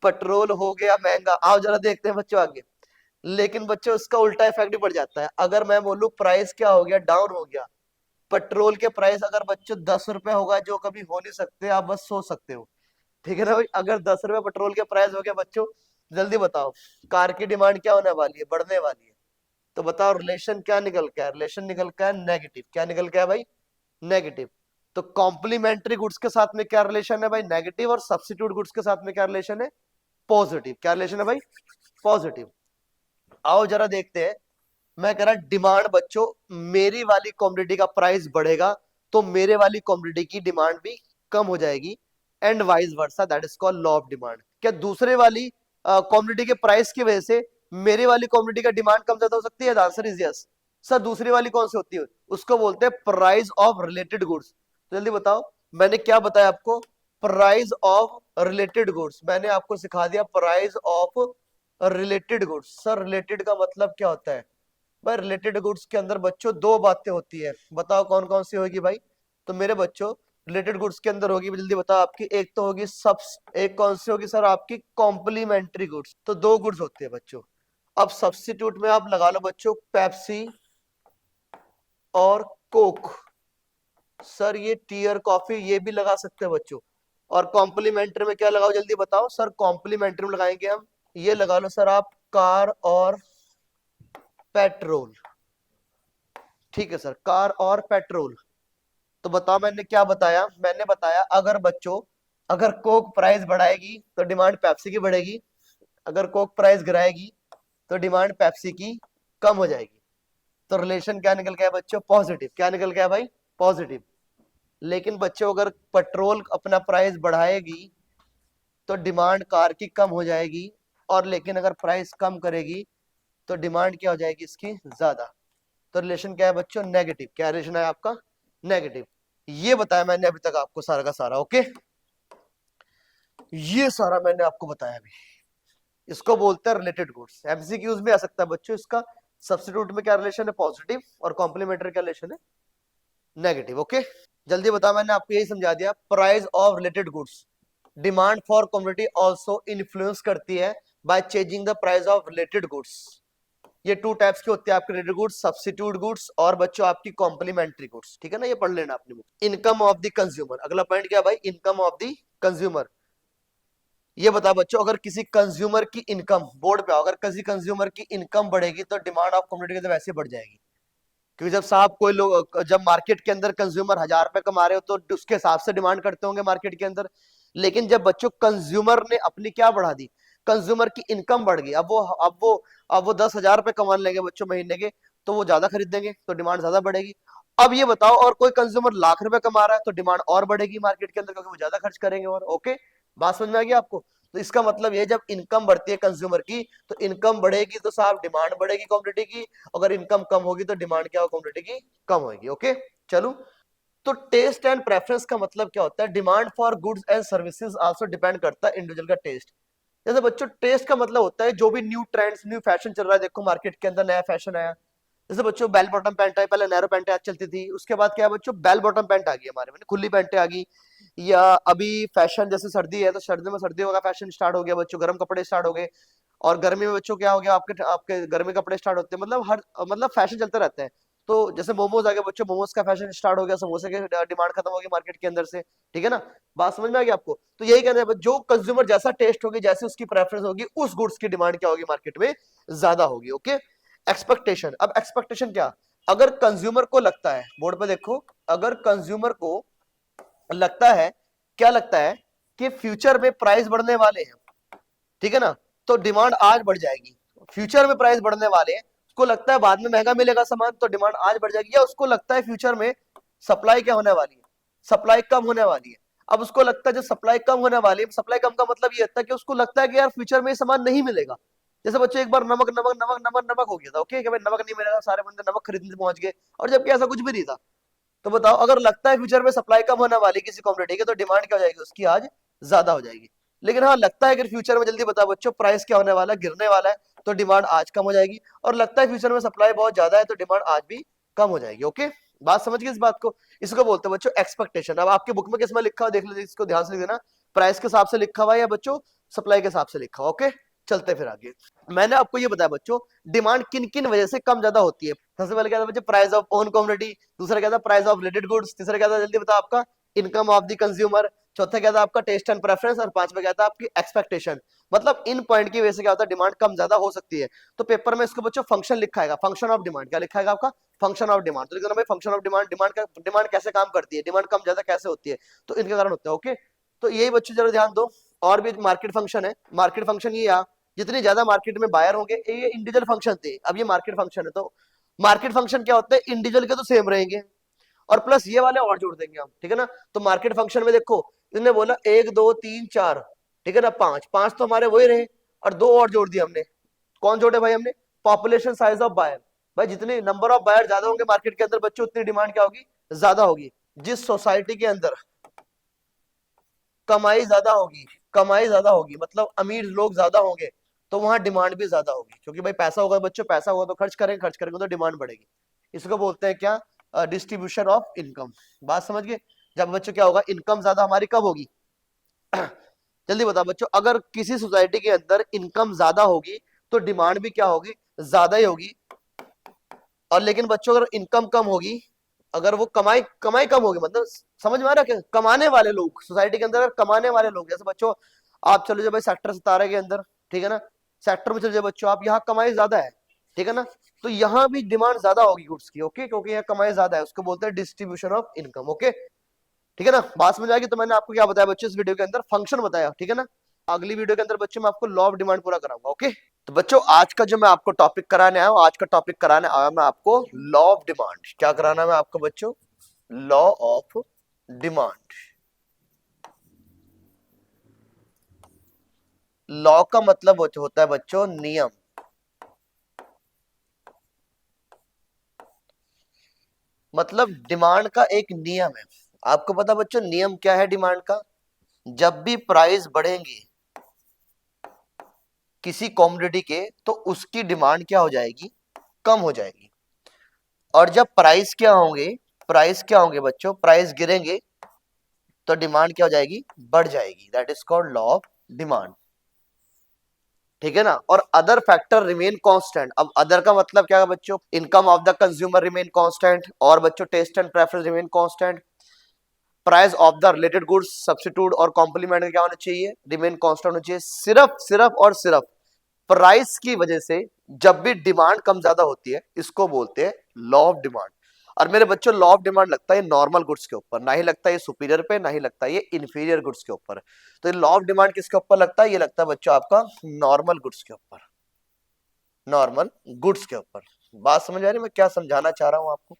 S1: पेट्रोल हो गया महंगा। आओ जरा देखते हैं बच्चों आगे। लेकिन बच्चों उसका उल्टा इफेक्ट भी पड़ जाता है। अगर मैं बोलूं प्राइस क्या हो गया? डाउन हो गया। पेट्रोल के प्राइस अगर बच्चों 10 रुपए होगा, जो कभी हो नहीं सकते, आप बस सोच सकते हो, ठीक है ना भाई? अगर 10 रुपए पेट्रोल के प्राइस हो गया बच्चों, जल्दी बताओ कार की डिमांड क्या होने वाली है? बढ़ने वाली है। तो बताओ रिलेशन क्या निकल के है? रिलेशन निकल के है नेगेटिव। क्या निकल के है भाई? नेगेटिव। तो कॉम्प्लीमेंट्री गुड्स के साथ में क्या रिलेशन है भाई? नेगेटिव। और सब्स्टिट्यूट गुड्स के साथ में क्या रिलेशन है? पॉजिटिव। क्या रिलेशन है भाई? पॉजिटिव। आओ जरा देखते हैं। मैं कह रहा डिमांड बच्चों, मेरी वाली कॉमोडिटी का प्राइस बढ़ेगा तो मेरे वाली कॉमोडिटी की डिमांड भी कम हो जाएगी, and vice versa, that is called law of demand. क्या दूसरे वाली कॉमोडिटी के प्राइस की वजह से मेरी वाली कॉमोडिटी का डिमांड कम ज्यादा हो सकती है? Answer is yes. सर दूसरी वाली कौन सी होती है? उसको बोलते हैं प्राइस ऑफ रिलेटेड गुड्स। तो जल्दी बताओ, मैंने क्या बताया आपको? Price of related goods. मैंने आपको सिखा दिया price of related goods. Sir related का मतलब क्या होता है भाई? रिलेटेड गुड्स के अंदर बच्चों दो बातें होती है, बताओ कौन कौन सी होगी भाई? तो मेरे बच्चों रिलेटेड गुड्स के अंदर होगी, जल्दी बताओ आपकी। एक तो होगी एक कौन सी होगी सर? आपकी कॉम्प्लीमेंट्री गुड्स। तो दो गुड्स होते हैं बच्चों। अब सब्स्टिट्यूट में आप लगा लो बच्चों पेप्सी और कोक। सर ये टी और कॉफी ये भी लगा सकते हैं बच्चों। और कॉम्प्लीमेंट्री में क्या लगाओ जल्दी बताओ सर? कॉम्प्लीमेंट्री में लगाएंगे हम, ये लगा लो सर आप, कार और पेट्रोल। ठीक है सर, कार और पेट्रोल। तो बताओ मैंने क्या बताया? मैंने बताया अगर बच्चों, अगर कोक प्राइस बढ़ाएगी तो डिमांड पेप्सी की बढ़ेगी, अगर कोक प्राइस गिराएगी तो डिमांड पेप्सी की कम हो जाएगी। तो रिलेशन क्या निकल गया बच्चों? पॉजिटिव। क्या निकल गया भाई? पॉजिटिव। लेकिन बच्चों अगर पेट्रोल अपना प्राइस बढ़ाएगी तो डिमांड कार की कम हो जाएगी, और लेकिन अगर प्राइस कम करेगी तो डिमांड क्या हो जाएगी इसकी? ज्यादा। तो रिलेशन क्या है बच्चों? नेगेटिव। क्या रिलेशन है आपका? नेगेटिव। ये बताया मैंने अभी तक आपको सारा का सारा। ओके, ये सारा मैंने आपको बताया अभी। इसको बोलते हैं रिलेटेड गुड्स। एमसीक्यूज में आ सकता है बच्चों इसका। सब्स्टिट्यूट में क्या रिलेशन है? पॉजिटिव। और कॉम्प्लीमेंट्री क्या रिलेशन है? नेगेटिव। ओके, जल्दी बताओ, मैंने आपको यही समझा दिया। Price of related goods, demand for commodity also influence करती है by changing the price of related goods. ये टू टाइप्स के होते हैं आपके रिलेटेड गुड्स, सब्स्टिट्यूट गुड्स और बच्चों आपकी कॉम्प्लीमेंट्री गुड्स। ठीक है ना, ये पढ़ लेना आपने। इनकम ऑफ द कंज्यूमर, अगला पॉइंट क्या भाई? Income of the consumer. ये बता बच्चों, अगर किसी कंज्यूमर की इनकम, बोर्ड पे आओ, अगर किसी कंज्यूमर की इनकम बढ़ेगी तो डिमांड ऑफ कमोडिटी तो वैसे बढ़ जाएगी। क्योंकि जब साहब कोई लोग, जब मार्केट के अंदर कंज्यूमर 1000 रुपए कमा रहे हो तो उसके हिसाब से डिमांड करते होंगे मार्केट के अंदर। लेकिन जब बच्चों कंज्यूमर ने अपनी क्या बढ़ा दी? कंज्यूमर की इनकम बढ़ गई। अब वो 10,000 रुपए कमा लेंगे बच्चों महीने के, तो वो ज्यादा खरीदेंगे तो डिमांड ज्यादा बढ़ेगी। अब ये बताओ, और कोई कंज्यूमर लाख रुपए कमा रहा है तो डिमांड और बढ़ेगी मार्केट के अंदर, क्योंकि वो ज्यादा खर्च करेंगे। और ओके, बात समझ में आ गई आपको? तो इसका मतलब ये, जब इनकम बढ़ती है कंज्यूमर की तो इनकम बढ़ेगी तो साहब डिमांड बढ़ेगी कमोडिटी की। अगर इनकम कम होगी तो डिमांड क्या हो? कमोडिटी की कम होगी। ओके, चलो। तो टेस्ट एंड प्रेफरेंस का मतलब क्या होता है? Demand for goods and services also depend करता है इंडिविजुअल का टेस्ट। जैसे बच्चों टेस्ट का मतलब होता है जो भी न्यू ट्रेंड्स, न्यू फैशन चल रहा है, देखो मार्केट के अंदर नया फैशन आया। जैसे बच्चों बेल बॉटम पैंट है, पहले नैरो पैंट आज चलती थी, उसके बाद क्या है बच्चों? बेल बॉटम पैंट आ गई हमारे में, खुली पैंटें आ गई। या अभी फैशन, जैसे सर्दी है तो सर्दी में सर्दियों का फैशन स्टार्ट हो गया बच्चों, गर्म कपड़े स्टार्ट हो गए। और गर्मी में बच्चों क्या हो गया? आपके आपके गर्मी कपड़े स्टार्ट होते हैं। मतलब फैशन चलते रहते हैं। तो जैसे मोमोज आ गए बच्चों, मोमोज का फैशन स्टार्ट हो गया, समोसे की डिमांड खत्म हो गई मार्केट के अंदर से। ठीक है ना, बात समझ में आ गई आपको? तो यही कहना है, जो कंज्यूमर जैसा टेस्ट होगी, जैसे उसकी प्रेफरेंस होगी, उस गुड्स की डिमांड क्या होगी मार्केट में? ज्यादा होगी। Okay, expectation. अब एक्सपेक्टेशन क्या? अगर कंज्यूमर को लगता है, बोर्ड पे देखो, अगर कंज्यूमर को लगता है, क्या लगता है? कि फ्यूचर में प्राइस बढ़ने वाले हैं, ठीक है ना, तो डिमांड आज बढ़ जाएगी। फ्यूचर में प्राइस बढ़ने वाले हैं, उसको लगता है बाद में महंगा मिलेगा सामान तो डिमांड आज बढ़ जाएगी। या उसको लगता है फ्यूचर में सप्लाई क्या होने वाली है? सप्लाई कम होने वाली है। अब उसको लगता है जो सप्लाई कम होने वाली है, सप्लाई कम का मतलब ये होता है कि उसको लगता है कि यार फ्यूचर में ये सामान नहीं मिलेगा। जैसे बच्चों एक बार नमक नमक नमक नमक नमक हो गया था। ओके, कि भाई नमक नहीं मिलेगा, सारे बंदे नमक खरीदने पहुंच गए, और जबकि ऐसा कुछ भी नहीं था। तो बताओ, अगर लगता है फ्यूचर में सप्लाई कम होने वाली किसी कमोडिटी की, तो डिमांड क्या हो जाएगी उसकी? आज ज्यादा हो जाएगी। लेकिन हाँ, लगता है कि फ्यूचर में, जल्दी बताओ बच्चों, प्राइस क्या होने वाला है? गिरने वाला है, तो डिमांड आज कम हो जाएगी। और लगता है फ्यूचर में सप्लाई बहुत ज्यादा है तो डिमांड आज भी कम हो जाएगी। ओके, बात समझ गई इस बात को? इसको बोलते हैं बच्चों एक्सपेक्टेशन। अब आपकी बुक में किसमें लिखा हुआ देख लीजिए, इसको ध्यान से लिख देना। प्राइस के हिसाब से लिखा हुआ है या बच्चों सप्लाई के हिसाब से लिखा हुआ? ओके, चलते फिर आगे। मैंने आपको ये बताया बच्चों, डिमांड किन किन वजह से कम ज्यादा होती है। सबसे पहले क्या था बच्चों? Price of own commodity. दूसरा क्या था? Price of related goods. तीसरा क्या था? जल्दी बताओ आपका, इनकम ऑफ द कंज्यूमर। चौथा क्या था आपका? Taste and preference. और पांचवा क्या था? आपकी एक्सपेक्टेशन। मतलब इन पॉइंट की वजह से क्या होता है? डिमांड कम ज्यादा हो सकती है। तो पेपर में इसको बच्चों फंक्शन लिखा है, फंक्शन ऑफ डिमांड। क्या लिखा है आपका? Function of demand. तो लिखना भाई फंक्शन ऑफ डिमांड, डिमांड कैसे काम करती है, डिमांड कम ज्यादा कैसे होती है, तो इनके कारण होता है। ओके, तो यही बच्चों जरा ध्यान दो। और भी मार्केट फंक्शन है। मार्केट फंक्शन ये जितनी ज्यादा मार्केट में बायर होंगे, ये इंडिविजुअल फंक्शन थे, अब ये मार्केट फंक्शन है। तो मार्केट फंक्शन क्या होता है? इंडिविजुअल के तो सेम रहेंगे, और प्लस ये वाले और जोड़ देंगे हम। ठीक है ना, तो मार्केट फंक्शन में देखो, इसने बोला 1 2 3 4, ठीक है ना, पांच पांच तो हमारे वही रहे, और दो और जोड़ दिए हमने। कौन जोड़े भाई हमने? Population size of buyer. भाई जितने नंबर ऑफ बायर ज्यादा होंगे मार्केट के अंदर बच्चों, उतनी डिमांड क्या होगी, ज्यादा होगी। जिस सोसाइटी के अंदर कमाई ज्यादा होगी, कमाई ज्यादा होगी मतलब अमीर लोग ज्यादा होंगे, तो वहां डिमांड भी ज्यादा होगी, क्योंकि भाई पैसा होगा बच्चों, पैसा होगा तो खर्च करेंगे तो डिमांड बढ़ेगी। इसको बोलते हैं क्या, डिस्ट्रीब्यूशन ऑफ इनकम। बात समझ गए। जब बच्चों क्या होगा, इनकम ज्यादा हमारी कब होगी, जल्दी बताओ बच्चों, अगर किसी सोसाइटी के अंदर इनकम ज्यादा होगी तो डिमांड भी क्या होगी, ज्यादा ही होगी। और लेकिन बच्चों अगर इनकम कम होगी, अगर वो कमाई कमाई कम होगी, मतलब समझ में आ रहा है क्या, कमाने वाले लोग सोसाइटी के अंदर, अगर कमाने वाले लोग, जैसे बच्चों आप चलो जाओ भाई सेक्टर 17 के अंदर, ठीक है ना, सेक्टर में चलो जाओ बच्चों आप, यहाँ कमाई ज्यादा है, ठीक है ना, तो यहाँ भी डिमांड ज्यादा होगी गुड्स की, ओके, क्योंकि यहाँ कमाई ज्यादा है, उसको बोलते हैं डिस्ट्रीब्यूशन ऑफ इनकम, ओके, ठीक है ना। बात समझ आएगी। तो मैंने आपको क्या बताया बच्चों इस वीडियो के अंदर, फंक्शन बताया, ठीक है ना। अगली वीडियो के अंदर बच्चों मैं आपको लॉ ऑफ डिमांड पूरा कराऊंगा, ओके। तो बच्चों आज का जो मैं आपको टॉपिक कराने आया हूं, आज का टॉपिक कराने आया मैं आपको लॉ ऑफ डिमांड। क्या कराना है मैं आपको बच्चों, लॉ ऑफ डिमांड। लॉ का मतलब होता है बच्चों नियम, मतलब डिमांड का एक नियम है। आपको पता बच्चों नियम क्या है डिमांड का, जब भी प्राइस बढ़ेंगे किसी कॉमोडिटी के, तो उसकी डिमांड क्या हो जाएगी, कम हो जाएगी। और जब प्राइस क्या होंगे, प्राइस क्या होंगे बच्चों, प्राइस गिरेंगे तो डिमांड क्या हो जाएगी, बढ़ जाएगी। That is called law of demand, ठीक है ना। और अदर फैक्टर रिमेन कांस्टेंट। अब अदर का मतलब क्या है बच्चों, income of the consumer remain constant, और बच्चों taste and preference remain constant, price of the related goods substitute और कॉम्प्लीमेंट क्या होना चाहिए, रिमेन कांस्टेंट होना चाहिए। सिर्फ सिर्फ और सिर्फ प्राइस की वजह से जब भी डिमांड कम ज्यादा होती है, इसको बोलते हैं लॉ ऑफ डिमांड। और मेरे बच्चों लॉ ऑफ डिमांड लगता है नॉर्मल गुड्स के ऊपर, ना ही लगता है ये सुपीरियर पे, ना ही लगता है ये इंफीरियर गुड्स के ऊपर। तो ये लॉ ऑफ डिमांड किसके ऊपर लगता है, ये लगता है बच्चों आपका नॉर्मल गुड्स के ऊपर, नॉर्मल गुड्स के ऊपर। बात समझ आ रही है मैं क्या समझाना चाह रहा हूं आपको।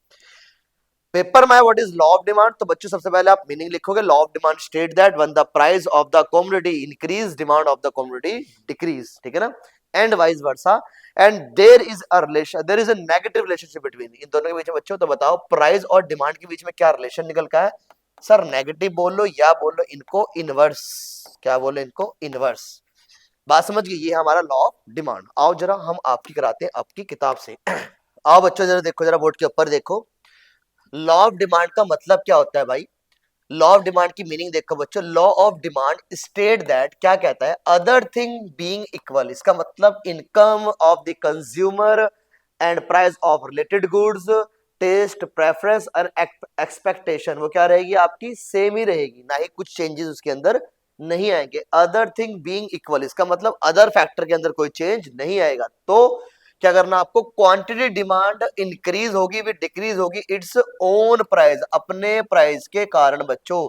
S1: पेपर में what is law of demand, तो बच्चों सबसे पहले आप मीनिंग लिखोगे, law of demand state that when the price of the commodity increase, demand of the commodity decrease, ठीक है ना, and vice versa. And there is a relation, there is a negative relationship between, इन दोनों के बीच में बच्चों, तो बताओ प्राइस और डिमांड के बीच में क्या रिलेशन निकल का है। सर नेगेटिव बोल लो या बोल लो इनको इनवर्स, क्या बोलो इनको इनवर्स। बात समझ गई, ये हमारा लॉ ऑफ डिमांड। आओ जरा हम आपकी कराते हैं आपकी किताब से। आओ बच्चों जरा देखो, जरा बोर्ड के ऊपर देखो, लॉ ऑफ डिमांड का मतलब क्या होता है भाई। लॉ ऑफ डिमांड की मीनिंग देखो बच्चों, law of demand state that, क्या कहता है, अदर थिंग बीइंग इक्वल, इसका मतलब income of the consumer and price of related goods, test preference और एक्सपेक्टेशन, वो क्या रहेगी आपकी, सेम ही रहेगी, ना ही कुछ चेंजेस उसके अंदर नहीं आएंगे। अदर थिंग बीइंग इक्वल, इसका मतलब अदर फैक्टर के अंदर कोई चेंज नहीं आएगा। तो क्या करना आपको, क्वांटिटी डिमांड इंक्रीज होगी भी डिक्रीज होगी इट्स ओन प्राइस, अपने प्राइस के कारण बच्चों।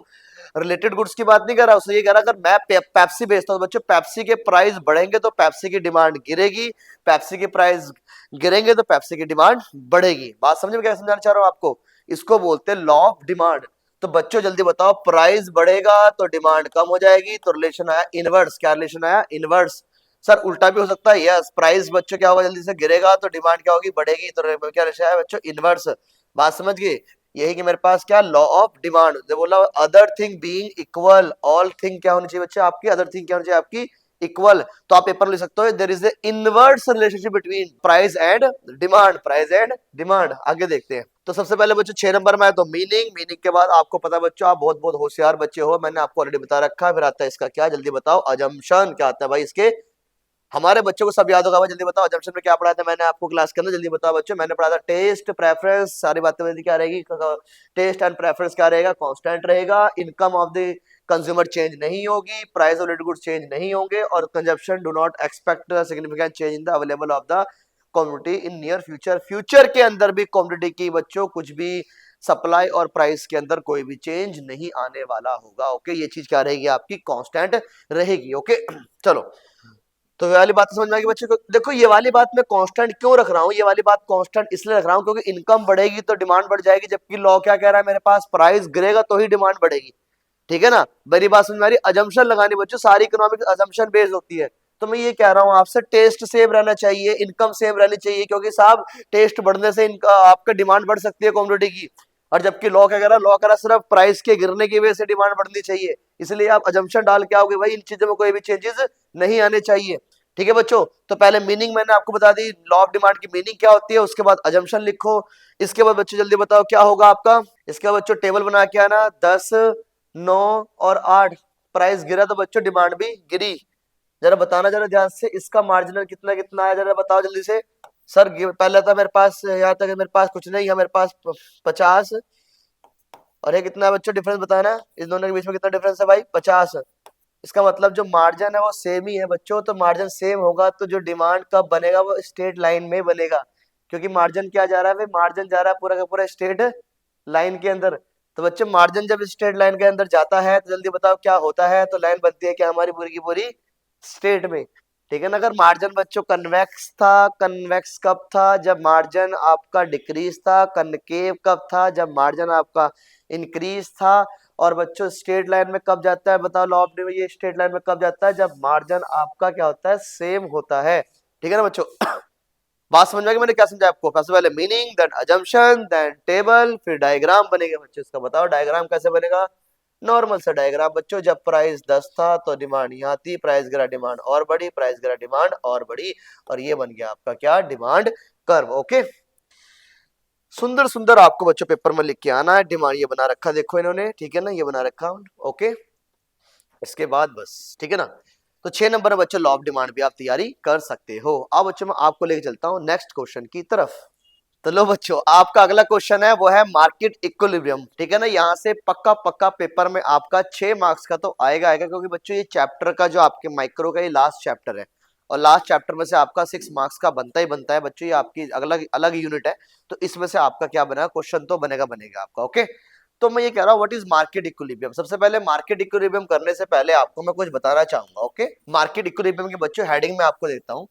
S1: रिलेटेड गुड्स की बात नहीं कर रहा, उसने ये कह रहा अगर मैं पेप्सी बेचता हूं तो बच्चों पेप्सी के प्राइस बढ़ेंगे तो पेप्सी की डिमांड गिरेगी, पेप्सी के प्राइस गिरेंगे तो पेप्सी की डिमांड बढ़ेगी। बात समझ में क्या समझाना चाह रहा हूं आपको, इसको बोलते हैं लॉ ऑफ डिमांड। तो बच्चों जल्दी बताओ, प्राइस बढ़ेगा तो डिमांड कम हो जाएगी, तो रिलेशन आया इनवर्स। क्या रिलेशन आया, इनवर्स। सर उल्टा भी हो सकता है, यस, प्राइस बच्चों क्या होगा, जल्दी से गिरेगा तो डिमांड क्या होगी, बढ़ेगी, तो क्या रिलेशन है बच्चों, इनवर्स। बात समझ गए, यही कि मेरे पास क्या लॉ ऑफ डिमांड, बोला other thing being equal, all thing क्या होनी चाहिए बच्चे आपकी, अदर थिंग क्या होनी चाहिए आपकी, इक्वल। तो आप पेपर लिख सकते हो, there is a inverse relationship between price and demand, price and demand. आगे देखते हैं। तो सबसे पहले बच्चों 6 नंबर में है तो मीनिंग, मीनिंग के बाद आपको पता बच्चों आप बहुत बहुत होशियार बच्चे हो, मैंने आपको ऑलरेडी बता रखा है। फिर आता है इसका क्या, जल्दी बताओ, अजम्पशन। क्या आता है भाई इसके, हमारे बच्चों को सब याद होगा भाई, जल्दी बताओ अजम्पशन में क्या पढ़ा था मैंने आपको क्लास के अंदर, जल्दी बताओ बच्चों। मैंने पढ़ा था टेस्ट प्रेफरेंस, सारी बातें जल्दी क्या रहेगी, टेस्ट एंड प्रेफरेंस क्या रहेगा, कांस्टेंट रहेगा, income of the consumer change नहीं होगी, price of related goods change नहीं होंगे, और consumption do not expect significant change in the available of the commodity in near future. Future के अंदर भी कमोडिटी की बच्चों कुछ भी सप्लाई और प्राइस के अंदर कोई भी चेंज नहीं आने वाला होगा, ओके। ये चीज क्या रहेगी आपकी, कांस्टेंट रहेगी, ओके। चलो, तो ये वाली बात समझ में आएगी बच्चे को। देखो ये वाली बात मैं कांस्टेंट क्यों रख रहा हूँ, ये वाली बात कांस्टेंट इसलिए रख रहा हूँ क्योंकि इनकम बढ़ेगी तो डिमांड बढ़ जाएगी, जबकि लॉ क्या कह रहा है मेरे पास, प्राइस गिरेगा तो ही डिमांड बढ़ेगी, ठीक है ना। मेरी बात समझ में आ रही, अजम्पशन लगानी बच्चों, सारी इकोनॉमिक अजम्पशन बेस्ड होती है। तो मैं ये कह रहा हूँ आपसे, टेस्ट सेम रहना चाहिए, इनकम सेम रहनी चाहिए, क्योंकि साहब टेस्ट बढ़ने से इनका आपका डिमांड बढ़ सकती है कमोडिटी की। और जबकि लॉ क्या कह रहा है, लॉ कह रहा सिर्फ प्राइस के गिरने की वजह से डिमांड बढ़नी चाहिए। इसलिए आप अजम्पशन डाल के आओगे भाई, इन चीजों में कोई भी चेंजेस नहीं आने चाहिए। ठीक है बच्चों, तो पहले मीनिंग मैंने आपको बता दी, लॉ ऑफ डिमांड की मीनिंग क्या होती है, उसके बाद अजम्पशन लिखो। इसके बाद बच्चों जल्दी बताओ क्या होगा आपका। इसके बाद बच्चों टेबल बना के आना, 10, 9 और 8 प्राइस गिरा तो बच्चों डिमांड भी गिरी। जरा बताना जरा ध्यान से, इसका मार्जिनल कितना कितना है, जरा बताओ जल्दी से। सर पहले था मेरे पास, यहाँ तक मेरे पास कुछ नहीं है, मेरे पास 50, और ये कितना है बच्चों डिफरेंस बताना, इस दोनों के बीच में कितना डिफरेंस है भाई, 50। इसका मतलब जो मार्जिन है वो सेम ही है बच्चों, तो मार्जिन सेम होगा तो जो डिमांड कब बनेगा वो स्ट्रेट लाइन में बनेगा, क्योंकि मार्जिन क्या जा रहा है, मार्जिन जा रहा है पूरा का पूरा स्ट्रेट लाइन के अंदर। तो बच्चों मार्जिन जब स्ट्रेट लाइन के अंदर जाता है तो जल्दी बताओ क्या होता है, तो लाइन बनती है क्या हमारी पूरी की पूरी स्ट्रेट में। ठीक है ना। अगर मार्जिन बच्चों कन्वेक्स था, कन्वेक्स कब था, जब मार्जिन आपका डिक्रीज था। कनकेव कब था, जब मार्जिन आपका इंक्रीज था। और बच्चों स्ट्रेट लाइन में कब जाता है, बताओ लॉ ऑफ डिमांड, ये स्ट्रेट लाइन में कब जाता है, जब मार्जिन आपका क्या होता है, सेम होता है। ठीक है ना बच्चों। बात समझ में आ गई मैंने क्या समझा आपको। सबसे पहले meaning, then assumption, then table, फिर डायग्राम बनेगा बच्चों। इसका बताओ डायग्राम कैसे बनेगा। नॉर्मल सा डायग्राम बच्चों, जब प्राइस 10 था तो डिमांड यहाँ थी, प्राइस गिरा डिमांड और बढ़ी, प्राइस गिरा डिमांड और बढ़ी, और ये बन गया आपका क्या, डिमांड कर्व। ओके, सुंदर सुंदर आपको बच्चों पेपर में लिख के आना है। डिमांड ये बना रखा देखो इन्होंने, ठीक है ना, ये बना रखा। ओके, इसके बाद बस, ठीक है ना। तो 6 नंबर है बच्चों, लॉ ऑफ डिमांड भी आप तैयारी कर सकते हो। अब बच्चों मैं आपको लेके चलता हूँ नेक्स्ट क्वेश्चन की तरफ। तो लो बच्चों, आपका अगला क्वेश्चन है वो है मार्केट इक्विलिब्रियम। ठीक है ना, यहाँ से पक्का पक्का पेपर में आपका 6 मार्क्स का तो आएगा आएगा, क्योंकि बच्चों ये चैप्टर का जो आपके माइक्रो का ये लास्ट चैप्टर है, और लास्ट चैप्टर में से आपका 6 मार्क्स का बनता ही बनता है बच्चों। ये आपकी अलग अलग यूनिट है, तो इसमें से आपका क्या बनेगा, क्वेश्चन तो बनेगा बनेगा आपका। ओके, तो मैं ये कह रहा हूँ व्हाट इज मार्केट इक्विलिब्रियम। सबसे पहले मार्केट इक्विलिब्रियम करने से पहले आपको मैं कुछ बताना चाहूंगा। ओके, मार्केट इक्विलिब्रियम के बच्चों हेडिंग में आपको देता हूँ।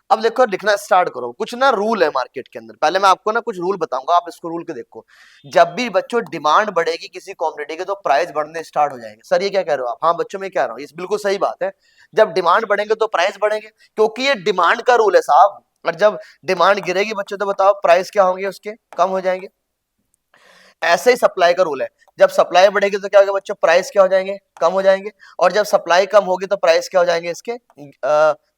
S1: अब देखो लिखना स्टार्ट करो। कुछ ना रूल है मार्केट के अंदर, पहले मैं आपको ना कुछ रूल बताऊंगा, आप इसको रूल के देखो। जब भी बच्चों डिमांड बढ़ेगी किसी कॉमोडिटी की तो प्राइस बढ़ने स्टार्ट हो जाएंगे। सर ये क्या कह रहे हो आप। हाँ बच्चों मैं कह रहा हूँ, ये बिल्कुल सही बात है। जब डिमांड बढ़ेंगे तो प्राइस बढ़ेंगे, क्योंकि ये डिमांड का रूल है साहब। और जब डिमांड गिरेगी बच्चों तो बताओ प्राइस क्या होंगे, उसके कम हो जाएंगे। ऐसे ही सप्लाई का रूल है, जब सप्लाई बढ़ेगी तो क्या होगा बच्चों, प्राइस क्या हो जाएंगे, कम हो जाएंगे। और जब सप्लाई कम होगी तो प्राइस क्या हो जाएंगे, इसके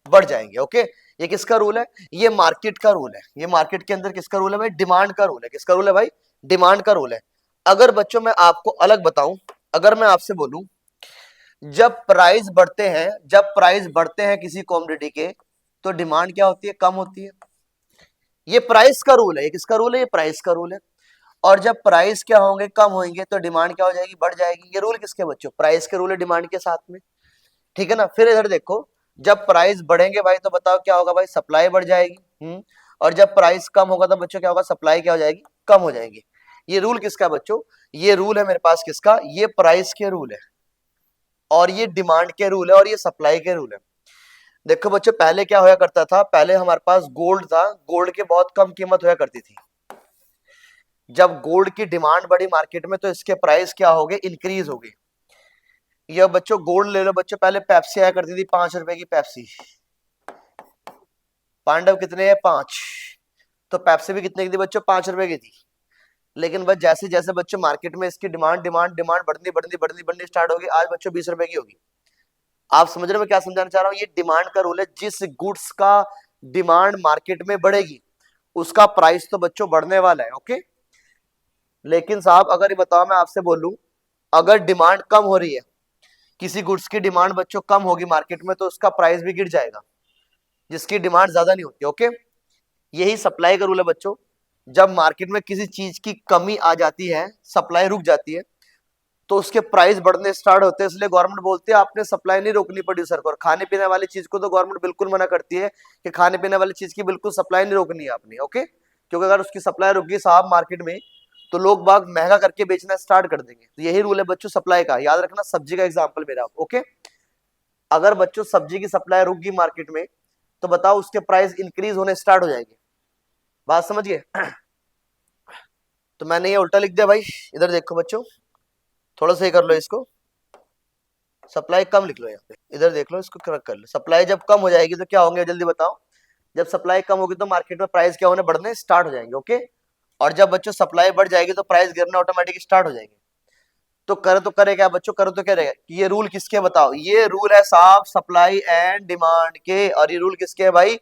S1: बढ़ जाएंगे। ओके, ये किसका रूल है, ये मार्केट का रूल है। ये मार्केट के अंदर किसका रूल है भाई, डिमांड का रूल है। किसका रूल है भाई, डिमांड का रूल है। अगर बच्चों मैं आपको अलग बताऊं, अगर मैं आपसे बोलूं जब प्राइस बढ़ते हैं, जब प्राइस बढ़ते हैं किसी कॉमोडिटी के तो डिमांड क्या होती है, कम होती है। ये प्राइस का रूल है। ये किसका रूल है, ये प्राइस का रूल है। और जब प्राइस क्या होंगे, कम होंगे, तो डिमांड क्या हो जाएगी, बढ़ जाएगी। ये रूल किसके बच्चों, प्राइस के रूल है, डिमांड के साथ में। ठीक है ना। फिर इधर देखो, जब प्राइस बढ़ेंगे भाई तो बताओ क्या होगा भाई, सप्लाई बढ़ जाएगी। और जब प्राइस कम होगा तो बच्चों क्या होगा, सप्लाई क्या हो जाएगी, कम हो जाएगी। ये रूल किसका बच्चों, ये रूल है मेरे पास किसका, ये प्राइस के रूल है, और ये डिमांड के रूल है, और ये सप्लाई के रूल है। देखो बच्चों पहले क्या होया करता था, पहले हमारे पास गोल्ड था, गोल्ड की बहुत कम कीमत होया करती थी। जब गोल्ड की डिमांड बढ़ी मार्केट में तो इसके प्राइस क्या हो गए, इंक्रीज हो गए। ये बच्चों गोल्ड ले लो बच्चों, पहले पेप्सी आया करती थी 5 रुपए की पेप्सी। पांडव कितने हैं, 5। तो पेप्सी भी कितने की थी बच्चों, 5 रुपए की थी। लेकिन बस जैसे जैसे बच्चों मार्केट में इसकी डिमांड डिमांड डिमांड बढ़नी बढ़नी बढ़नी बढ़नी स्टार्ट होगी, आज बच्चों 20 रुपए की होगी। आप समझ रहे हो मैं क्या समझाना चाह रहा हूँ, ये डिमांड का रूल है। जिस गुड्स का डिमांड मार्केट में बढ़ेगी उसका प्राइस तो बच्चों बढ़ने वाला है। ओके, लेकिन साहब अगर ये बताओ मैं आपसे बोलूं, अगर डिमांड कम हो रही है, किसी गुड्स की डिमांड बच्चों कम होगी मार्केट में तो उसका प्राइस भी गिर जाएगा, जिसकी डिमांड ज्यादा नहीं होती। ओके, यही सप्लाई का रूल है बच्चों। जब मार्केट में किसी चीज की कमी आ जाती है, सप्लाई रुक जाती है, तो उसके प्राइस बढ़ने स्टार्ट होते हैं। इसलिए गवर्नमेंट बोलती है आपने सप्लाई नहीं रोकनी प्रोड्यूसर को। और खाने पीने वाली चीज को तो गवर्नमेंट बिल्कुल मना करती है कि खाने पीने वाली चीज की बिल्कुल सप्लाई नहीं रोकनी है आपने। ओके, क्योंकि अगर उसकी सप्लाई रुक गई साहब मार्केट में तो लोग बाग महंगा करके बेचना स्टार्ट कर देंगे। तो यही रूल है बच्चों सप्लाई का, याद रखना। सब्जी का एग्जाम्पल मेरा। ओके, अगर बच्चों सब्जी की सप्लाई रुक गई मार्केट में तो बताओ उसके प्राइस इंक्रीज होने स्टार्ट हो जाएंगे। बात समझिए। तो मैंने ये उल्टा लिख दिया भाई, इधर देखो बच्चों, थोड़ा सही कर लो इसको। सप्लाई कम लिख लो यहाँ पे, इधर देख लो, इसको करेक्ट कर लो। सप्लाई जब कम हो जाएगी तो क्या होंगे, जल्दी बताओ। जब सप्लाई कम होगी तो मार्केट में प्राइस क्या होने, बढ़ने स्टार्ट हो जाएंगे। ओके, और जब बच्चों सप्लाई बढ़ जाएगी तो प्राइस गिरना ऑटोमेटिक स्टार्ट हो जाएंगे। तो करे क्या बच्चों, करो तो क्या रहेगा कि ये रूल किसके, बताओ। ये रूल है साफ सप्लाई एंड डिमांड के, और ये रूल किसके है भाई,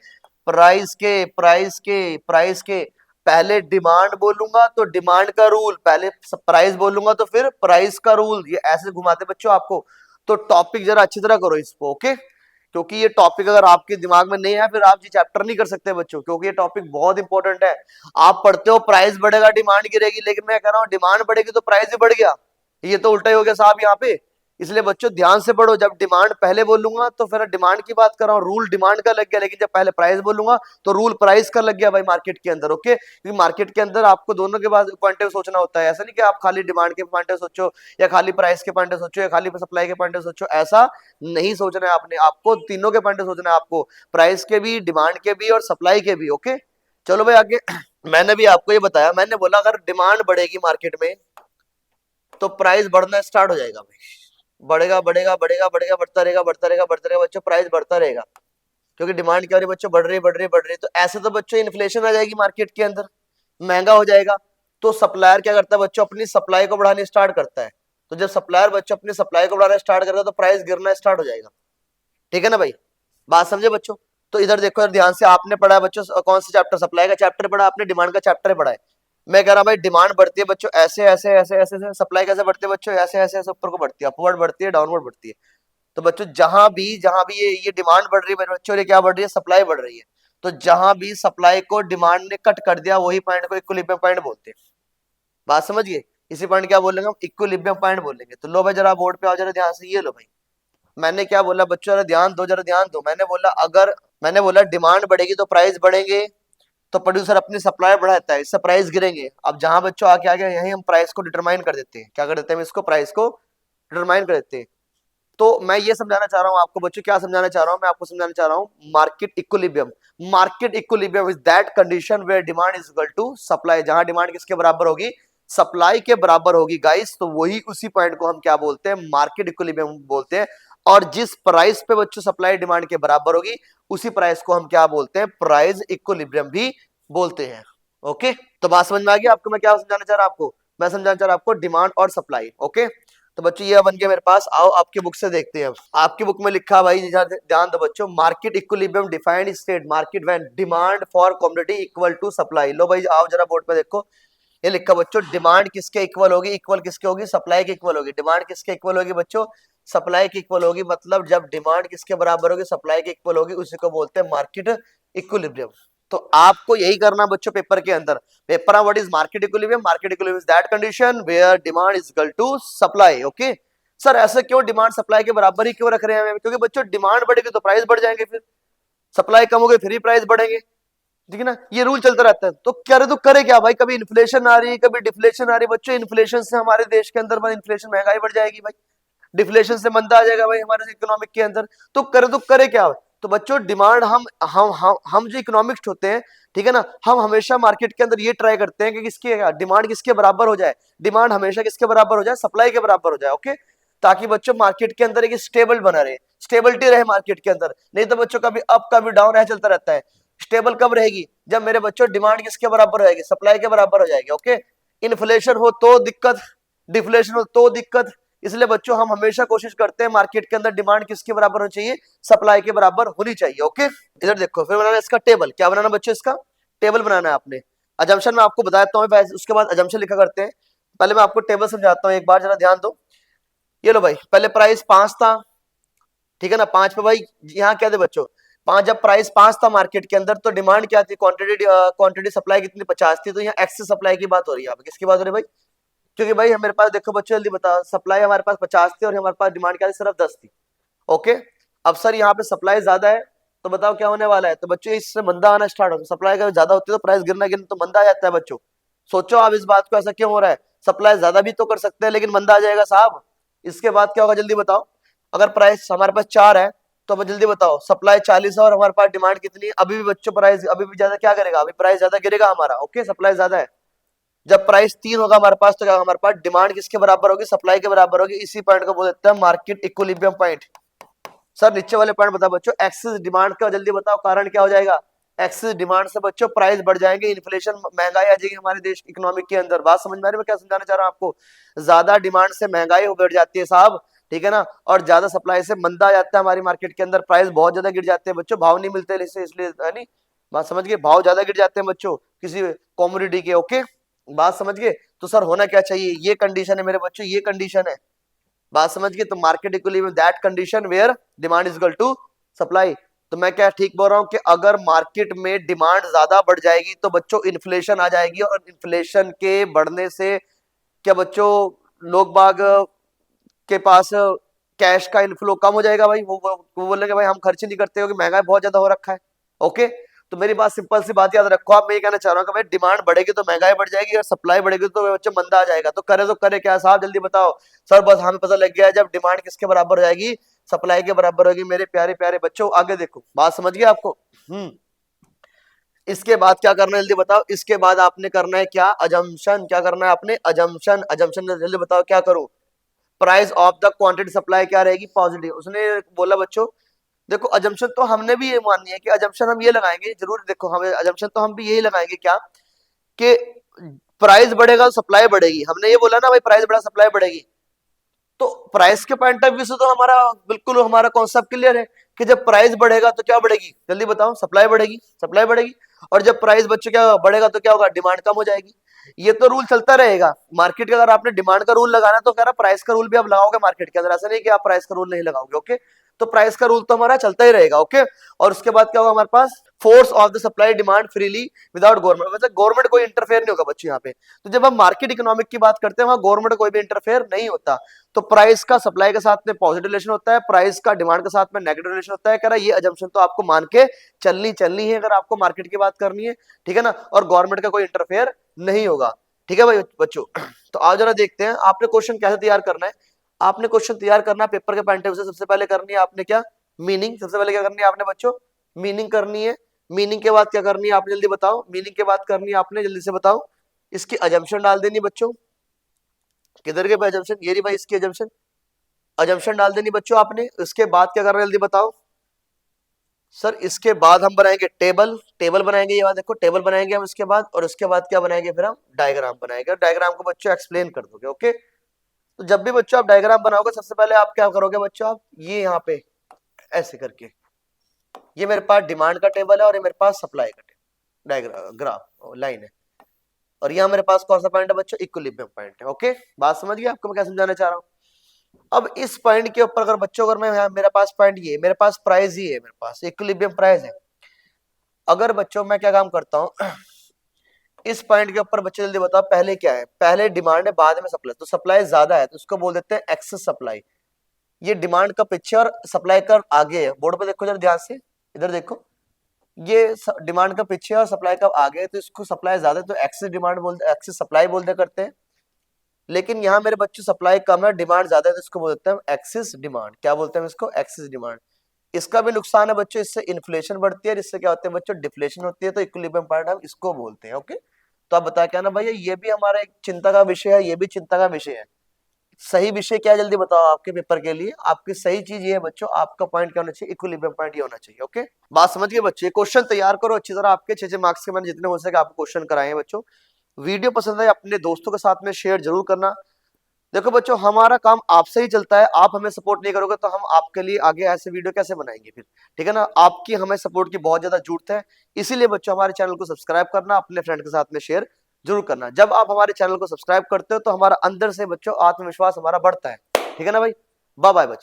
S1: प्राइस के, प्राइस के। पहले डिमांड बोलूंगा तो डिमांड का रूल, पहले प्राइस बोलूंगा तो फिर प्राइस का रूल, ये ऐसे घुमाते बच्चों आपको। तो टॉपिक जरा अच्छी तरह करो इसको, ओके। क्योंकि ये टॉपिक अगर आपके दिमाग में नहीं है फिर आप ये चैप्टर नहीं कर सकते बच्चों, क्योंकि ये टॉपिक बहुत इंपॉर्टेंट है। आप पढ़ते हो प्राइस बढ़ेगा डिमांड गिरेगी, लेकिन मैं कह रहा हूँ डिमांड बढ़ेगी तो प्राइस भी बढ़ गया, ये तो उल्टा ही हो गया साहब यहाँ पे। इसलिए बच्चों ध्यान से पढ़ो, जब डिमांड पहले बोलूंगा तो फिर डिमांड की बात कर रहा हूँ, रूल डिमांड का लग गया, लेकिन जब पहले प्राइस बोलूंगा तो रूल प्राइस का लग गया भाई मार्केट के अंदर। ओके, क्योंकि मार्केट के अंदर आपको दोनों के बाद पॉइंट ऑफ सोचना होता है, ऐसा नहीं कि आप खाली डिमांड के पॉइंट ऑफ सोचो या खाली प्राइस के पॉइंट ऑफ सोचो या खाली सप्लाई के पॉइंट ऑफ सोचो, ऐसा नहीं सोचना है आपने, आपको तीनों के पॉइंट ऑफ सोचना है, आपको प्राइस के भी, डिमांड के भी और सप्लाई के भी। ओके, चलो भाई आगे। मैंने भी आपको ये बताया, मैंने बोला अगर डिमांड बढ़ेगी मार्केट में तो प्राइस बढ़ना स्टार्ट हो जाएगा भाई, बढ़ेगा बढ़ेगा बढ़ेगा बढ़ेगा, बढ़ता रहेगा बढ़ता रहेगा बढ़ता रहेगा बच्चों, प्राइस बढ़ता रहेगा। क्योंकि डिमांड क्या हो रही है बच्चों, बढ़ रही बढ़ रही बढ़ रही, तो ऐसे तो बच्चों इन्फ्लेशन आ जाएगी मार्केट के अंदर, महंगा हो जाएगा। तो सप्लायर क्या करता है बच्चों, अपनी सप्लाई को बढ़ानी स्टार्ट करता है। तो जब सप्लायर बच्चों अपनी सप्लाई को बढ़ाना स्टार्ट करेगा तो प्राइस गिरना स्टार्ट हो जाएगा। ठीक है ना भाई, बात समझे बच्चों। तो इधर देखो यार ध्यान से, आपने पढ़ा है बच्चों कौन सा चैप्टर, सप्लाई का चैप्टर पढ़ा आपने, डिमांड का चैप्टर पढ़ा है। मैं कह रहा हूं भाई डिमांड बढ़ती है बच्चों ऐसे ऐसे ऐसे ऐसे ऐसे, सप्लाई कैसे बढ़ती है बच्चों, ऐसे ऐसे ऐसे ऊपर को बढ़ती है, अपवर्ड बढ़ती है, डाउनवर्ड बढ़ती है। तो बच्चों जहां भी ये डिमांड बढ़ रही है मेरे बच्चों, ये क्या बढ़ रही है, सप्लाई बढ़ रही है। तो जहां भी सप्लाई को डिमांड ने कट कर दिया वही पॉइंट को इक्विलिब्रियम पॉइंट बोलते हैं। बात समझिए, इसी पॉइंट क्या बोलेंगे हम, इक्विलिब्रियम पॉइंट बोलेंगे। तो लो भाई जरा बोर्ड पे आओ जरा ध्यान से, ये लो भाई मैंने क्या बोला बच्चों, जरा ध्यान दो, जरा ध्यान दो। मैंने बोला डिमांड बढ़ेगी तो प्राइस बढ़ेंगे, तो प्रोड्यूसर अपनी सप्लाई बढ़ाता है, इससे प्राइस गिरेंगे। अब जहां बच्चों आके आगे यही हम प्राइस को डिटरमाइन कर देते हैं, क्या कर देते हैं, इसको प्राइस को डिटरमाइन कर देते हैं। तो मैं ये समझाना चाह रहा हूं आपको बच्चों, क्या समझाना चाह रहा हूं मैं आपको, समझाना चाह रहा हूं market equilibrium. Market equilibrium is that condition where demand is equal to supply, जहां डिमांड किसके बराबर होगी, सप्लाई के बराबर होगी गाइस। तो वही उसी पॉइंट को हम क्या बोलते हैं, मार्केट इक्विलिब्रियम बोलते हैं। और जिस प्राइस पे बच्चों सप्लाई डिमांड के बराबर होगी उसी प्राइस को हम क्या बोलते हैं, प्राइस इक्विलिब्रियम भी बोलते हैं। ओके, तो बात समझ में आ गई आपको, मैं क्या समझाना चाह रहा हूं आपको, मैं समझाना चाह रहा हूं आपको डिमांड और सप्लाई। ओके, तो बच्चों ये बन गया मेरे पास, आओ आपकी बुक से देखते हैं। आपकी बुक में लिखा भाई, ध्यान दो बच्चों, market equilibrium defined state market when demand for commodity equal to supply. लो भाई आओ जरा बोर्ड पे देखो, ये लिखा बच्चों, डिमांड किसके इक्वल होगी, इक्वल किसके होगी, सप्लाई के इक्वल होगी। डिमांड किसके इक्वल होगी बच्चों, सप्लाई की इक्वल होगी। मतलब जब डिमांड किसके बराबर होगी, सप्लाई के इक्वल होगी, उसी को बोलते हैं मार्केट इक्विलिब्रियम। तो आपको यही करना बच्चों पेपर के अंदर, paper what is market equilibrium, market equilibrium is that condition where demand is equal to supply. Okay sir, ऐसे क्यों डिमांड सप्लाई के बराबर ही क्यों रख रहे हैं, क्योंकि बच्चों डिमांड बढ़ेगी तो प्राइस बढ़ जाएंगे, फिर सप्लाई कम होगी फिर ही प्राइस बढ़ेंगे, ठीक है ना, ये रूल चलता रहता है। तो करे क्या भाई, कभी इन्फ्लेशन आ रही है कभी डिफ्लेशन आ रही है बच्चों, इन्फ्लेशन से हमारे देश के अंदर इन्फ्लेशन, महंगाई बढ़ जाएगी भाई, डिफ्लेशन से मंदा आ जाएगा भाई हमारे इकोनॉमिक के अंदर। तो करे क्या, तो बच्चों डिमांड हम जो इकोनॉमिक्स होते हैं, ठीक है ना, हम हमेशा मार्केट के अंदर ये ट्राई करते हैं कि किसकी डिमांड किसके बराबर हो जाए, डिमांड हमेशा किसके बराबर हो जाए, सप्लाई के बराबर हो जाए। ओके, ताकि बच्चों मार्केट के अंदर एक स्टेबल बना रहे, स्टेबिलिटी रहे मार्केट के अंदर। नहीं तो बच्चों कभी अप कभी डाउन रह चलता रहता है। स्टेबल कब रहेगी, जब मेरे बच्चों डिमांड किसके बराबर रहेगी, सप्लाई के बराबर हो जाएगी। ओके, इन्फ्लेशन हो तो दिक्कत, डिफ्लेशन हो तो दिक्कत। इसलिए बच्चों हम हमेशा कोशिश करते हैं मार्केट के अंदर डिमांड किसके बराबर होनी चाहिए, सप्लाई के बराबर होनी चाहिए। ओके, इधर देखो फिर बनाना इसका टेबल, क्या बनाना बच्चों, इसका टेबल बनाना है आपने। अजम्पशन में आपको बताता हूँ, उसके बाद अजम्पशन लिखा करते हैं। पहले मैं आपको टेबल समझाता हूँ एक बार, जरा ध्यान दो। ये लो भाई, पहले प्राइस 5 था, ठीक है ना, 5 पे भाई यहाँ क्या थे बच्चों, 5, जब प्राइस 5 था मार्केट के अंदर तो डिमांड क्या थी, क्वांटिटी सप्लाई कितनी, 50 थी। तो यहाँ एक्सेस सप्लाई की बात हो रही है, यहाँ किसकी बात हो रही है भाई, क्योंकि भाई मेरे पास देखो बच्चों जल्दी बताओ, सप्लाई हमारे पास 50 थी और हमारे पास डिमांड क्या थी, सिर्फ 10 थी। ओके, अब सर यहाँ पे सप्लाई ज्यादा है, तो बताओ क्या होने वाला है, तो बच्चों इससे मंदा आना स्टार्ट होगा। सप्लाई का ज्यादा होती है तो प्राइस गिरना गिरना तो मंदा आ जाता है बच्चों। सोचो आप इस बात को, ऐसा क्यों हो रहा है, सप्लाई ज्यादा भी तो कर सकते हैं लेकिन मंदा आ जाएगा साहब। इसके बाद क्या होगा जल्दी बताओ, अगर प्राइस हमारे पास 4 है तो अब जल्दी बताओ, सप्लाई 40 है और हमारे पास डिमांड कितनी है, अभी भी बच्चों प्राइस अभी भी ज्यादा क्या करेगा, अभी प्राइस ज्यादा गिरेगा हमारा। ओके, सप्लाई ज्यादा है, जब प्राइस 3 होगा हमारे पास तो क्या हमारे पास डिमांड किसके बराबर होगी, सप्लाई के बराबर होगी। इसी पॉइंट को बोल देते हैं मार्केट इक्विलिब्रियम पॉइंट। सर नीचे वाले पॉइंट बताओ बच्चों, एक्सेस डिमांड का जल्दी बताओ कारण क्या हो जाएगा। एक्सेस डिमांड से बच्चों प्राइस बढ़ जाएंगे, इन्फ्लेशन महंगाई आ जाएगी हमारे देश इकोनॉमिक के अंदर। बात समझ में आ रही है मैं क्या समझाना चाह रहा हूँ आपको। ज्यादा डिमांड से महंगाई बढ़ जाती है साहब, ठीक है ना, और ज्यादा सप्लाई से मंदा आ जाता है हमारी मार्केट के अंदर, प्राइस बहुत ज्यादा गिर जाते हैं बच्चों, भाव नहीं मिलते इसलिए है नहीं। बात समझ गए, भाव ज्यादा गिर जाते हैं बच्चों किसी कॉमोडिटी के। ओके, बात समझ गए। तो सर होना क्या चाहिए, ये कंडीशन है मेरे बच्चों, ये कंडीशन है। बात समझ गए, तो market equilibrium that condition where demand is equal to supply. तो मैं क्या ठीक बोल रहा हूं कि अगर मार्केट में डिमांड ज्यादा बढ़ जाएगी तो बच्चों इन्फ्लेशन आ जाएगी, और इन्फ्लेशन के बढ़ने से क्या बच्चों लोग बाग के पास कैश का इनफ्लो कम हो जाएगा भाई। वो बोलेंगे भाई हम खर्च नहीं करते हो कि महंगाई बहुत ज्यादा हो रखा है। ओके, तो मेरी बात सिंपल सी बात याद रखो आप, मैं ये कहना चाह रहा हूँ कि भाई डिमांड बढ़ेगी तो महंगाई बढ़ जाएगी, और सप्लाई बढ़ेगी तो बच्चे मंदा आ जाएगा। तो करे क्या साहब जल्दी बताओ। सर बस हमें पता लग गया है, जब डिमांड किसके बराबर हो जाएगी, सप्लाई के बराबर होगी। मेरे प्यारे प्यारे बच्चों आगे देखो, बात समझ गए आपको। इसके बाद क्या करना है जल्दी बताओ, इसके बाद आपने करना है क्या, अजम्पशन। क्या करना है आपने, अजम्पशन। अजम्पशन जल्दी बताओ क्या करूं। Price of the quantity supply क्या रहेगी, पॉजिटिव। उसने बोला बच्चों देखो अजम्पशन तो हमने भी ये माननी है कि अजम्पशन हम ये लगाएंगे जरूर, देखो हमें अजम्पशन तो हम भी यही लगाएंगे क्या, कि प्राइस बढ़ेगा तो सप्लाई बढ़ेगी। हमने ये बोला ना भाई प्राइस बढ़ा सप्लाई बढ़ेगी, तो प्राइस के पॉइंट ऑफ व्यू से तो हमारा बिल्कुल हमारा कॉन्सेप्ट क्लियर है कि जब प्राइस बढ़ेगा तो क्या बढ़ेगी, जल्दी बताओ, सप्लाई बढ़ेगी, सप्लाई बढ़ेगी। और जब प्राइस बच्चों क्या बढ़ेगा तो क्या होगा, डिमांड कम हो जाएगी। ये तो रूल चलता रहेगा मार्केट का। अगर आपने डिमांड का रूल लगाना तो कह रहा प्राइस का रूल भी आप लगाओगे मार्केट के अंदर, ऐसा नहीं कि आप प्राइस का रूल नहीं लगाओगे। ओके, तो प्राइस का रूल तो हमारा चलता ही रहेगा। ओके, और उसके बाद क्या होगा हमारे पास, force of the supply demand freely without government, मतलब गवर्नमेंट कोई इंटरफेयर नहीं होगा बच्चों यहाँ पे। तो जब हम मार्केट इकोनॉमिक की बात करते हैं वहां गवर्नमेंट कोई भी इंटरफेयर नहीं होता। तो प्राइस का सप्लाई के साथ में पॉजिटिव रिलेशन होता है, प्राइस का डिमांड के साथ में नेगेटिव रिलेशन होता है। कह रहा है ये अजम्पशन तो आपको मान के चलनी है अगर आपको मार्केट की बात करनी है, ठीक है ना, और गवर्नमेंट का कोई इंटरफेयर नहीं होगा। ठीक है भाई बच्चों, तो आज जरा देखते हैं आपने क्वेश्चन कैसे तैयार करना है। आपने क्वेश्चन तैयार करना है पेपर के पॉइंट ऑफ व्यू से। सबसे पहले करनी है आपने क्या, मीनिंग। सबसे पहले क्या करनी है आपने बच्चों, मीनिंग करनी है। मीनिंग के बाद क्या करनी है आपने जल्दी बताओ, मीनिंग के बाद करनी है आपने जल्दी से बताओ, इसकी अजम्पशन डाल देनी बच्चों। किधर के अजम्पशन, ये रही भाई इसकी अजम्पशन, अजम्पशन डाल देनी बच्चों आपने। उसके बाद क्या करना है जल्दी बताओ। सर इसके बाद हम बनाएंगे टेबल, टेबल बनाएंगे, ये बात देखो टेबल बनाएंगे हम इसके बाद, और उसके बाद क्या बनाएंगे फिर हम डायग्राम बनाएंगे, और डायग्राम को बच्चों एक्सप्लेन कर दोगे। ओके, तो जब भी बच्चों आप डायग्राम बनाओगे सबसे पहले आप क्या करोगे बच्चों, आप ये यहाँ पे ऐसे करके, ये मेरे पास डिमांड का टेबल है और ये मेरे पास सप्लाई का टेबल डायग्राम ग्राफ लाइन है, और यहाँ मेरे पास कौन सा पॉइंट है बच्चों, इक्विलिब्रियम पॉइंट है। ओके, बात समझ गए आपको मैं क्या समझाना चाह रहा हूँ। अब इस पॉइंट के ऊपर अगर बच्चों अगर मैं मेरे पास पॉइंट ये, मेरे पास प्राइस ही है, मेरे पास इक्विलिब्रियम प्राइस है। अगर बच्चों मैं क्या काम करता हूँ इस पॉइंट के ऊपर, बच्चे जल्दी बताओ पहले क्या है, पहले डिमांड है बाद में सप्लाई। तो सप्लाई ज्यादा है तो उसको बोल देते हैं एक्सेस सप्लाई। ये डिमांड का पीछे और सप्लाई का आगे है, बोर्ड पे देखो जरा ध्यान से, इधर देखो, ये डिमांड का पीछे और सप्लाई का आगे है, तो इसको सप्लाई ज्यादा है तो एक्सेस डिमांड बोलते, एक्सेस सप्लाई बोलते करते हैं। लेकिन यहाँ मेरे बच्चों सप्लाई कम है डिमांड ज्यादा है तो इसको बोलते हैं एक्सेस डिमांड। क्या बोलते हैं इसको, एक्सेस डिमांड। इसका भी नुकसान है बच्चों, इससे इन्फ्लेशन बढ़ती है, जिससे क्या होता है बच्चों, डिफ्लेशन होती है। तो इक्विलिब्रियम पॉइंट हम इसको बोलते हैं। ओके, तो आप बता क्या ना भैया, ये भी हमारा एक चिंता का विषय है, ये भी चिंता का विषय है। सही विषय क्या है जल्दी बताओ आपके पेपर के लिए, आपकी सही चीज ये है बच्चों, आपका पॉइंट क्या होना चाहिए, इक्विलिब्रियम पॉइंट ये होना चाहिए। ओके, बात समझ गए बच्चे, क्वेश्चन तैयार करो अच्छी तरह, आपके 6 मार्क्स के मैंने जितने हो सके आपको क्वेश्चन कराए बच्चों। वीडियो पसंद है अपने दोस्तों के साथ में शेयर जरूर करना। देखो बच्चों हमारा काम आपसे ही चलता है, आप हमें सपोर्ट नहीं करोगे तो हम आपके लिए आगे ऐसे वीडियो कैसे बनाएंगे फिर, ठीक है ना। आपकी हमें सपोर्ट की बहुत ज्यादा जरूरत है, इसीलिए बच्चों हमारे चैनल को सब्सक्राइब करना, अपने फ्रेंड के साथ में शेयर जरूर करना। जब आप हमारे चैनल को सब्सक्राइब करते हो तो हमारा अंदर से बच्चों आत्मविश्वास हमारा बढ़ता है, ठीक है ना भाई। बाय बाय बच्चों।